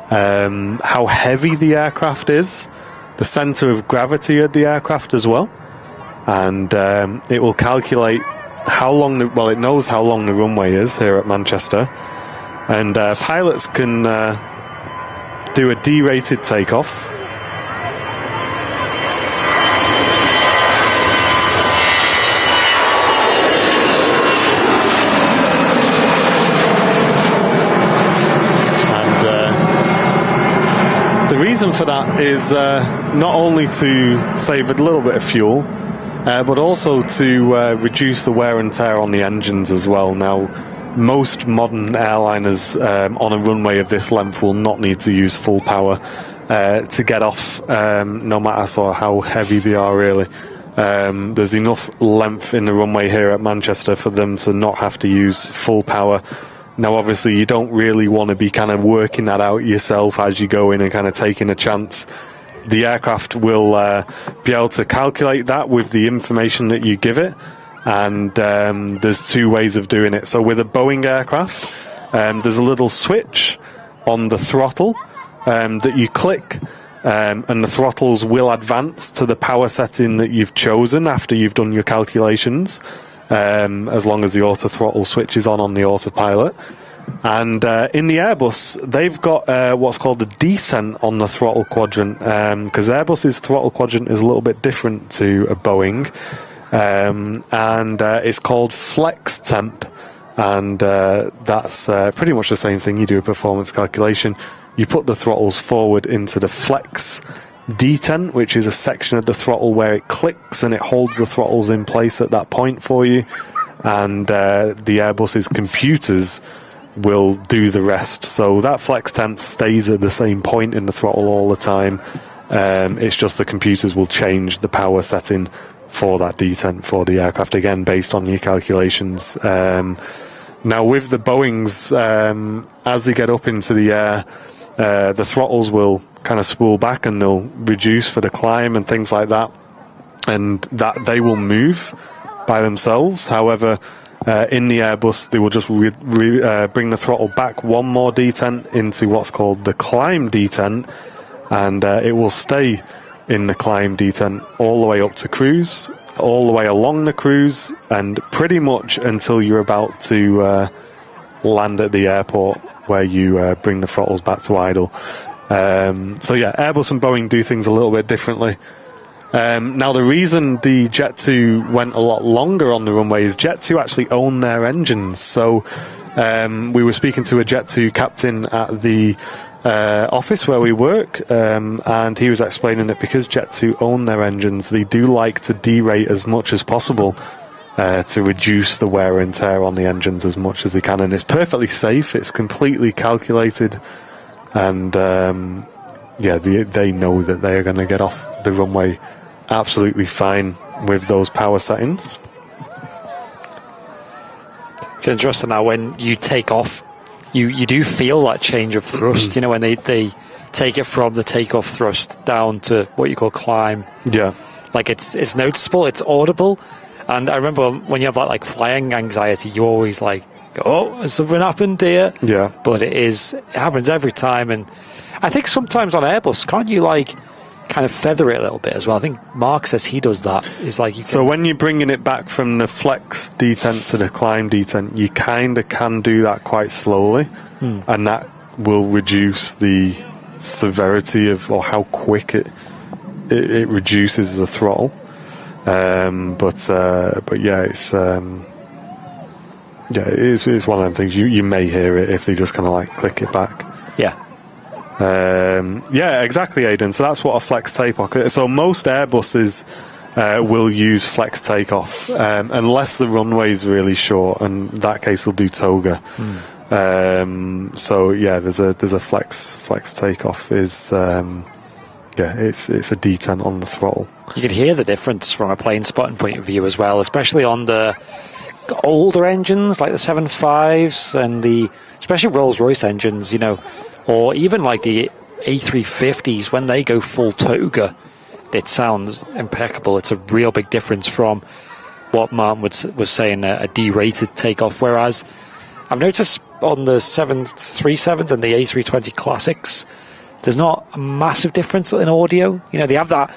how heavy the aircraft is, the center of gravity of the aircraft as well. and it will calculate how long it knows how long the runway is here at Manchester, and pilots can do a derated takeoff. The reason for that is not only to save a little bit of fuel, but also to reduce the wear and tear on the engines as well. Now, most modern airliners on a runway of this length will not need to use full power to get off, no matter sort of how heavy they are, really. There's enough length in the runway here at Manchester for them to not have to use full power. Now, obviously, you don't really want to be kind of working that out yourself as you go in and kind of taking a chance. The aircraft will be able to calculate that with the information that you give it, and there's two ways of doing it. So with a Boeing aircraft, there's a little switch on the throttle that you click, and the throttles will advance to the power setting that you've chosen after you've done your calculations. As long as the auto throttle switch is on the autopilot. And in the Airbus, they've got what's called the descent on the throttle quadrant, because Airbus's throttle quadrant is a little bit different to a Boeing, and it's called flex temp, and that's pretty much the same thing. You do a performance calculation, you put the throttles forward into the flex detent, which is a section of the throttle where it clicks and it holds the throttles in place at that point for you, and the Airbus's computers will do the rest. So that flex temp stays at the same point in the throttle all the time. It's just the computers will change the power setting for that detent for the aircraft, again based on your calculations. Now with the Boeings, as they get up into the air, the throttles will kind of spool back and they'll reduce for the climb and things like that, and that they will move by themselves. However, in the Airbus, they will just bring the throttle back one more detent into what's called the climb detent, and it will stay in the climb detent all the way up to cruise, all the way along the cruise, and pretty much until you're about to land at the airport, where you bring the throttles back to idle. So yeah, Airbus and Boeing do things a little bit differently. Now, the reason the Jet 2 went a lot longer on the runway is Jet 2 actually own their engines. So we were speaking to a Jet 2 captain at the office where we work, and he was explaining that because Jet 2 own their engines, they do like to derate as much as possible to reduce the wear and tear on the engines as much as they can. And it's perfectly safe, it's completely calculated, and yeah, they know that they are going to get off the runway absolutely fine with those power settings. It's interesting now when you take off, you do feel that change of thrust. You know, when they take it from the takeoff thrust down to what you call climb. Yeah, like it's noticeable, it's audible. And I remember when you have that like flying anxiety, you always like, oh, has something happened here? Yeah, but it happens every time. And I think sometimes on Airbus, can't you like kind of feather it a little bit as well? I think Mark says he does that. It's like so when you're bringing it back from the flex detent to the climb detent, you kind of can do that quite slowly, and that will reduce the severity of, or how quick it reduces the throttle. But yeah, it's it's one of them things you may hear it if they just kind of like click it back. Yeah. Yeah, exactly, Aidan. So that's what a flex takeoff. So most Airbuses will use flex takeoff, unless the runway is really short, and in that case they'll do toga. So yeah, there's a flex takeoff is yeah, it's a detent on the throttle. You can hear the difference from a plane spotting point of view as well, especially on the older engines like the 7.5s and especially Rolls-Royce engines, you know, or even like the A350s. When they go full toga, it sounds impeccable. It's a real big difference from what Martin was saying, a derated takeoff. Whereas I've noticed on the 737s and the A320 Classics, there's not a massive difference in audio. You know, they have that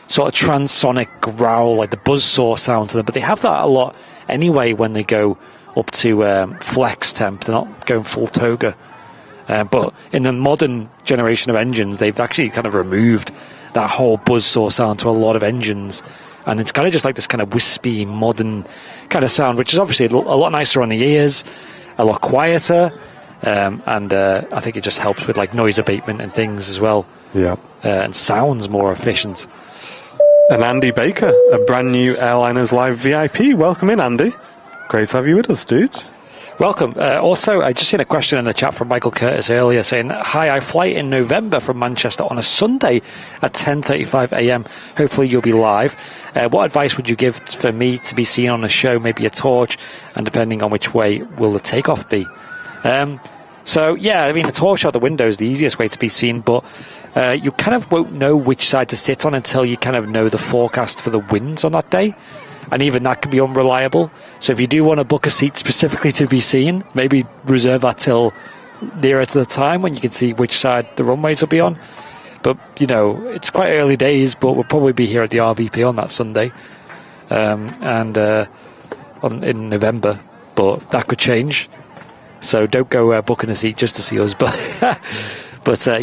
sort of transonic growl, like the buzzsaw sound to them, but they have that a lot anyway when they go up to flex temp. They're not going full toga. But in the modern generation of engines, they've actually kind of removed that whole buzzsaw sound to a lot of engines. And it's kind of just like this kind of wispy, modern kind of sound, which is obviously a lot nicer on the ears, a lot quieter. And I think it just helps with like noise abatement and things as well. Yeah. And sounds more efficient. And Andy Baker, a brand new Airliners Live VIP. Welcome in, Andy. Great to have you with us, dude. Welcome. Also, I just seen a question in the chat from Michael Curtis earlier saying, hi, I fly in November from Manchester on a Sunday at 10:35 a.m. Hopefully you'll be live. What advice would you give for me to be seen on the show? Maybe a torch, and depending on which way will the takeoff be? So, yeah, I mean, the torch out the window is the easiest way to be seen, but you kind of won't know which side to sit on until you kind of know the forecast for the winds on that day. And even that can be unreliable. So if you do want to book a seat specifically to be seen, maybe reserve that till nearer to the time when you can see which side the runways will be on. But, you know, it's quite early days, but we'll probably be here at the RVP on that Sunday in November. But that could change. So don't go booking a seat just to see us. But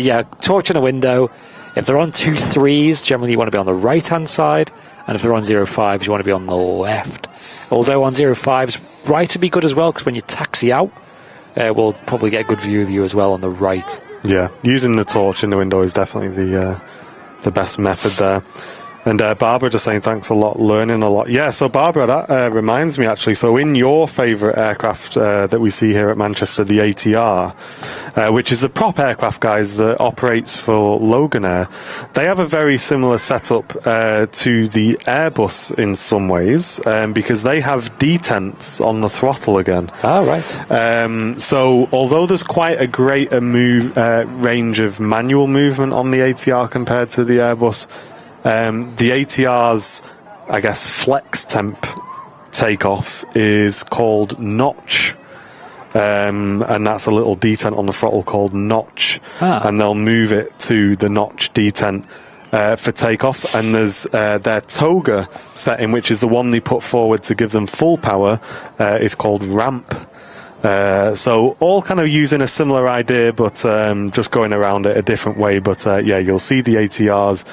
yeah, torch in a window. If they're on 2.3s, generally you want to be on the right-hand side. And if they're on 0.5s, you want to be on the left. Although on 0.5s, right would be good as well, because when you taxi out, we'll probably get a good view of you as well on the right. Yeah, using the torch in the window is definitely the best method there. And Barbara just saying thanks a lot, learning a lot. Yeah, so Barbara, that reminds me actually. So in your favourite aircraft that we see here at Manchester, the ATR, which is the prop aircraft, guys, that operates for Loganair, they have a very similar setup to the Airbus in some ways, because they have detents on the throttle again. Oh, right. So although there's quite a greater range of manual movement on the ATR compared to the Airbus, the ATR's, I guess, flex temp takeoff is called notch. And that's a little detent on the throttle called notch. And they'll move it to the notch detent for takeoff. And there's their toga setting, which is the one they put forward to give them full power, is called ramp. So all kind of using a similar idea, but just going around it a different way. But yeah, you'll see the ATRs.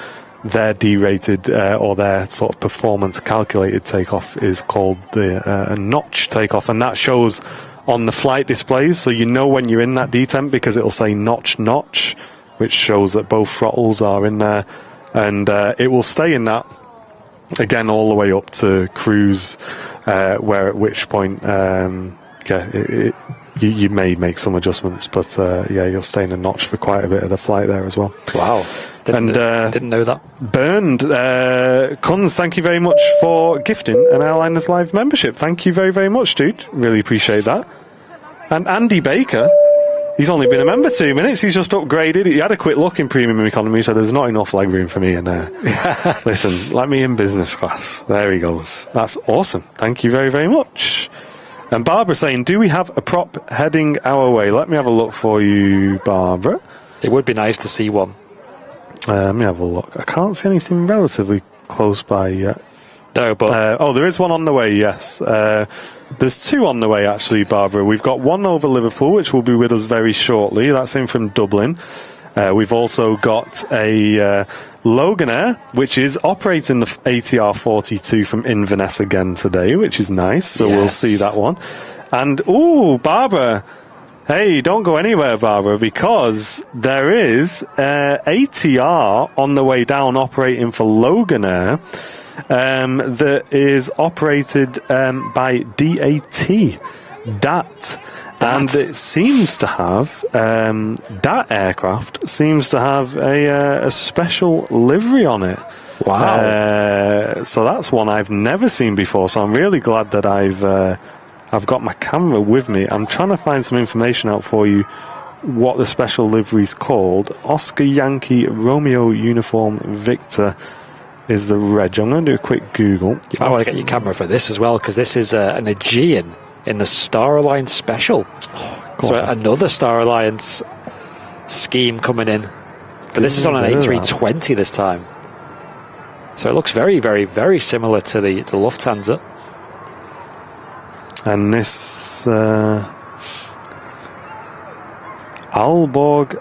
Their D-rated or their sort of performance calculated takeoff is called the notch takeoff, and that shows on the flight displays, so you know when you're in that detent because it'll say notch notch, which shows that both throttles are in there, and it will stay in that again all the way up to cruise, where at which point you may make some adjustments, but yeah, you'll stay in a notch for quite a bit of the flight there as well. Wow. Didn't know that. Burned. Cons, thank you very much for gifting an Airliners Live membership. Thank you very, very much, dude. Really appreciate that. And Andy Baker, he's only been a member 2 minutes. He's just upgraded. He had a quick look in premium economy. He said, there's not enough leg room for me in there. Listen, let me in business class. There he goes. That's awesome. Thank you very, very much. And Barbara saying, do we have a prop heading our way? Let me have a look for you, Barbara. It would be nice to see one. Let me have a look. I can't see anything relatively close by yet. No, but... oh, there is one on the way, yes. There's two on the way, actually, Barbara. We've got one over Liverpool, which will be with us very shortly. That's in from Dublin. We've also got a Loganair, which is operating the ATR 42 from Inverness again today, which is nice. So yes, we'll see that one. And, ooh, Barbara... Hey, don't go anywhere, Barbara, because there is ATR on the way down operating for Loganair that is operated by DAT. And it seems to have, that aircraft seems to have a special livery on it. Wow. So that's one I've never seen before, so I'm really glad that I've got my camera with me. I'm trying to find some information out for you what the special livery's called. Oscar Yankee Romeo Uniform Victor is the reg. I'm going to do a quick Google. I want to get your camera for this as well, because this is an Aegean in the Star Alliance special. So another Star Alliance scheme coming in. But this is on an A320 this time. So it looks very, very, very similar to the Lufthansa. And this Aalborg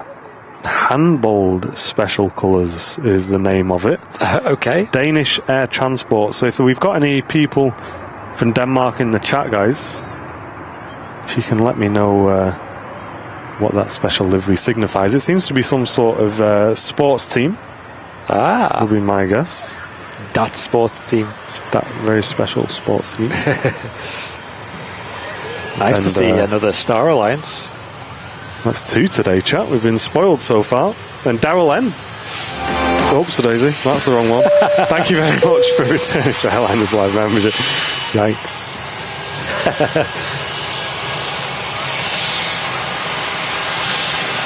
Handbold Special Colours is the name of it. Okay. Danish Air Transport. So if we've got any people from Denmark in the chat, guys, if you can let me know what that special livery signifies. It seems to be some sort of sports team. Would be my guess. That sports team. That very special sports team. Nice to see another Star Alliance. That's 2 today, chat. We've been spoiled so far. And Daryl N. Oops, Daisy. That's the wrong one. Thank you very much for returning for Airliners Live membership. Yikes.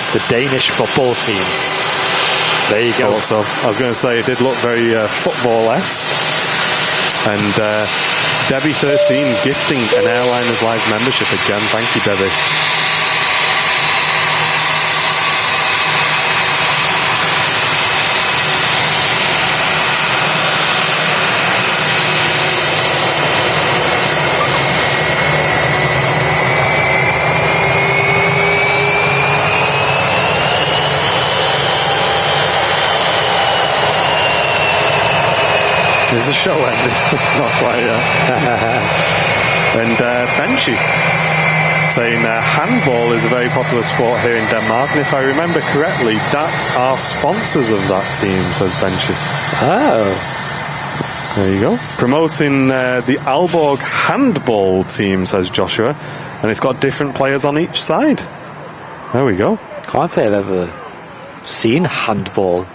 It's a Danish football team. There you go. So I was going to say it did look very football-esque. And Debbie13 gifting an Airliners Live membership again. Thank you, Debbie. Is the show ended? Not quite yet. And Benchy saying handball is a very popular sport here in Denmark, and if I remember correctly, that are sponsors of that team, says Benchy. Oh. There you go. Promoting the Aalborg handball team, says Joshua, and it's got different players on each side. There we go. Can't say I've ever seen handball.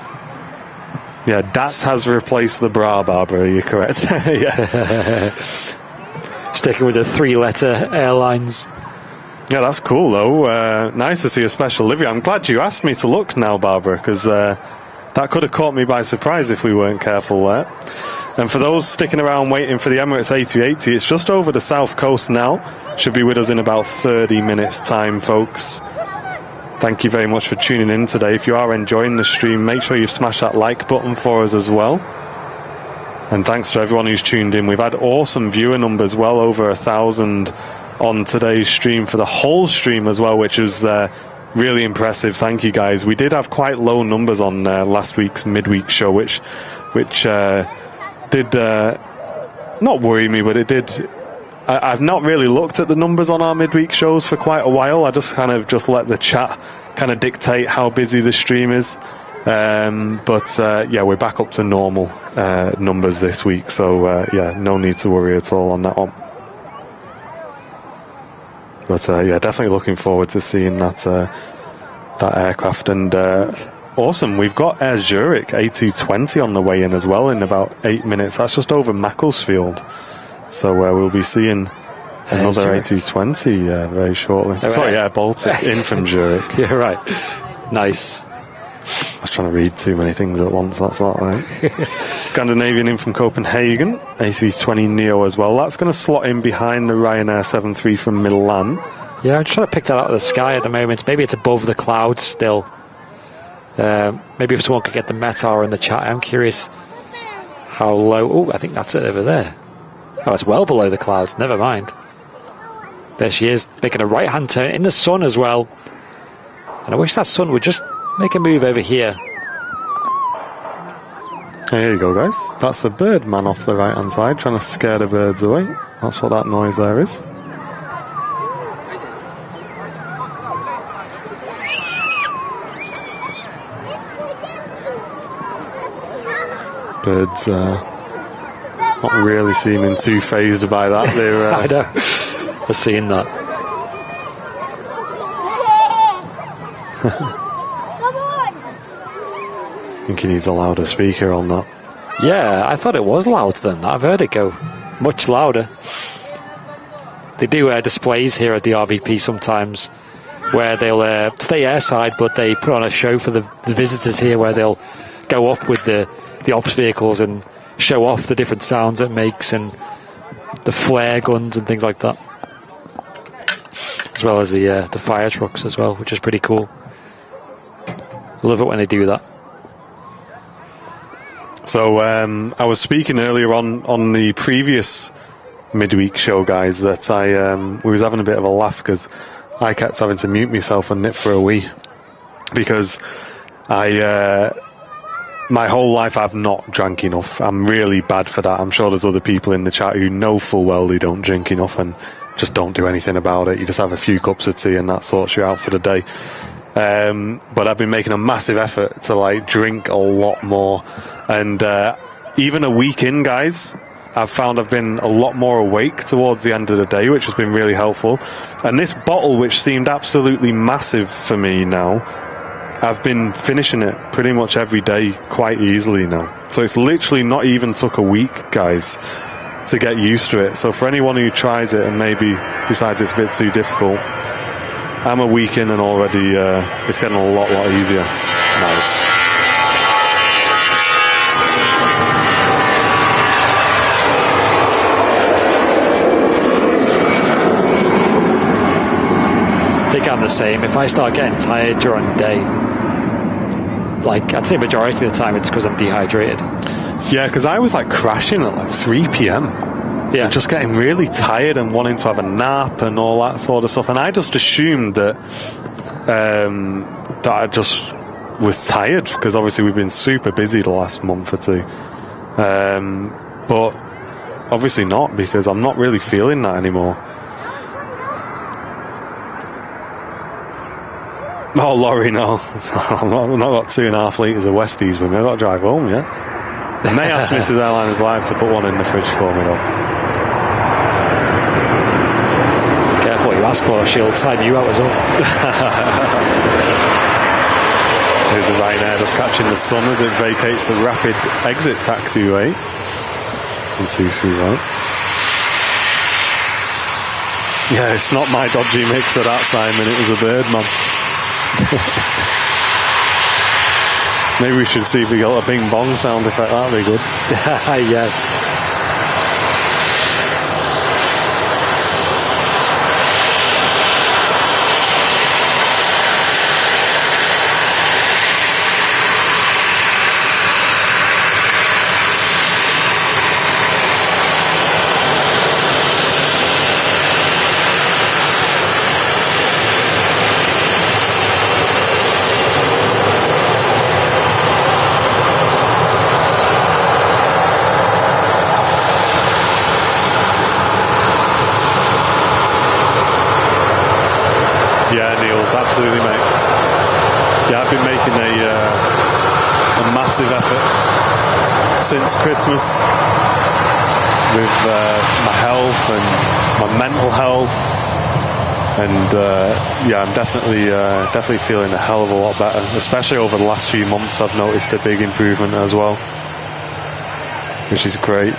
Yeah, that has replaced the bra, Barbara. You're correct. Yeah. Sticking with the 3-letter airlines. Yeah, that's cool, though. Nice to see a special livery. I'm glad you asked me to look now, Barbara, because that could have caught me by surprise if we weren't careful there. And for those sticking around waiting for the Emirates A380, it's just over the south coast now. Should be with us in about 30 minutes' time, folks. Thank you very much for tuning in today. If you are enjoying the stream, make sure you've smashed that like button for us as well. And thanks to everyone who's tuned in. We've had awesome viewer numbers, well over 1,000 on today's stream for the whole stream as well, which was really impressive. Thank you, guys. We did have quite low numbers on last week's midweek show, which did not worry me, but it did. I've not really looked at the numbers on our midweek shows for quite a while. I just let the chat kind of dictate how busy the stream is. But yeah, we're back up to normal numbers this week. So yeah, no need to worry at all on that one. But yeah, definitely looking forward to seeing that aircraft. And awesome, we've got Air Zurich A220 on the way in as well in about 8 minutes. That's just over Macclesfield. So we'll be seeing another A220 very shortly. Right. Sorry, Air Baltic in from Zurich. Yeah, right. Nice. I was trying to read too many things at once. That's not right. Scandinavian in from Copenhagen. A320 Neo as well. That's going to slot in behind the Ryanair 73 from Milan. Yeah, I'm trying to pick that out of the sky at the moment. Maybe it's above the clouds still. Maybe if someone could get the METAR in the chat. I'm curious how low. Oh, I think that's it over there. Oh, it's well below the clouds. Never mind. There she is, making a right-hand turn in the sun as well. And I wish that sun would just make a move over here. Here you go, guys. That's the bird man off the right-hand side, trying to scare the birds away. That's what that noise there is. Birds not really seeming too phased by that. They're, I know. I've seen that. I think he needs a louder speaker on that. Yeah, I thought it was louder than that. I've heard it go much louder. They do displays here at the RVP sometimes where they'll stay airside, but they put on a show for the visitors here where they'll go up with the ops vehicles and show off the different sounds it makes and the flare guns and things like that, as well as the fire trucks as well, which is pretty cool. Love it when they do that. So I was speaking earlier on the previous midweek show, guys, that we was having a bit of a laugh because I kept having to mute myself and nip for a wee because my whole life I've not drank enough. I'm really bad for that. I'm sure there's other people in the chat who know full well they don't drink enough and just don't do anything about it. You just have a few cups of tea and that sorts you out for the day. But I've been making a massive effort to like drink a lot more, and even a week in, guys, I've found I've been a lot more awake towards the end of the day, which has been really helpful. And this bottle, which seemed absolutely massive for me now, I've been finishing it pretty much every day quite easily now. So it's literally not even took a week, guys, to get used to it. So for anyone who tries it and maybe decides it's a bit too difficult, I'm a week in and already it's getting a lot easier. Nice. I think I'm the same. If I start getting tired during the day, like I'd say majority of the time it's because I'm dehydrated. Yeah, because I was like crashing at like 3 p.m. Yeah, just getting really tired and wanting to have a nap and all that sort of stuff. And I just assumed that that I just was tired because obviously we've been super busy the last month or two. But obviously not, because I'm not really feeling that anymore. Oh, Laurie, no. I've not got 2.5 litres of Westies with me. I've got to drive home, yeah? I may ask Mrs. Airliners Live to put one in the fridge for me, though. Careful what you ask for, she'll time you out as well. Here's a Ryanair just catching the sun as it vacates the rapid exit taxiway. 1, 2, 3, right. Yeah, it's not my dodgy mixer that, Simon. It was a bird, man. Maybe we should see if we got a bing bong sound effect. That'd be good. Yes. Absolutely, mate. Yeah, I've been making a massive effort since Christmas with my health and my mental health, and yeah, I'm definitely feeling a hell of a lot better. Especially over the last few months, I've noticed a big improvement as well, which is great.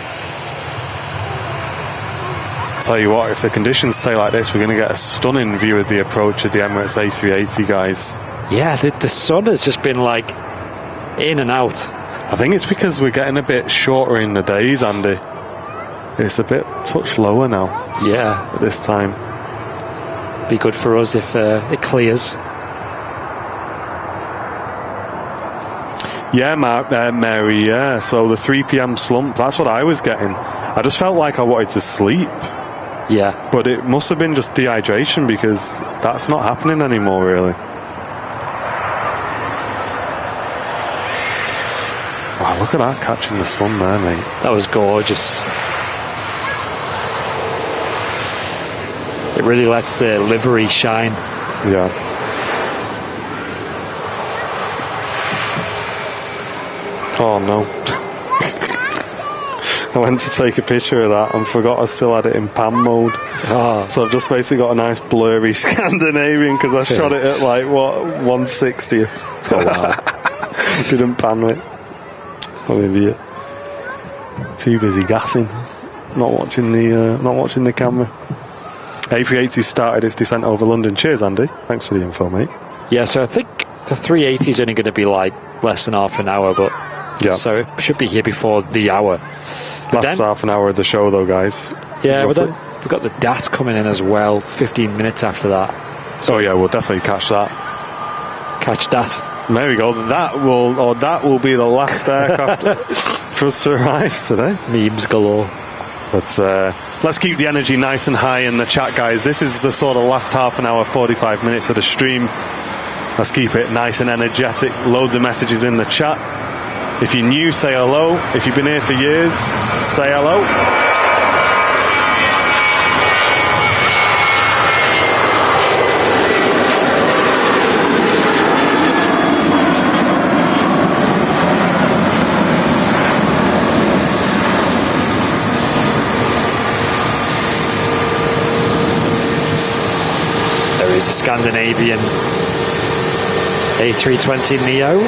Tell you what, if the conditions stay like this, we're going to get a stunning view of the approach of the Emirates A380, guys. Yeah, the sun has just been like in and out. I think it's because we're getting a bit shorter in the days, Andy. It's a bit touch lower now. Yeah, at this time. Be good for us if it clears. Yeah, Mary, yeah. So the 3 p.m. slump, that's what I was getting. I just felt like I wanted to sleep. Yeah. But it must have been just dehydration, because that's not happening anymore, really. Wow, look at that, catching the sun there, mate. That was gorgeous. It really lets the livery shine. Yeah. Oh, no. I went to take a picture of that and forgot I still had it in pan mode. Oh. So I've just basically got a nice blurry Scandinavian, because I shot it at like, what, 160. Oh, wow. Didn't pan it. What an idiot. Too busy gassing. Not watching the camera. A380 started its descent over London. Cheers, Andy. Thanks for the info, mate. Yeah, so I think the 380 is only going to be like less than half an hour, but yeah. So it should be here before the hour. Last half an hour of the show, though, guys. Yeah, but then we've got the DAT coming in as well, 15 minutes after that. So, oh, yeah, we'll definitely catch that. Catch that. There we go. That will be the last aircraft for us to arrive today. Memes galore. But let's keep the energy nice and high in the chat, guys. This is the sort of last half an hour, 45 minutes of the stream. Let's keep it nice and energetic. Loads of messages in the chat. If you're new, say hello. If you've been here for years, say hello. There is a Scandinavian A320 Neo,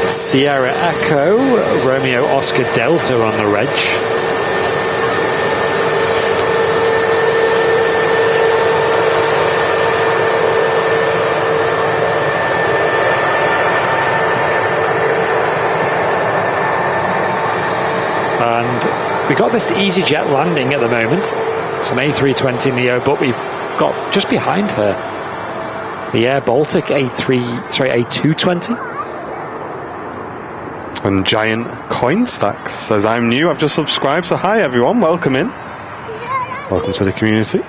Sierra Echo, Romeo Oscar Delta on the reg. And we got this EasyJet landing at the moment, some A320 Neo, but we've got just behind her the Air Baltic A220. And Giant Coin Stacks says, I'm new, I've just subscribed, so hi everyone, welcome in. Welcome to the community.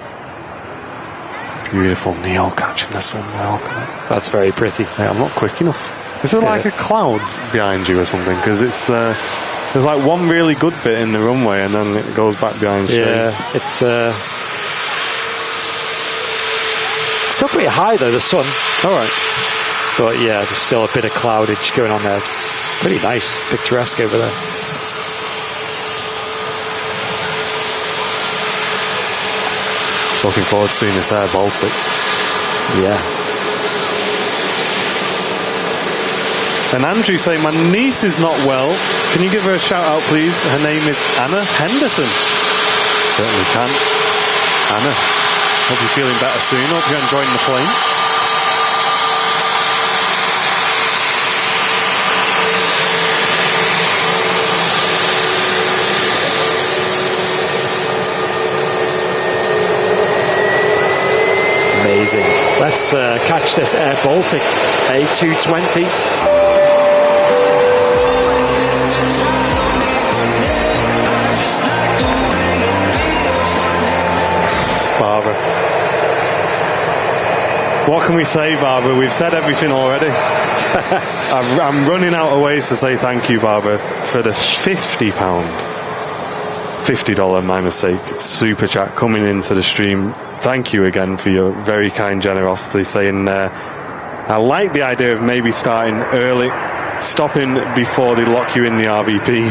Beautiful Neo catching the sun, welcome in. That's very pretty. Yeah, I'm not quick enough. Is there like a cloud behind you or something? Because it's there's like one really good bit in the runway and then it goes back behind you. Yeah, it's still pretty high though, the sun. Alright. But yeah, there's still a bit of cloudage going on there. It's pretty nice, picturesque over there. Looking forward to seeing this Air Baltic. Yeah. And Andrew saying, my niece is not well. Can you give her a shout out, please? Her name is Anna Henderson. Certainly can. Anna, hope you're feeling better soon. Hope you're enjoying the plane. Amazing. Let's catch this Air Baltic A220. Barbara. What can we say, Barbara? We've said everything already. I'm running out of ways to say thank you, Barbara, for the £50, $50, my mistake, super chat coming into the stream. Thank you again for your very kind generosity, saying I like the idea of maybe starting early, stopping before they lock you in the RVP.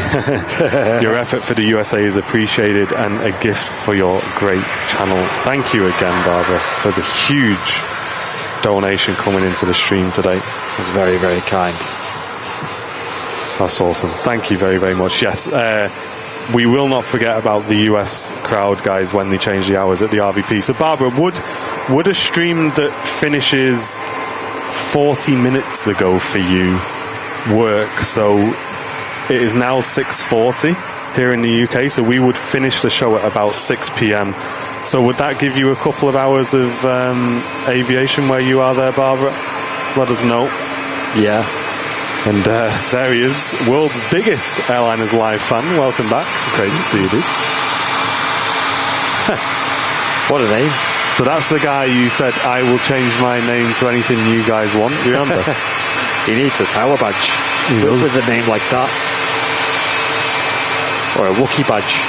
Your effort for the USA is appreciated and a gift for your great channel. Thank you again, Barbara, for the huge donation coming into the stream today. It's very, very kind. That's awesome. Thank you very, very much. Yes, we will not forget about the US crowd, guys, when they change the hours at the RVP. So, Barbara, would a stream that finishes 40 minutes ago for you work? So it is now 6:40 here in the UK, so we would finish the show at about 6 p.m. So would that give you a couple of hours of aviation where you are there, Barbara? Let us know. Yeah. And there he is, world's biggest Airliners Live fan. Welcome back. Great to see you, dude. What a name. So that's the guy you said, I will change my name to anything you guys want, remember? He needs a tower badge with a name like that. Or a Wookiee badge.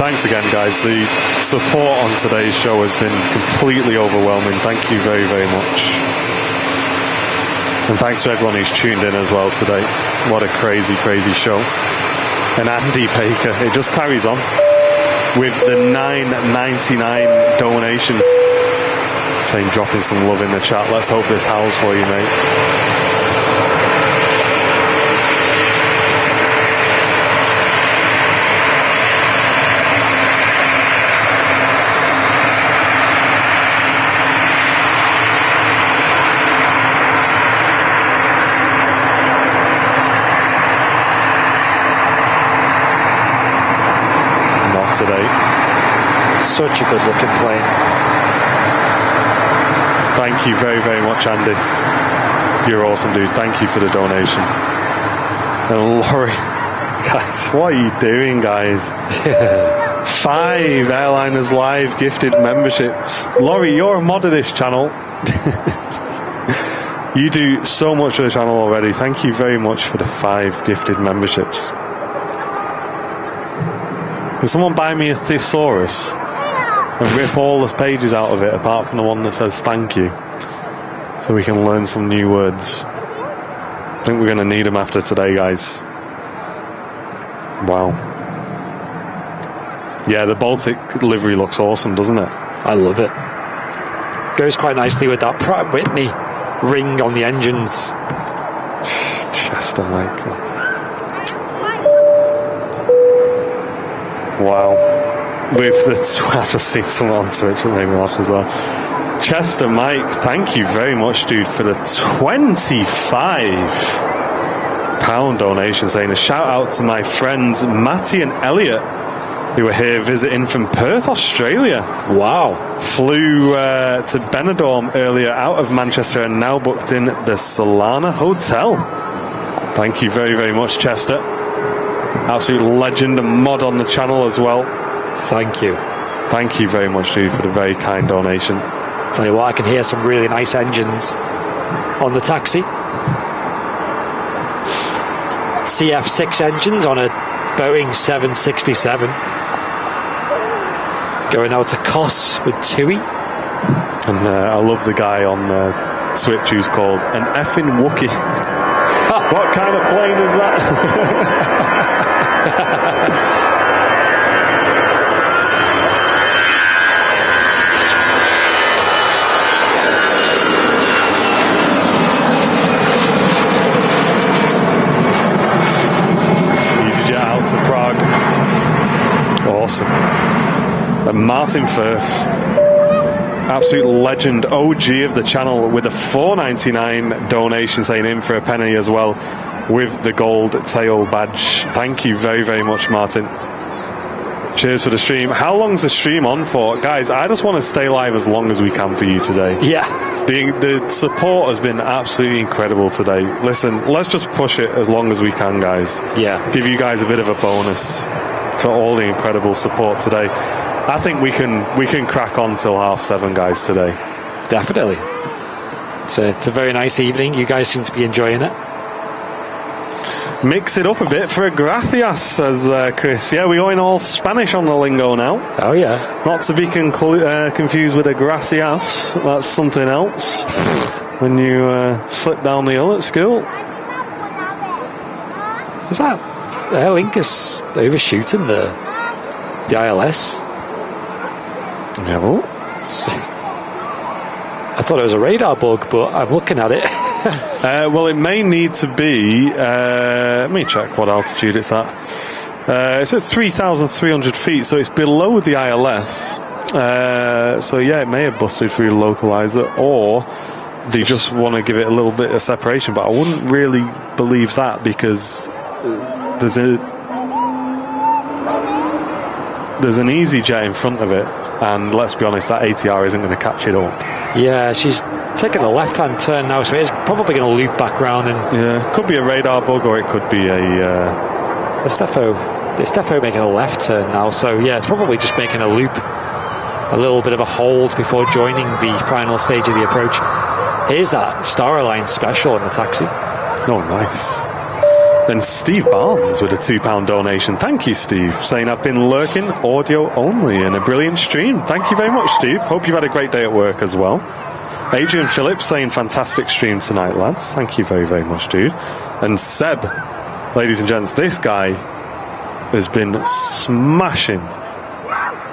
Thanks again, guys. The support on today's show has been completely overwhelming. Thank you very, very much. And thanks to everyone who's tuned in as well today. What a crazy, crazy show. And Andy Baker, it just carries on with the $9.99 donation. Saying dropping some love in the chat. Let's hope this howls for you, mate. today. Such a good looking plane. Thank you very, very much, Andy. You're awesome, dude. Thank you for the donation. And Laurie, guys, what are you doing, guys? 5 Airliners Live gifted memberships. Laurie, you're a mod of this channel. You do so much for the channel already. Thank you very much for the 5 gifted memberships. Can someone buy me a thesaurus and rip all the pages out of it apart from the one that says thank you, so we can learn some new words? I think we're going to need them after today, guys. Wow. Yeah, the Baltic livery looks awesome, doesn't it? I love it. Goes quite nicely with that Pratt Whitney ring on the engines. Chester Michael. Wow. I've just seen someone on Twitch that made me laugh as well. Chester Mike, thank you very much, dude, for the £25 donation, saying a shout out to my friends Matty and Elliot, who were here visiting from Perth, Australia. Wow. Flew to Benidorm earlier out of Manchester and now booked in the Solana Hotel. Thank you very, very much, Chester. Absolute legend and mod on the channel as well. Thank you. Thank you very much, dude, for the very kind donation. Tell you what, I can hear some really nice engines on the taxi. CF6 engines on a Boeing 767. Going out to Kos with TUI. And I love the guy on Twitch who's called an effing Wookie. What kind of plane is that? EasyJet out to Prague. Awesome. And Martin Firth, absolute legend, OG of the channel, with a $4.99 donation, saying in for a penny as well, with the gold tail badge. Thank you very, very much, Martin. Cheers for the stream. How long's the stream on for? Guys, I just want to stay live as long as we can for you today. Yeah. The support has been absolutely incredible today. Listen, let's just push it as long as we can, guys. Yeah. Give you guys a bit of a bonus for all the incredible support today. I think we can crack on till 7:30, guys, today. Definitely. It's a very nice evening. You guys seem to be enjoying it. Mix it up a bit for a gracias, says Chris. Yeah, we're going all Spanish on the lingo now. Oh, yeah. Not to be confused with a gracias. That's something else. When you slip down the hill at school. Was that Aer Lingus overshooting the ILS? Yeah, well. I thought it was a radar bug, but I'm looking at it. Well, it may need to be. Let me check what altitude it's at. It's at 3,300 feet, so it's below the ILS. So yeah, it may have busted through the localizer, or they just want to give it a little bit of separation. But I wouldn't really believe that, because there's an EasyJet in front of it, and let's be honest, that ATR isn't going to catch it up. Yeah, she's taking a left-hand turn now, so it's probably going to loop back round. And yeah, could be a radar bug, or it could be it's defo making a left turn now, so yeah, it's probably just making a loop, a little bit of a hold before joining the final stage of the approach. Here's that Star Alliance special in the taxi. Oh, nice. Then Steve Barnes with a £2 donation. Thank you, Steve, saying I've been lurking audio only in a brilliant stream. Thank you very much, Steve. Hope you've had a great day at work as well. Adrian Phillips saying fantastic stream tonight, lads. Thank you very, very much, dude. And Seb, ladies and gents, this guy has been smashing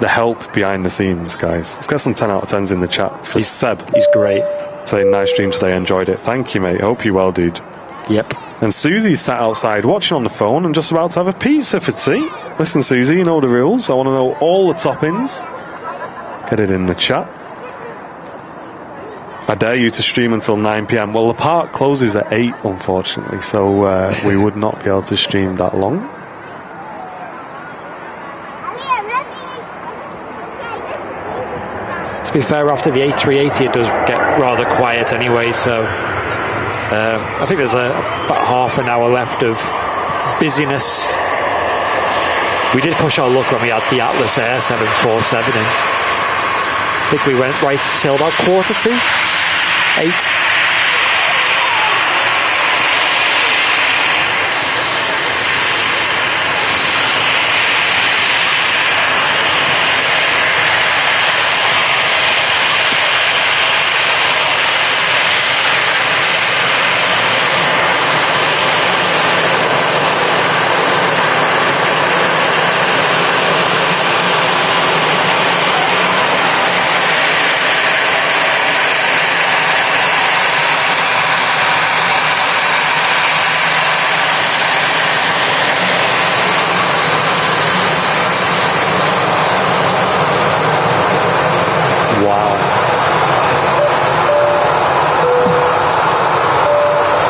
the help behind the scenes, guys. Let's get some 10 out of 10s in the chat for Seb. He's great. Saying nice stream today, enjoyed it. Thank you, mate. Hope you're well, dude. Yep. And Susie's sat outside watching on the phone and just about to have a pizza for tea. Listen, Susie, you know the rules. I want to know all the toppings. Get it in the chat. I dare you to stream until 9 p.m. Well, the park closes at 8, unfortunately, so we would not be able to stream that long. be fair, after the A380 it does get rather quiet anyway, so I think there's about half an hour left of busyness. We did push our luck when we had the Atlas Air 747 in. I think we went right till about 7:45, 8.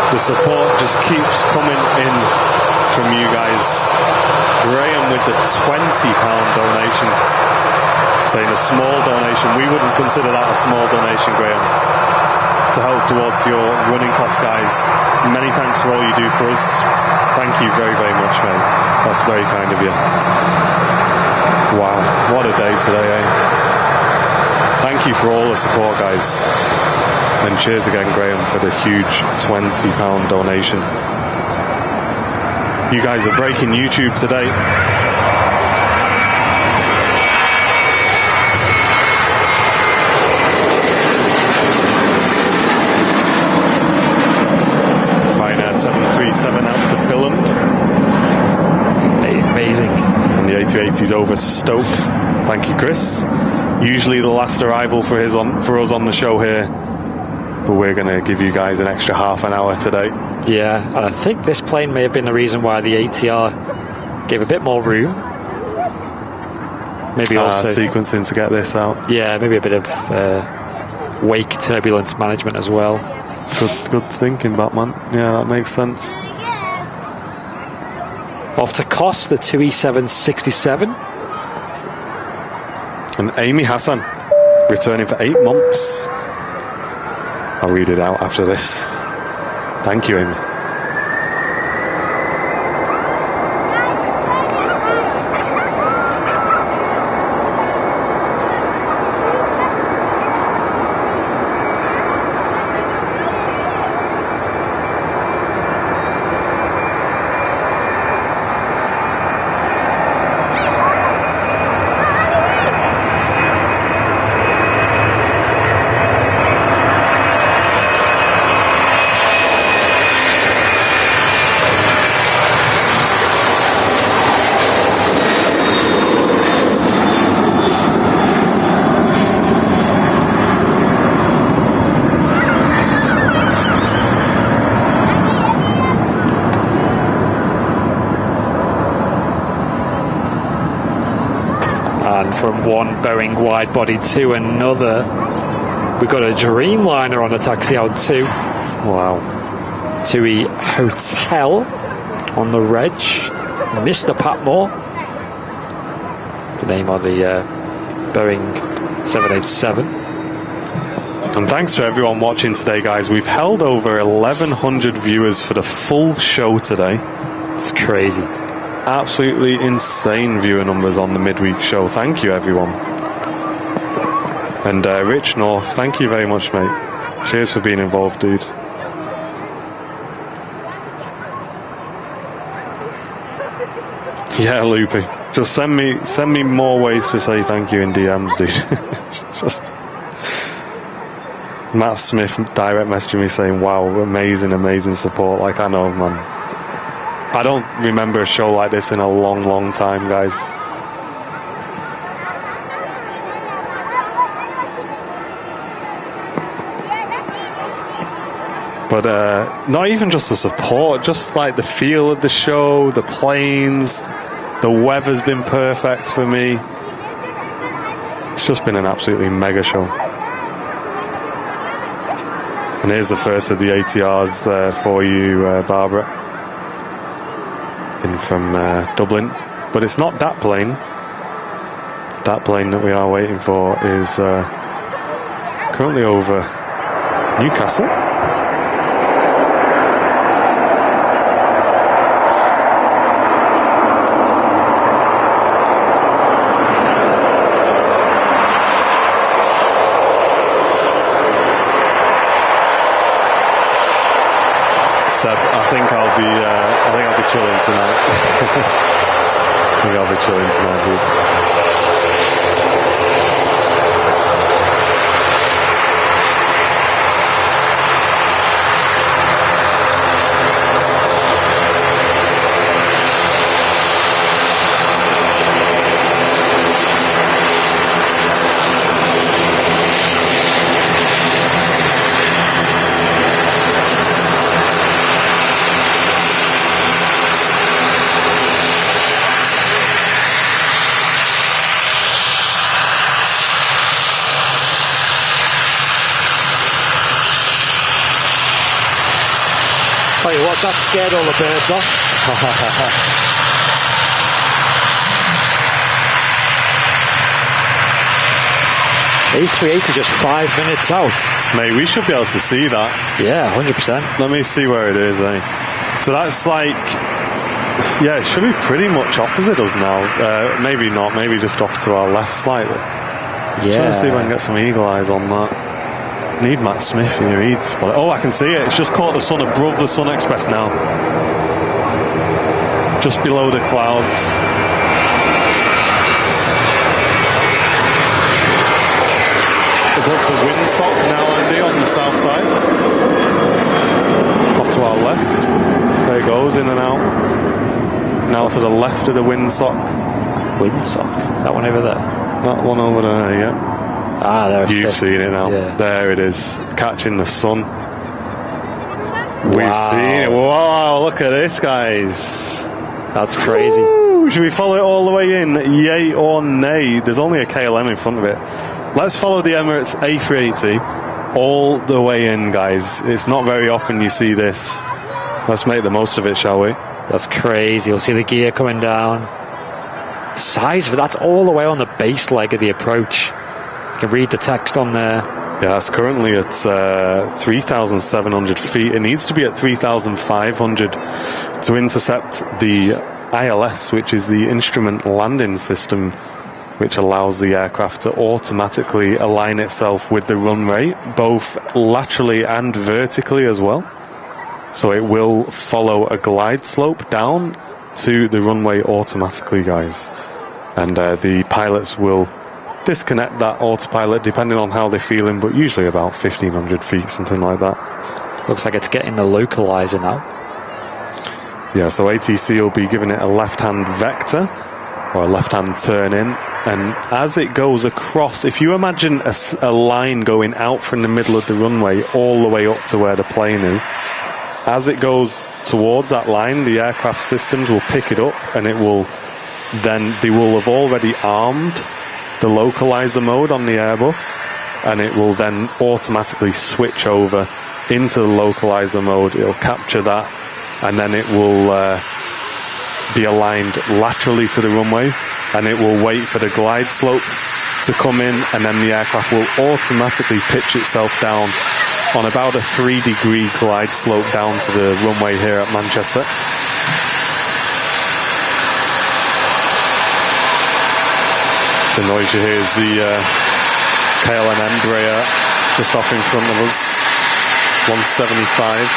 The support just keeps coming in from you guys. Graham with the £20 donation, saying a small donation. We wouldn't consider that a small donation, Graham, to help towards your running costs, guys. Many thanks for all you do for us. Thank you very, very much, mate. That's very kind of you. Wow, what a day today, eh? Thank you for all the support, guys. And cheers again, Graham, for the huge £20 donation. You guys are breaking YouTube today. Ryanair 737 out to Billund. Amazing. And the A380's over Stoke. Thank you, Chris. Usually the last arrival for us on the show here, but we're going to give you guys an extra half an hour today. Yeah, and I think this plane may have been the reason why the ATR gave a bit more room. Maybe also sequencing to get this out. Yeah, maybe a bit of wake turbulence management as well. Good thinking, Batman. Yeah, that makes sense. Off to Kos, the 2E767. And Amy Hassan returning for 8 months. I'll read it out after this. Thank you, Amy. From one Boeing wide body to another, we've got a Dreamliner on the taxi out too. Wow. TUI Hotel on the reg. Mr. Patmore, the name of the Boeing 787. And thanks to everyone watching today, guys. We've held over 1,100 viewers for the full show today. It's crazy. Absolutely insane viewer numbers on the midweek show. Thank you, everyone. And Rich North, thank you very much, mate. Cheers for being involved, dude. Yeah, Loopy. Just send me more ways to say thank you in DMs, dude. Just Matt Smith direct messaging me saying, wow, amazing support. Like, I know, man. I don't remember a show like this in a long time, guys. But not even just the support, just like the feel of the show, the planes, the weather's been perfect for me. It's just been an absolutely mega show. And here's the first of the ATRs for you, Barbara. In from Dublin, but it's not that plane. That plane that we are waiting for is currently over Newcastle. Seb, I think I'll be chilling tonight. I think I'll be chilling tonight, dude. Tell you what, that scared all the birds off. A380 just 5 minutes out. Mate, we should be able to see that. Yeah, 100%. Let me see where it is, eh? So that's like, yeah, it should be pretty much opposite us now. Maybe not, maybe just off to our left slightly. Yeah. Trying to see if I can get some eagle eyes on that. Need Matt Smith here. He'd spot it. Oh, I can see it. It's just caught the sun above the Sun Express now. Just below the clouds. Above the windsock now, Andy, on the south side. Off to our left. There it goes, in and out. Now to the left of the windsock. Windsock? Is that one over there? That one over there, yeah. Ah, there. You've seen it now. Yeah. There it is, catching the sun. We've seen it. Wow, look at this, guys. That's crazy. Woo! Should we follow it all the way in? Yay or nay? There's only a KLM in front of it. Let's follow the Emirates A380 all the way in, guys. It's not very often you see this. Let's make the most of it, shall we? That's crazy. You'll see the gear coming down. Size of it, that's all the way on the base leg of the approach. You can read the text on there. Yeah, it's currently at 3,700 feet. It needs to be at 3,500 to intercept the ILS, which is the instrument landing system, which allows the aircraft to automatically align itself with the runway, both laterally and vertically as well. So it will follow a glide slope down to the runway automatically, guys. And the pilots will disconnect that autopilot depending on how they're feeling, but usually about 1,500 feet, something like that. Looks like it's getting the localizer now. Yeah, so ATC will be giving it a left-hand vector or a left-hand turn in, and as it goes across, if you imagine a line going out from the middle of the runway all the way up to where the plane is, as it goes towards that line, the aircraft systems will pick it up, and it will then, they will have already armed the localizer mode on the Airbus, and it will then automatically switch over into the localizer mode. It'll capture that, and then it will be aligned laterally to the runway, and it will wait for the glide slope to come in, and then the aircraft will automatically pitch itself down on about a 3-degree glide slope down to the runway here at Manchester. The noise you hear is the KLM Embraer just off in front of us, 175.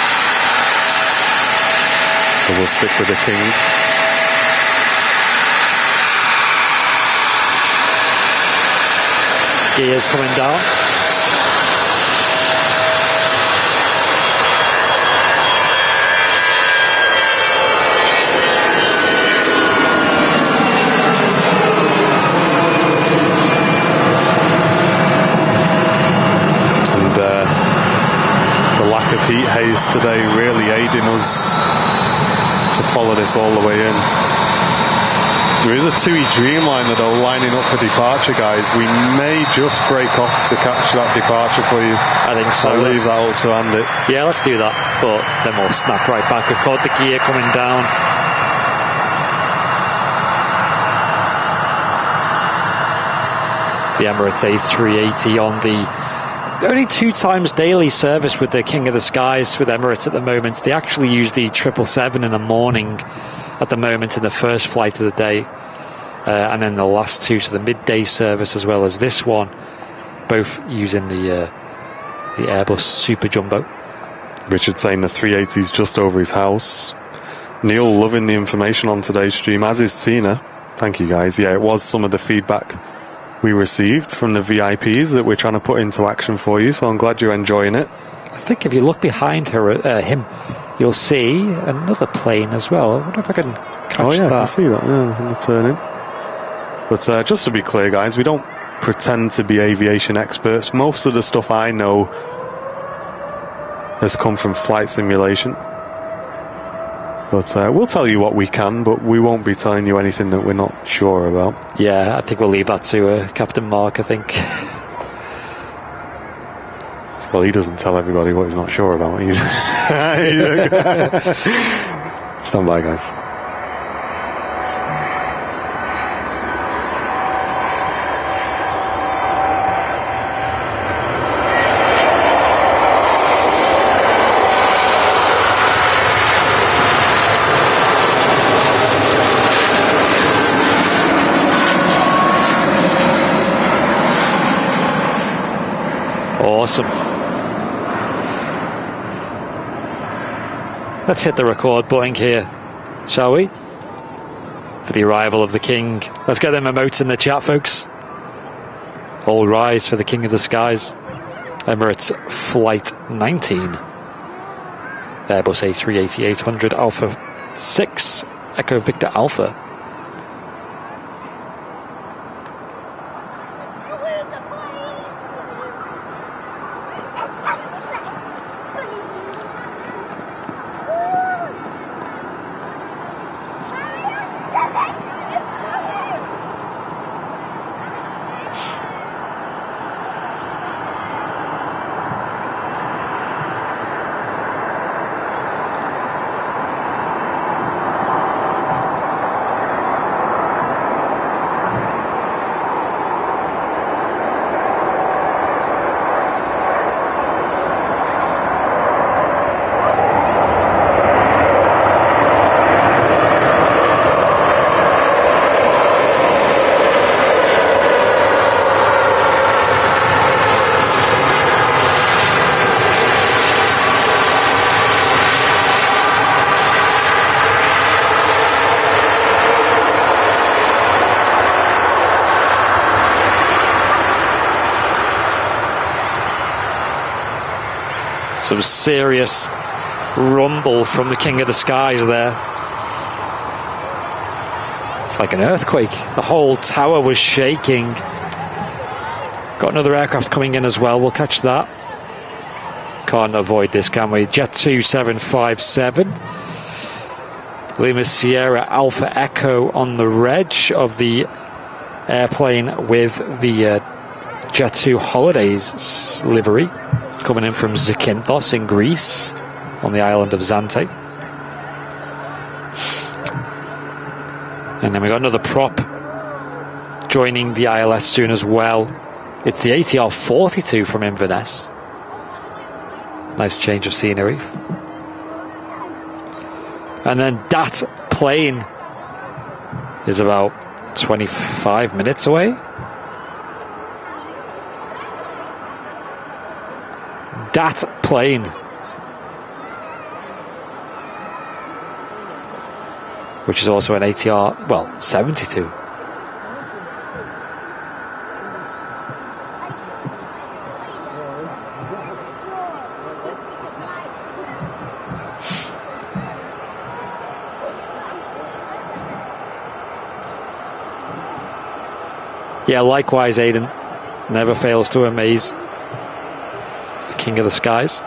But we'll stick with the King. Gears coming down. Of heat haze today really aiding us to follow this all the way in. There is a TUI Dreamliner though lining up for departure, guys. We may just break off to catch that departure for you. I think so. I'll leave that up to Andy. Yeah, let's do that, but then we'll snap right back. We've got the gear coming down. The Emirates A380 on the only 2 times daily service with the King of the Skies with Emirates at the moment. They actually use the 777 in the morning at the moment in the first flight of the day, and then the last 2 to the midday service, as well as this one, both using the Airbus Super Jumbo. Richard saying the 380 is just over his house. Neil loving the information on today's stream, as is Tina. Thank you, guys. Yeah, it was some of the feedback we received from the VIPs that we're trying to put into action for you, so I'm glad you're enjoying it. I think if you look behind him, you'll see another plane as well. I wonder if I can catch that. Oh yeah, I can see that. Yeah, it's on the turn-in. But just to be clear, guys, we don't pretend to be aviation experts. Most of the stuff I know has come from flight simulation. But we'll tell you what we can, but we won't be telling you anything that we're not sure about. Yeah, I think we'll leave that to Captain Mark, I think. Well, he doesn't tell everybody what he's not sure about. Stand by, guys. Awesome. Let's hit the record button here, shall we? For the arrival of the King. Let's get them emotes in the chat, folks. All rise for the King of the Skies. Emirates Flight 19. Airbus A380-800 Alpha 6 Echo Victor Alpha. Some serious rumble from the King of the Skies there. It's like an earthquake. The whole tower was shaking. Got another aircraft coming in as well. We'll catch that. Can't avoid this, can we? Jet 2757. Lima Sierra Alpha Echo on the reg of the airplane with the Jet 2 Holidays livery. Coming in from Zakynthos in Greece on the island of Zante. And then we got another prop joining the ILS soon as well. It's the ATR 42 from Inverness. Nice change of scenery. And then that plane is about 25 minutes away. That plane, which is also an ATR, well, 72. Yeah, likewise, Aidan. Never fails to amaze. King of the Skies.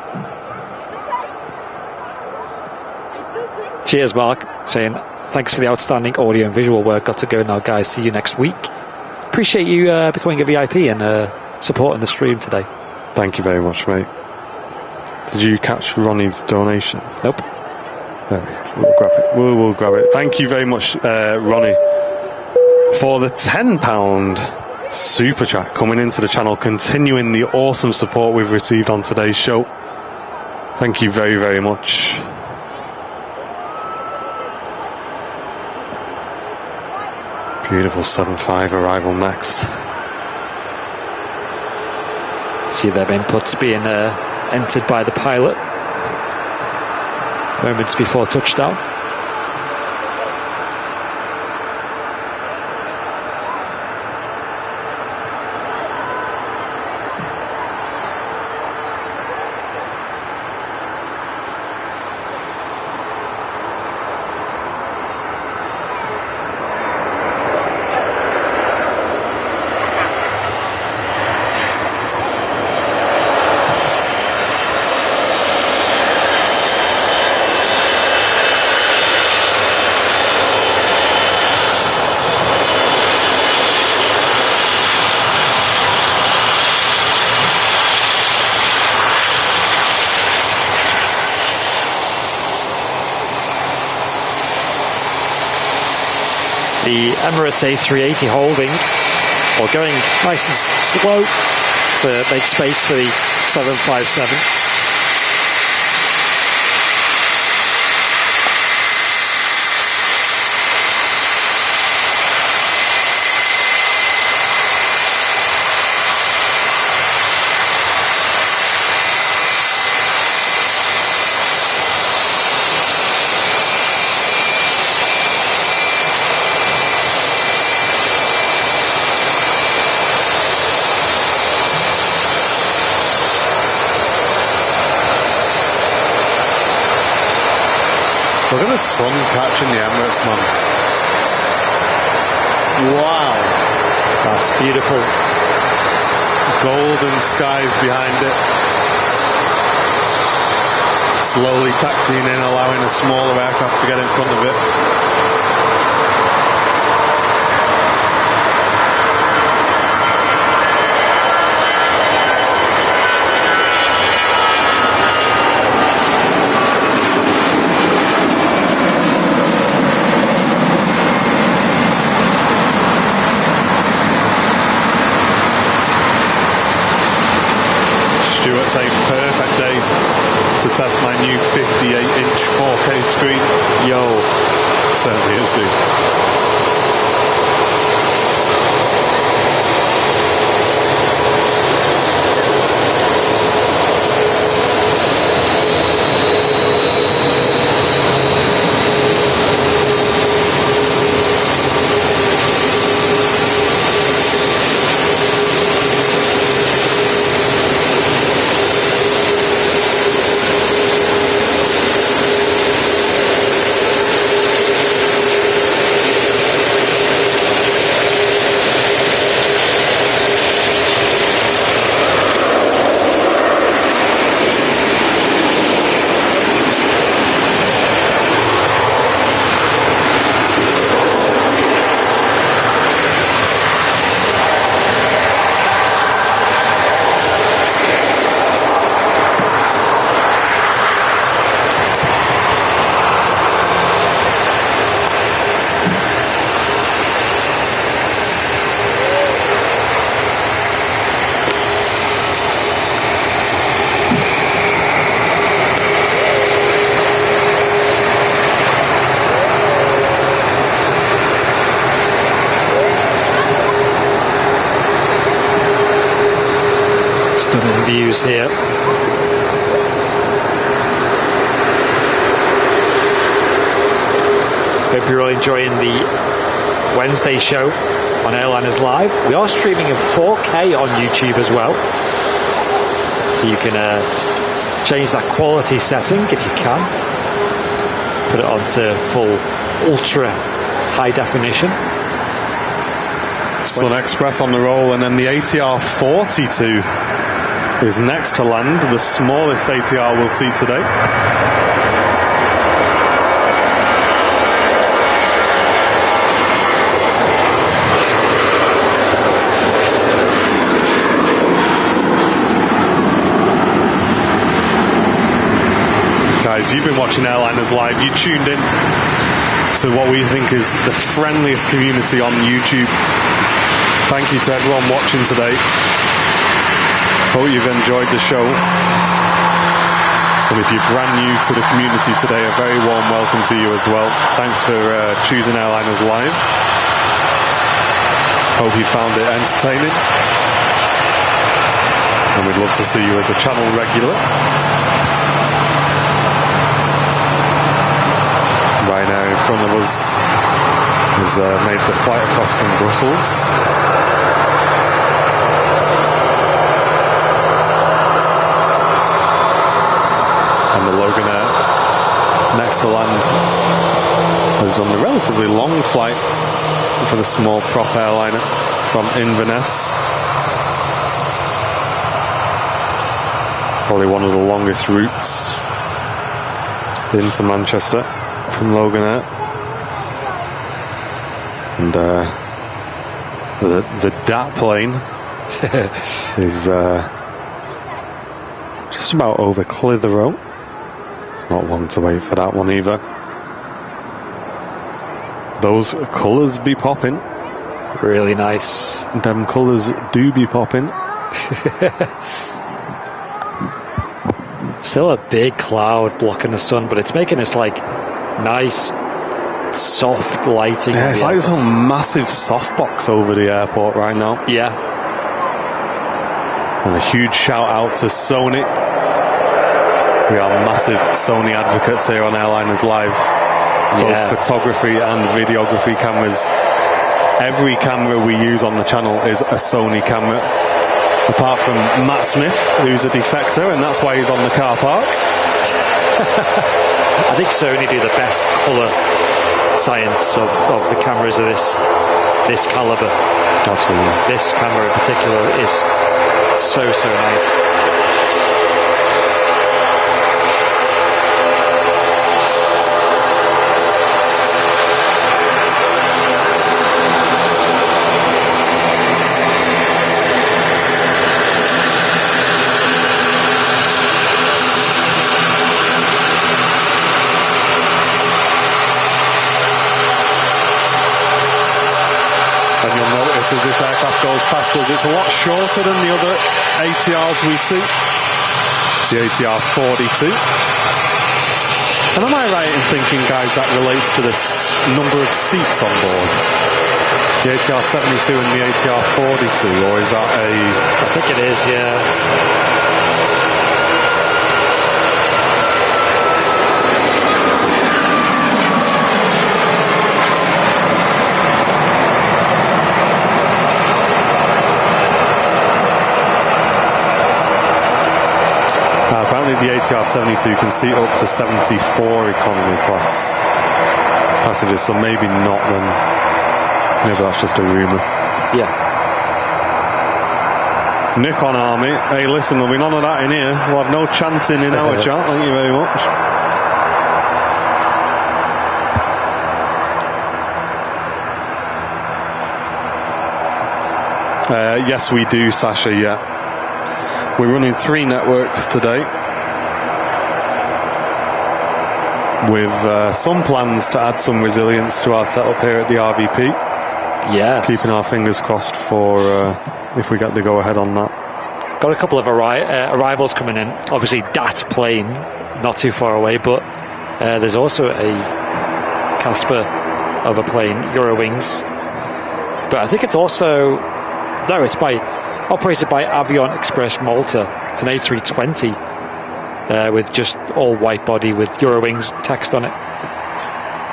Cheers, Mark, saying thanks for the outstanding audio and visual work. Got to go now, guys. See you next week. Appreciate you becoming a VIP and supporting the stream today. Thank you very much, mate. Did you catch Ronnie's donation? Nope. There we go. We'll grab it. We'll grab it. Thank you very much, Ronnie, for the £10 Super chat coming into the channel, continuing the awesome support we've received on today's show. Thank you very, very much. Beautiful 7.5 arrival next. See their inputs being entered by the pilot moments before touchdown. The Emirates A380 holding, or going nice and slow to make space for the 757. Look at the sun catching the Emirates, man. Wow. That's beautiful. Golden skies behind it. Slowly taxiing in, allowing a smaller aircraft to get in front of it. Stuart's a perfect day to test my new 58-inch 4K screen. Yo. Certainly is, dude. Stunning views here. Hope you're all enjoying the Wednesday show on Airliners Live. We are streaming in 4K on YouTube as well, so you can change that quality setting if you can. Put it onto full ultra high definition. Sun Express on the roll, and then the ATR 42 is next to land, the smallest ATR we'll see today. Guys, you've been watching Airliners Live. You tuned in to what we think is the friendliest community on YouTube. Thank you to everyone watching today. Hope you've enjoyed the show. And if you're brand new to the community today, a very warm welcome to you as well. Thanks for choosing Airliners Live. Hope you found it entertaining. And we'd love to see you as a channel regular. Right now in front of us has made the flight across from Brussels. And the Logan Air next to land has done a relatively long flight for the small prop airliner from Inverness. Probably one of the longest routes into Manchester from Logan Air. And the DAT plane is just about over Clitheroe. It's not long to wait for that one either. Those colours be popping. Really nice. Them colours do be popping. Still a big cloud blocking the sun, but it's making this like nice, soft lighting. Yeah, it's like some massive softbox over the airport right now. Yeah. And a huge shout out to Sony. We are massive Sony advocates here on Airliners Live. Both photography and videography cameras. Every camera we use on the channel is a Sony camera. Apart from Matt Smith, who's a defector, and that's why he's on the car park. I think Sony do the best colour science of the cameras of this calibre. Absolutely. This camera in particular is so nice. As this aircraft goes past us, it's a lot shorter than the other ATRs we see. It's the ATR 42. And am I right in thinking, guys, that relates to this number of seats on board? The ATR 72 and the ATR 42, or is that a... I think it is, yeah. Apparently the ATR 72 can seat up to 74 economy class passengers, so maybe not then. Maybe that's just a rumour. Yeah. Nikon Army. Hey, listen, there'll be none of that in here. We'll have no chanting in our chat. Thank you very much. Yes, we do, Sasha, yeah. We're running 3 networks today, with some plans to add some resilience to our setup here at the RVP. Yes. Keeping our fingers crossed for if we get the go-ahead on that. Got a couple of arrivals coming in. Obviously, DAT plane, not too far away, but there's also a Casper of a plane, Eurowings. But I think it's also... No, it's operated by Aviation Express Malta. It's an A320 with just all white body with Eurowings text on it.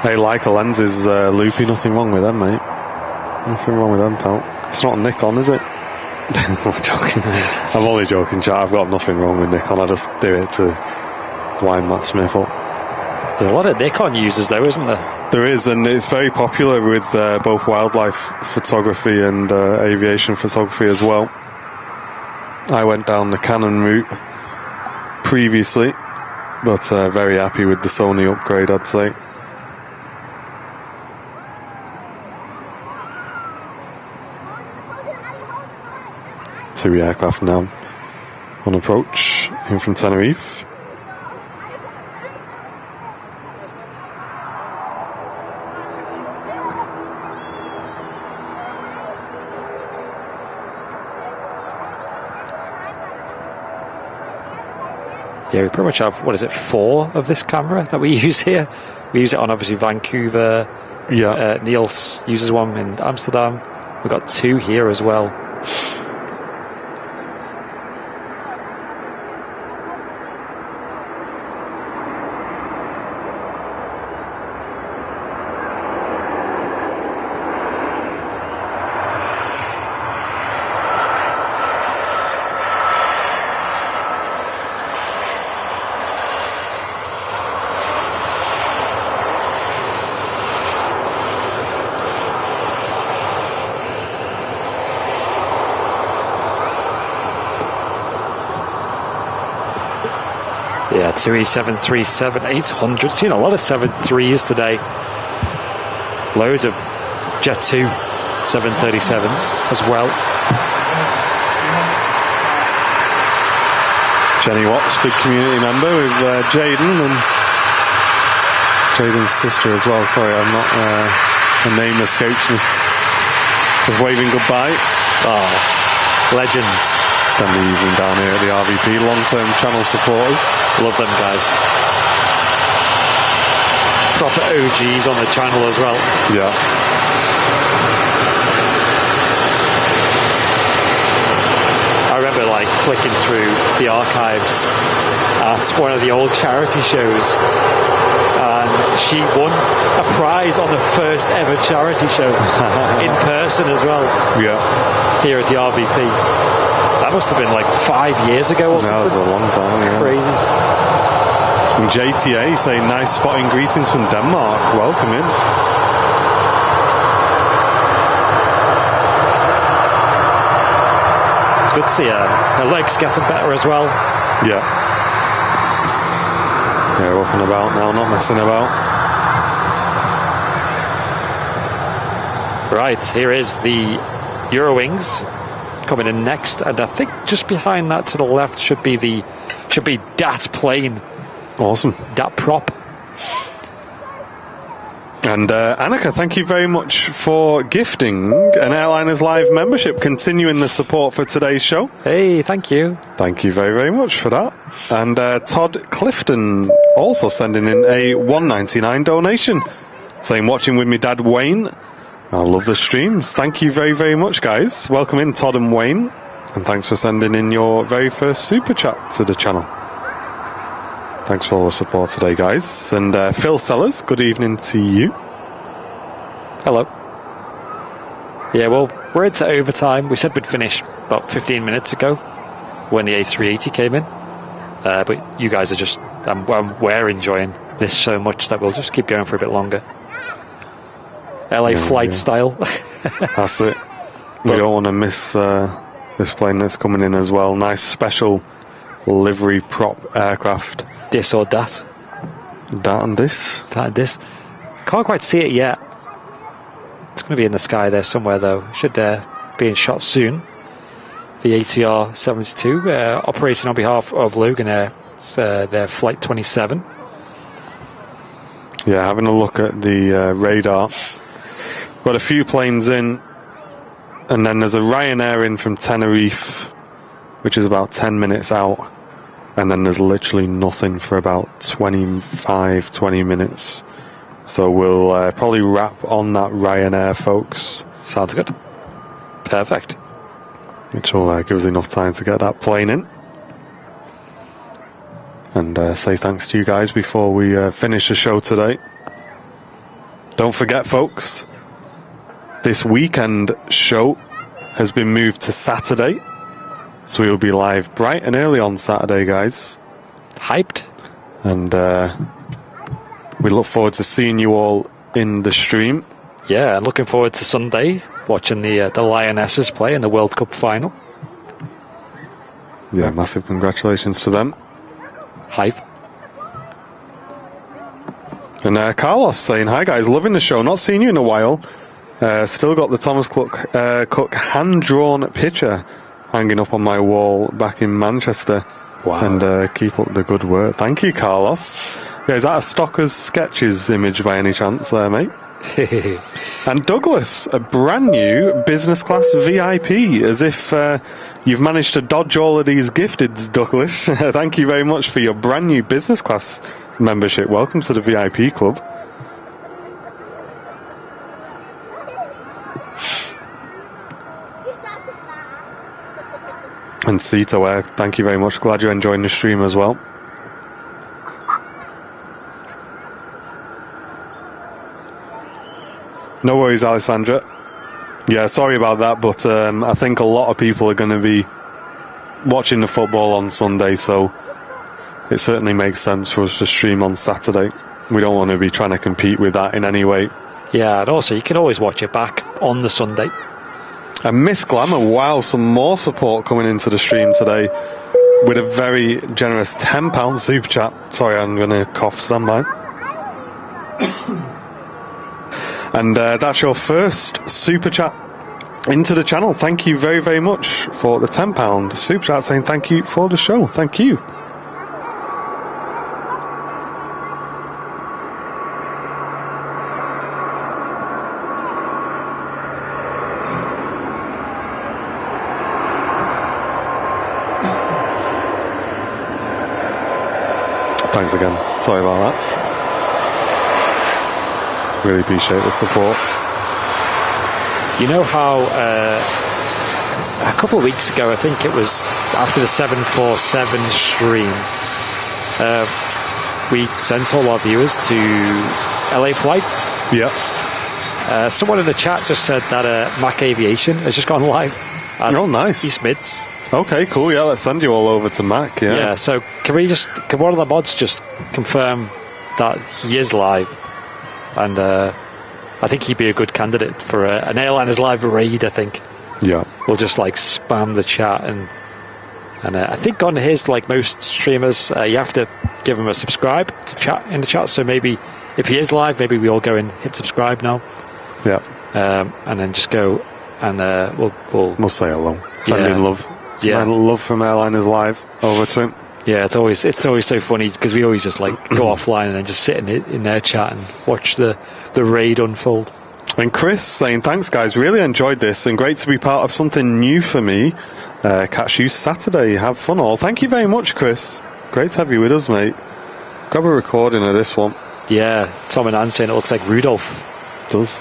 Hey, Leica lenses, loopy, nothing wrong with them, mate. Nothing wrong with them, pal. It's not a Nikon, is it? I'm joking. I'm only joking, chat. I've got nothing wrong with Nikon. I just do it to wind Matt Smith up. There's a lot of Nikon users, though, isn't there? There is, and it's very popular with both wildlife photography and aviation photography as well. I went down the Canon route previously, but very happy with the Sony upgrade, I'd say. Two aircraft now on approach in from Tenerife. Yeah, we pretty much have, what is it, 4 of this camera that we use here. We use it on, obviously, Vancouver. Yeah. Niels uses one in Amsterdam. We've got 2 here as well. Yeah, 2E737-800. Seen a lot of 7.3s today. Loads of Jet 2 737s as well. Jenny Watts, big community member with Jaden and Jaden's sister as well. Sorry, I'm not, the name escapes me. Just waving goodbye. Oh, legends. Spend the evening down here at the RVP, long-term channel supporters. Love them guys. Proper OGs on the channel as well. Yeah. I remember like flicking through the archives at one of the old charity shows, and she won a prize on the first ever charity show in person as well. Yeah. Here at the RVP. That must have been like 5 years ago or something. That was a long time, yeah. Crazy. And JTA saying nice spotting greetings from Denmark. Welcome in. It's good to see her legs getting better as well. Yeah. Yeah, up and about now, not messing about. Right, here is the Eurowings coming in next, and I think just behind that to the left should be that plane. Awesome. That prop. And Annika, thank you very much for gifting an Airliners Live membership, continuing the support for today's show. Hey, thank you. Thank you very, very much for that. And Todd Clifton also sending in a $1.99 donation, saying, watching with me dad Wayne. I love the streams. Thank you very, very much, guys. Welcome in, Todd and Wayne. And thanks for sending in your very first super chat to the channel. Thanks for all the support today, guys. And Phil Sellers, good evening to you. Hello. Yeah, well, we're into overtime. We said we'd finish about 15 minutes ago when the A380 came in. But you guys are just, we're enjoying this so much that we'll just keep going for a bit longer. LA flight style. That's it. We don't want to miss this plane that's coming in as well. Nice special livery prop aircraft. This or that. That and this. That and this. Can't quite see it yet. It's going to be in the sky there somewhere though. Should be in shot soon. The ATR 72 operating on behalf of Logan Air. It's their flight 27. Yeah, having a look at the radar. Got a few planes in, and then there's a Ryanair in from Tenerife, which is about 10 minutes out, and then there's literally nothing for about 20 minutes. So we'll probably wrap on that Ryanair, folks. Sounds good. Perfect. Which will give us enough time to get that plane in. And say thanks to you guys before we finish the show today. Don't forget, folks, this weekend show has been moved to Saturday. So we will be live bright and early on Saturday, guys. Hyped. And we look forward to seeing you all in the stream. Yeah, and looking forward to Sunday, watching the Lionesses play in the World Cup final. Yeah, massive congratulations to them. Hype. And Carlos saying, hi guys, loving the show, not seen you in a while. Still got the Thomas Cook hand-drawn picture hanging up on my wall back in Manchester. Wow. And keep up the good work. Thank you, Carlos. Yeah, is that a Stockers Sketches image by any chance there, mate? And Douglas, a brand new business class VIP, as if you've managed to dodge all of these gifteds, Douglas. Thank you very much for your brand new business class membership. Welcome to the VIP club. And Seataware, thank you very much. Glad you're enjoying the stream as well. No worries, Alessandra. Yeah, sorry about that, but I think a lot of people are going to be watching the football on Sunday, so it certainly makes sense for us to stream on Saturday. We don't want to be trying to compete with that in any way. Yeah, and also you can always watch it back on the Sunday. And Miss Glamour, wow, some more support coming into the stream today with a very generous £10 super chat. Sorry, I'm going to cough, stand by. And that's your first super chat into the channel. Thank you very, very much for the £10 super chat, saying thank you for the show. Thank you. Thanks again. Sorry about that. Really appreciate the support. You know how a couple of weeks ago, I think it was after the 747 stream, we sent all our viewers to LA flights. Yeah. Someone in the chat just said that Mac Aviation has just gone live. Oh, nice. East Mids. Okay, cool. Yeah, let's send you all over to Mac. Yeah. Yeah. So can one of the mods just confirm that he is live? And I think he'd be a good candidate for an Airliners Live raid, I think. Yeah. We'll just like spam the chat and I think on his, like most streamers, you have to give him a subscribe to chat in the chat. So maybe if he is live, maybe we all go and hit subscribe now. Yeah. And then just go and we'll say hello. Send in love. Send love from Airliners Live over to him. Yeah, it's always so funny because we always just like go offline and then just sit in their chat and watch the raid unfold. And Chris saying, thanks guys, really enjoyed this and great to be part of something new for me. Catch you Saturday, have fun all. Thank you very much, Chris. Great to have you with us, mate. Grab a recording of this one. Yeah, Tom and Ann saying it looks like Rudolph. It does.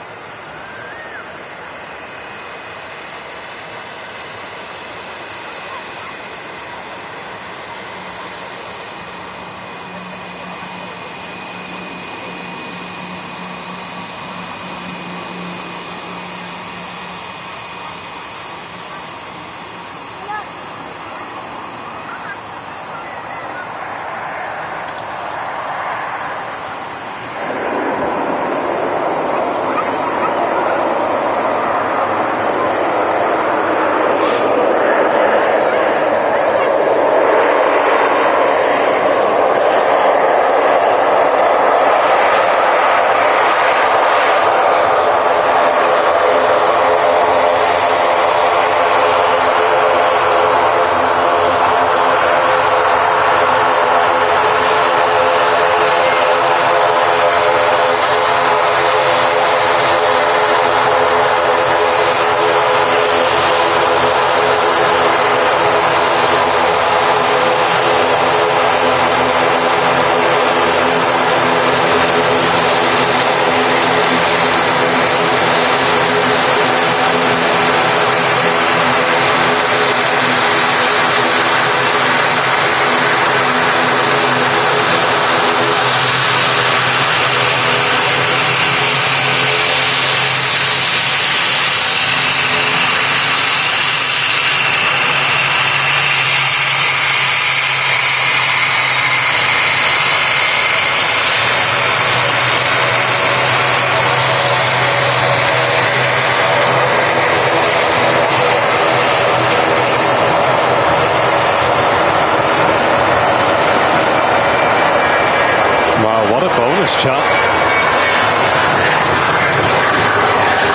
Chat.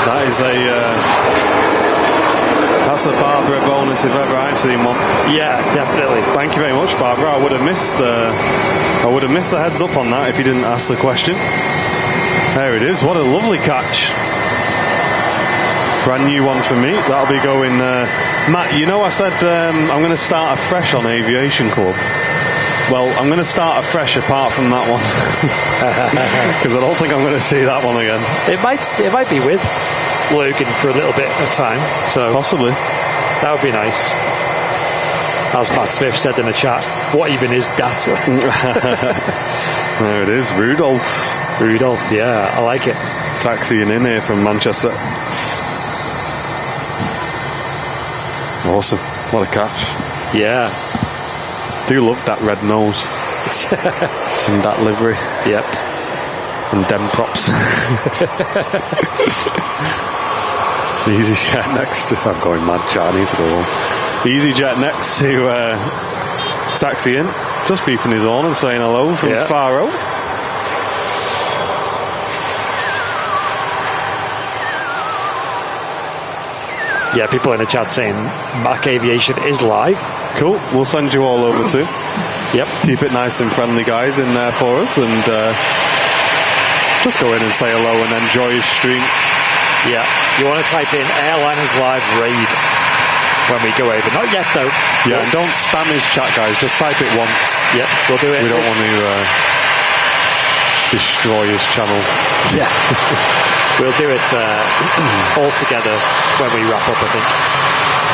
That is that's a Barbara bonus if ever I've seen one. Yeah, definitely. Thank you very much, Barbara. I would have missed the heads up on that if you didn't ask the question. There it is. What a lovely catch. Brand new one for me. That'll be going... Matt, you know I said I'm going to start afresh on Aviation Club. Well, I'm going to start afresh apart from that one. Because I don't think I'm going to see that one again. It might be with Logan for a little bit of time. So possibly. That would be nice. As Matt Smith said in the chat, what even is that? There it is, Rudolph. Rudolph, yeah, I like it. Taxiing in here from Manchester. Awesome. What a catch. Yeah. Do love that red nose. And that livery. Yep. And dem props. EasyJet next to... I'm going mad, chat. I need to go home. EasyJet next to taxi in. Just beeping his horn and saying hello from Faro. Yeah, people in the chat saying Mac Aviation is live. Cool. We'll send you all over too. Yep. Keep it nice and friendly, guys, in there for us, and just go in and say hello and enjoy his stream. Yeah. You want to type in Airliners Live Raid when we go over. Not yet, though. Yeah, and don't spam his chat, guys. Just type it once. Yep, we'll do it. We don't want to destroy his channel. Yeah. We'll do it all together when we wrap up, I think.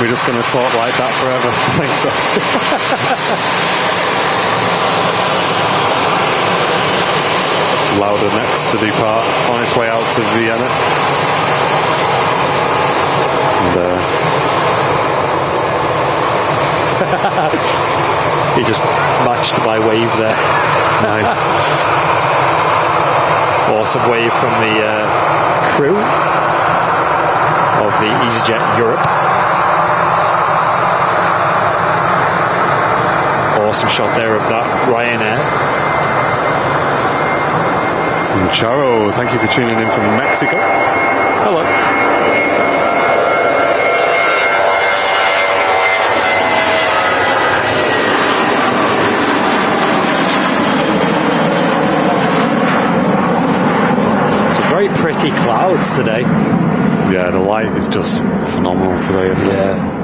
We're just going to talk like that forever. I think so. Lauda next to depart on its way out to Vienna. And he just matched my wave there. Nice. Awesome wave from the crew of the EasyJet Europe. Awesome shot there of that Ryanair. And Charo, thank you for tuning in from Mexico. Hello. Very pretty clouds today. Yeah, the light is just phenomenal today. Yeah.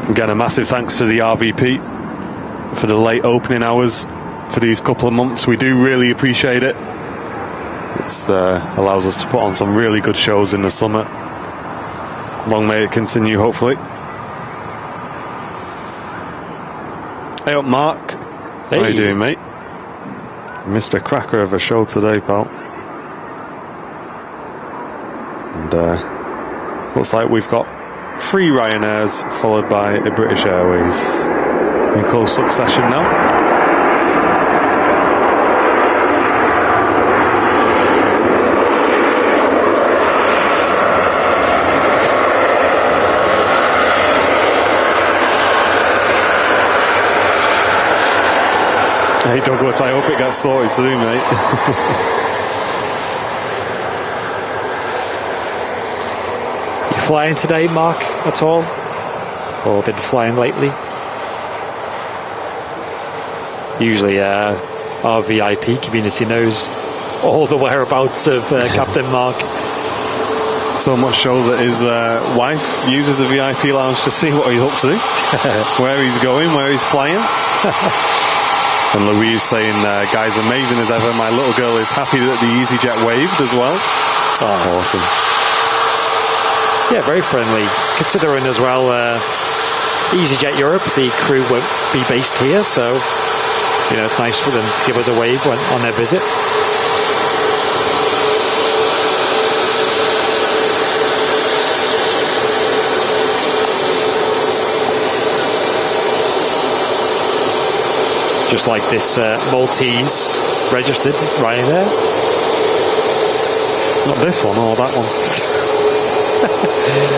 Again, a massive thanks to the RVP for the late opening hours for these couple of months. We do really appreciate it. It allows us to put on some really good shows in the summer. Long may it continue, hopefully. Hey up, Mark. Hey. How you doing, mate? Mr. Cracker of a show today, pal. And looks like we've got 3 Ryanairs followed by a British Airways in close succession now. Hey Douglas, I hope it gets sorted soon, mate. You flying today, Mark, at all? Or been flying lately? Usually our VIP community knows all the whereabouts of Captain Mark. So much so that his wife uses a VIP lounge to see what he's up to, where he's going, where he's flying. And Louise saying, guys, amazing as ever. My little girl is happy that the EasyJet waved as well. Oh, awesome. Yeah, very friendly. Considering as well, EasyJet Europe, the crew won't be based here, so you know it's nice for them to give us a wave on their visit. Just like this Maltese registered Ryanair. Not this one or that one.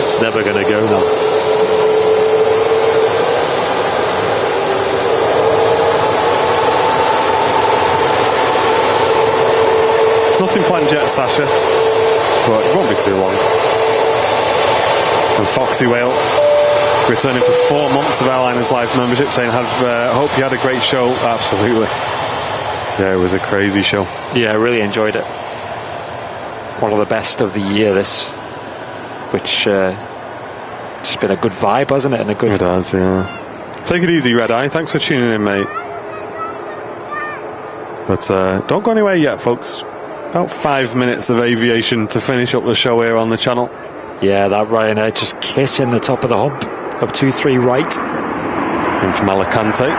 It's never going to go now. Nothing planned yet, Sasha, but it won't be too long. And Foxy Whale returning for 4 months of Airliners Live membership, saying, hope you had a great show. Absolutely. Yeah, it was a crazy show. Yeah, I really enjoyed it. one of the best of the year, this, which just been a good vibe, hasn't it? And a good. It has, yeah. Take it easy, Red Eye. Thanks for tuning in, mate. But don't go anywhere yet, folks. About 5 minutes of aviation to finish up the show here on the channel. Yeah, that Ryanair just kissing the top of the hump of 2-3 right. In from Alicante.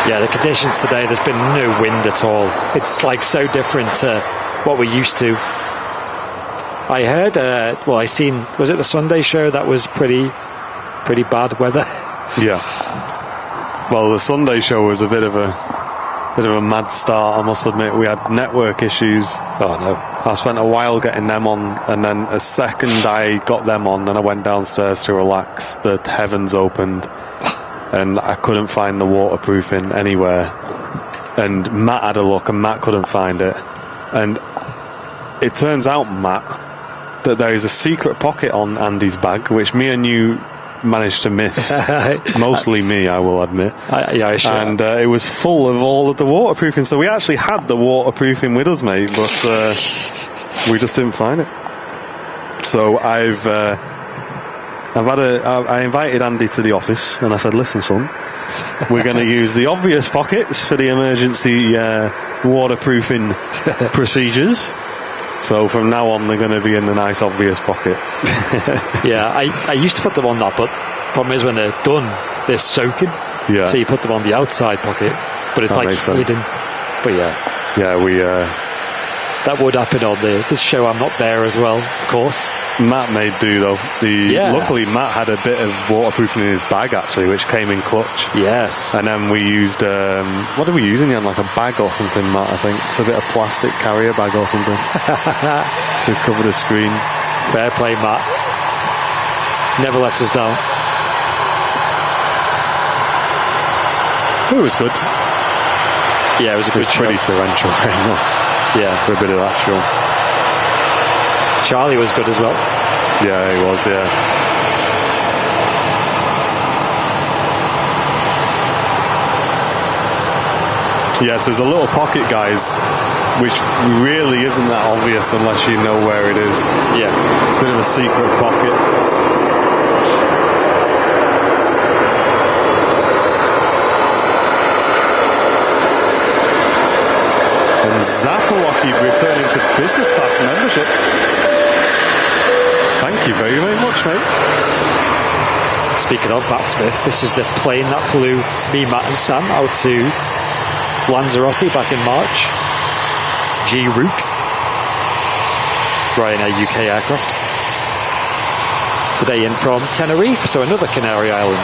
Yeah, the conditions today, there's been no wind at all. It's like so different to what we're used to. I heard, I seen, was it the Sunday show that was pretty bad weather? Yeah. Well, the Sunday show was a bit of a mad start, I must admit. We had network issues. Oh, no. I spent a while getting them on, and then a second I got them on and I went downstairs to relax, the heavens opened. And I couldn't find the waterproofing anywhere. And Matt had a look, and Matt couldn't find it. And it turns out, Matt, that there is a secret pocket on Andy's bag, which me and you managed to miss. Mostly me, I will admit. Sure. And it was full of all of the waterproofing. So we actually had the waterproofing with us, mate, but we just didn't find it. So I invited Andy to the office and I said, listen, son, we're going to use the obvious pockets for the emergency waterproofing procedures. So from now on, they're going to be in the nice obvious pocket. Yeah, I used to put them on that, but problem is when they're done, they're soaking. Yeah. So you put them on the outside pocket, but it's that like hidden. But yeah. Yeah, that would happen on this show. I'm not there as well, of course. Matt made do though. Luckily Matt had a bit of waterproofing in his bag actually, which came in clutch. Yes. And then we used what did we use in the end? Like a bag or something, Matt, I think. It's a bit of plastic carrier bag or something to cover the screen. Fair play, Matt. Never lets us down. It was good. Yeah, it was a good show. Pretty torrential rain. Yeah, for a bit of that show. Charlie was good as well. Yeah, he was, yeah. Yes, there's a little pocket, guys, which really isn't that obvious unless you know where it is. Yeah. It's a bit of a secret pocket. And Zapawaki returning to business class membership. Thank you very, very much, mate. Speaking of Matt Smith, this is the plane that flew me, Matt and Sam out to Lanzarote back in March. G. Rook. Ryanair UK aircraft. Today in from Tenerife, so another Canary Island.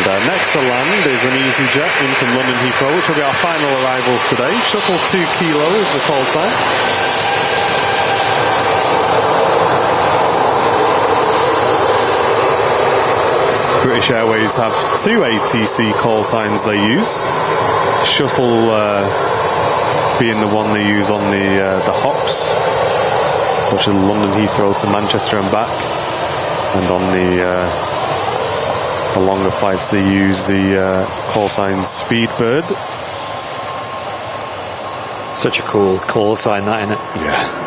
And next to land is an EasyJet in from London Heathrow, which will be our final arrival today. Shuttle 2 Kilo is the call sign. British Airways have 2 ATC call signs they use. Shuttle being the one they use on the hops, such as London Heathrow to Manchester and back, and on the longer flights they use the call sign Speedbird. Such a cool call sign, that, isn't it? Yeah.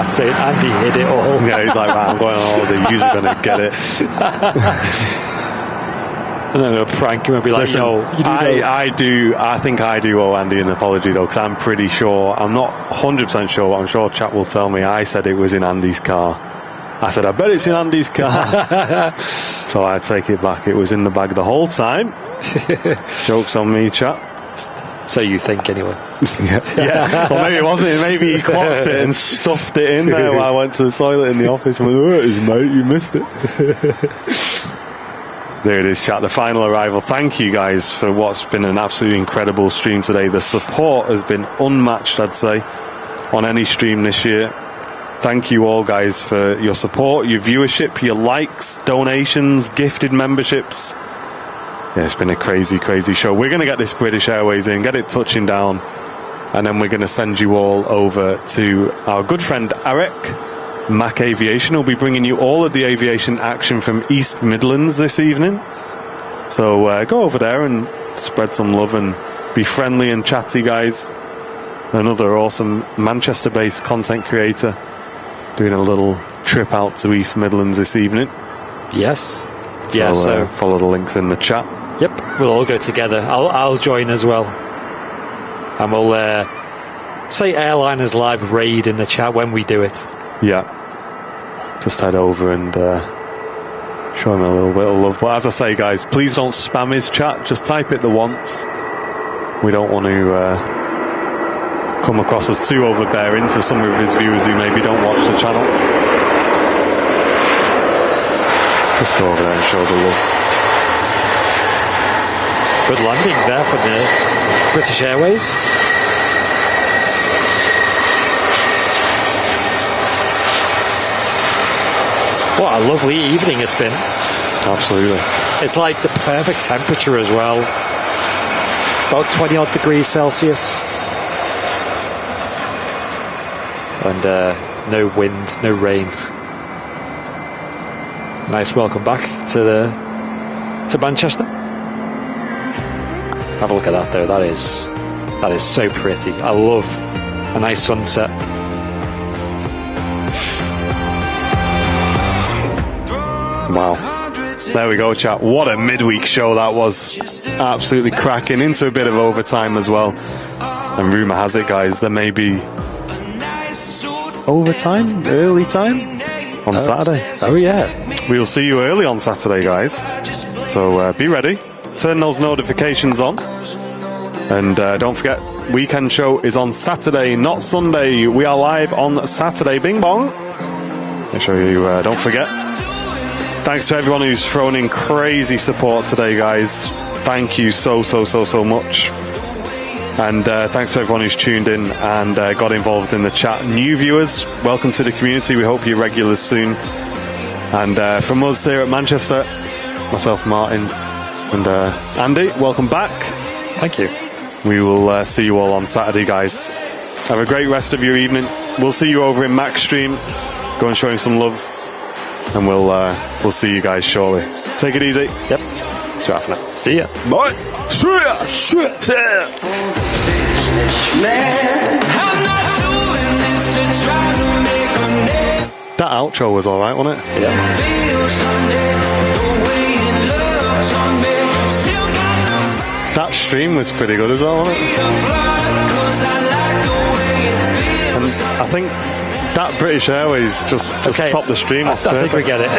Saying Andy hit it all. Yeah, he's like, right, I'm going on holiday, you're going to get it. And then we'll prank him and be like, listen, yo, you do I think I do owe Andy an apology though, because I'm pretty sure, I'm not 100% sure, but I'm sure chat will tell me I said it was in Andy's car. I said, I bet it's in Andy's car. So I take it back, it was in the bag the whole time. Joke's on me, chat. So you think, anyway. Yeah. Or maybe it wasn't. Maybe he clocked it and stuffed it in there while I went to the toilet in the office and went, "Oh, it is, mate, you missed it." There it is, chat. The final arrival. Thank you guys for what's been an absolutely incredible stream today. The support has been unmatched, I'd say, on any stream this year. Thank you all, guys, for your support, your viewership, your likes, donations, gifted memberships. Yeah, it's been a crazy, crazy show. We're going to get this British Airways in, get it touching down, and then we're going to send you all over to our good friend Eric, Mac Aviation. Will be bringing you all of the aviation action from East Midlands this evening. So go over there and spread some love and be friendly and chatty, guys. Another awesome Manchester-based content creator doing a little trip out to East Midlands this evening. Yes. So follow the links in the chat. Yep, we'll all go together. I'll join as well. And we'll say Airliners Live raid in the chat when we do it. Yeah. Just head over and show him a little bit of love. But as I say, guys, please don't spam his chat. Just type it the once. We don't want to come across as too overbearing for some of his viewers who maybe don't watch the channel. Just go over there and show the love. Good landing there from the British Airways. What a lovely evening it's been. Absolutely. It's like the perfect temperature as well. About 20 odd degrees Celsius. And no wind, no rain. Nice welcome back to Manchester. Have a look at that though. That is so pretty. I love a nice sunset. Wow. There we go, chat. What a midweek show that was. Absolutely cracking. Into a bit of overtime as well. And rumour has it, guys, there may be overtime, early time on Saturday. Oh yeah. We'll see you early on Saturday, guys. So be ready. Turn those notifications on. And don't forget, weekend show is on Saturday, not Sunday. We are live on Saturday. Bing bong. Make sure you don't forget. Thanks to everyone who's thrown in crazy support today, guys. Thank you so much. And thanks to everyone who's tuned in and got involved in the chat. New viewers, welcome to the community. We hope you're regulars soon. And from us here at Manchester, myself, Martin, and Andy, welcome back. Thank you. We will see you all on Saturday, guys. Have a great rest of your evening. We'll see you over in Mac's stream. Go and show him some love. And we'll see you guys shortly. Take it easy. Yep. Ciao for now. See ya. Bye. See ya. See ya. That outro was alright, wasn't it? Yeah. That stream was pretty good as well, wasn't it? And I think that British Airways just topped the stream off. I think we get it.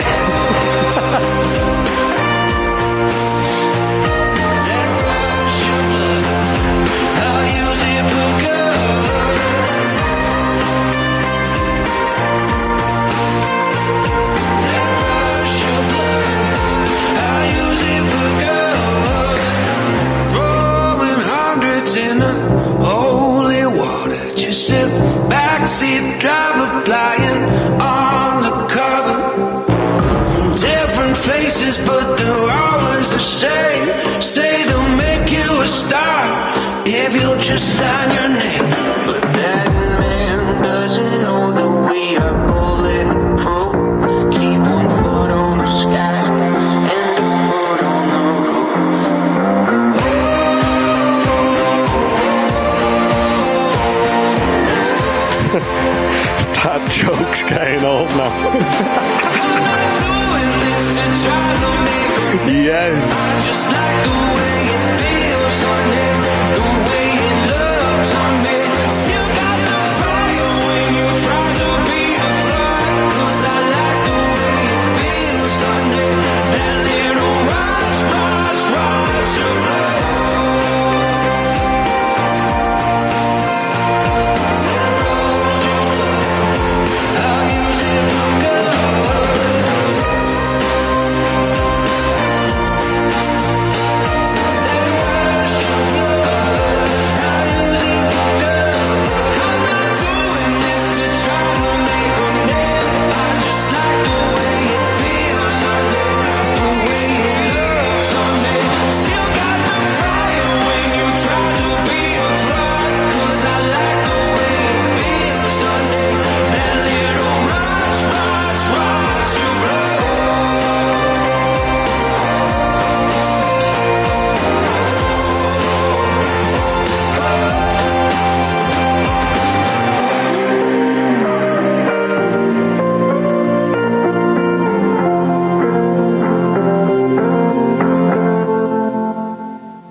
Backseat driver flying on the cover. Different faces, but they're always the same. Say they'll make you a star if you just sign your name. But that man doesn't know that we are bulletproof. Keep one foot on the sky and a foot on the roof. That joke's getting old now. Yes.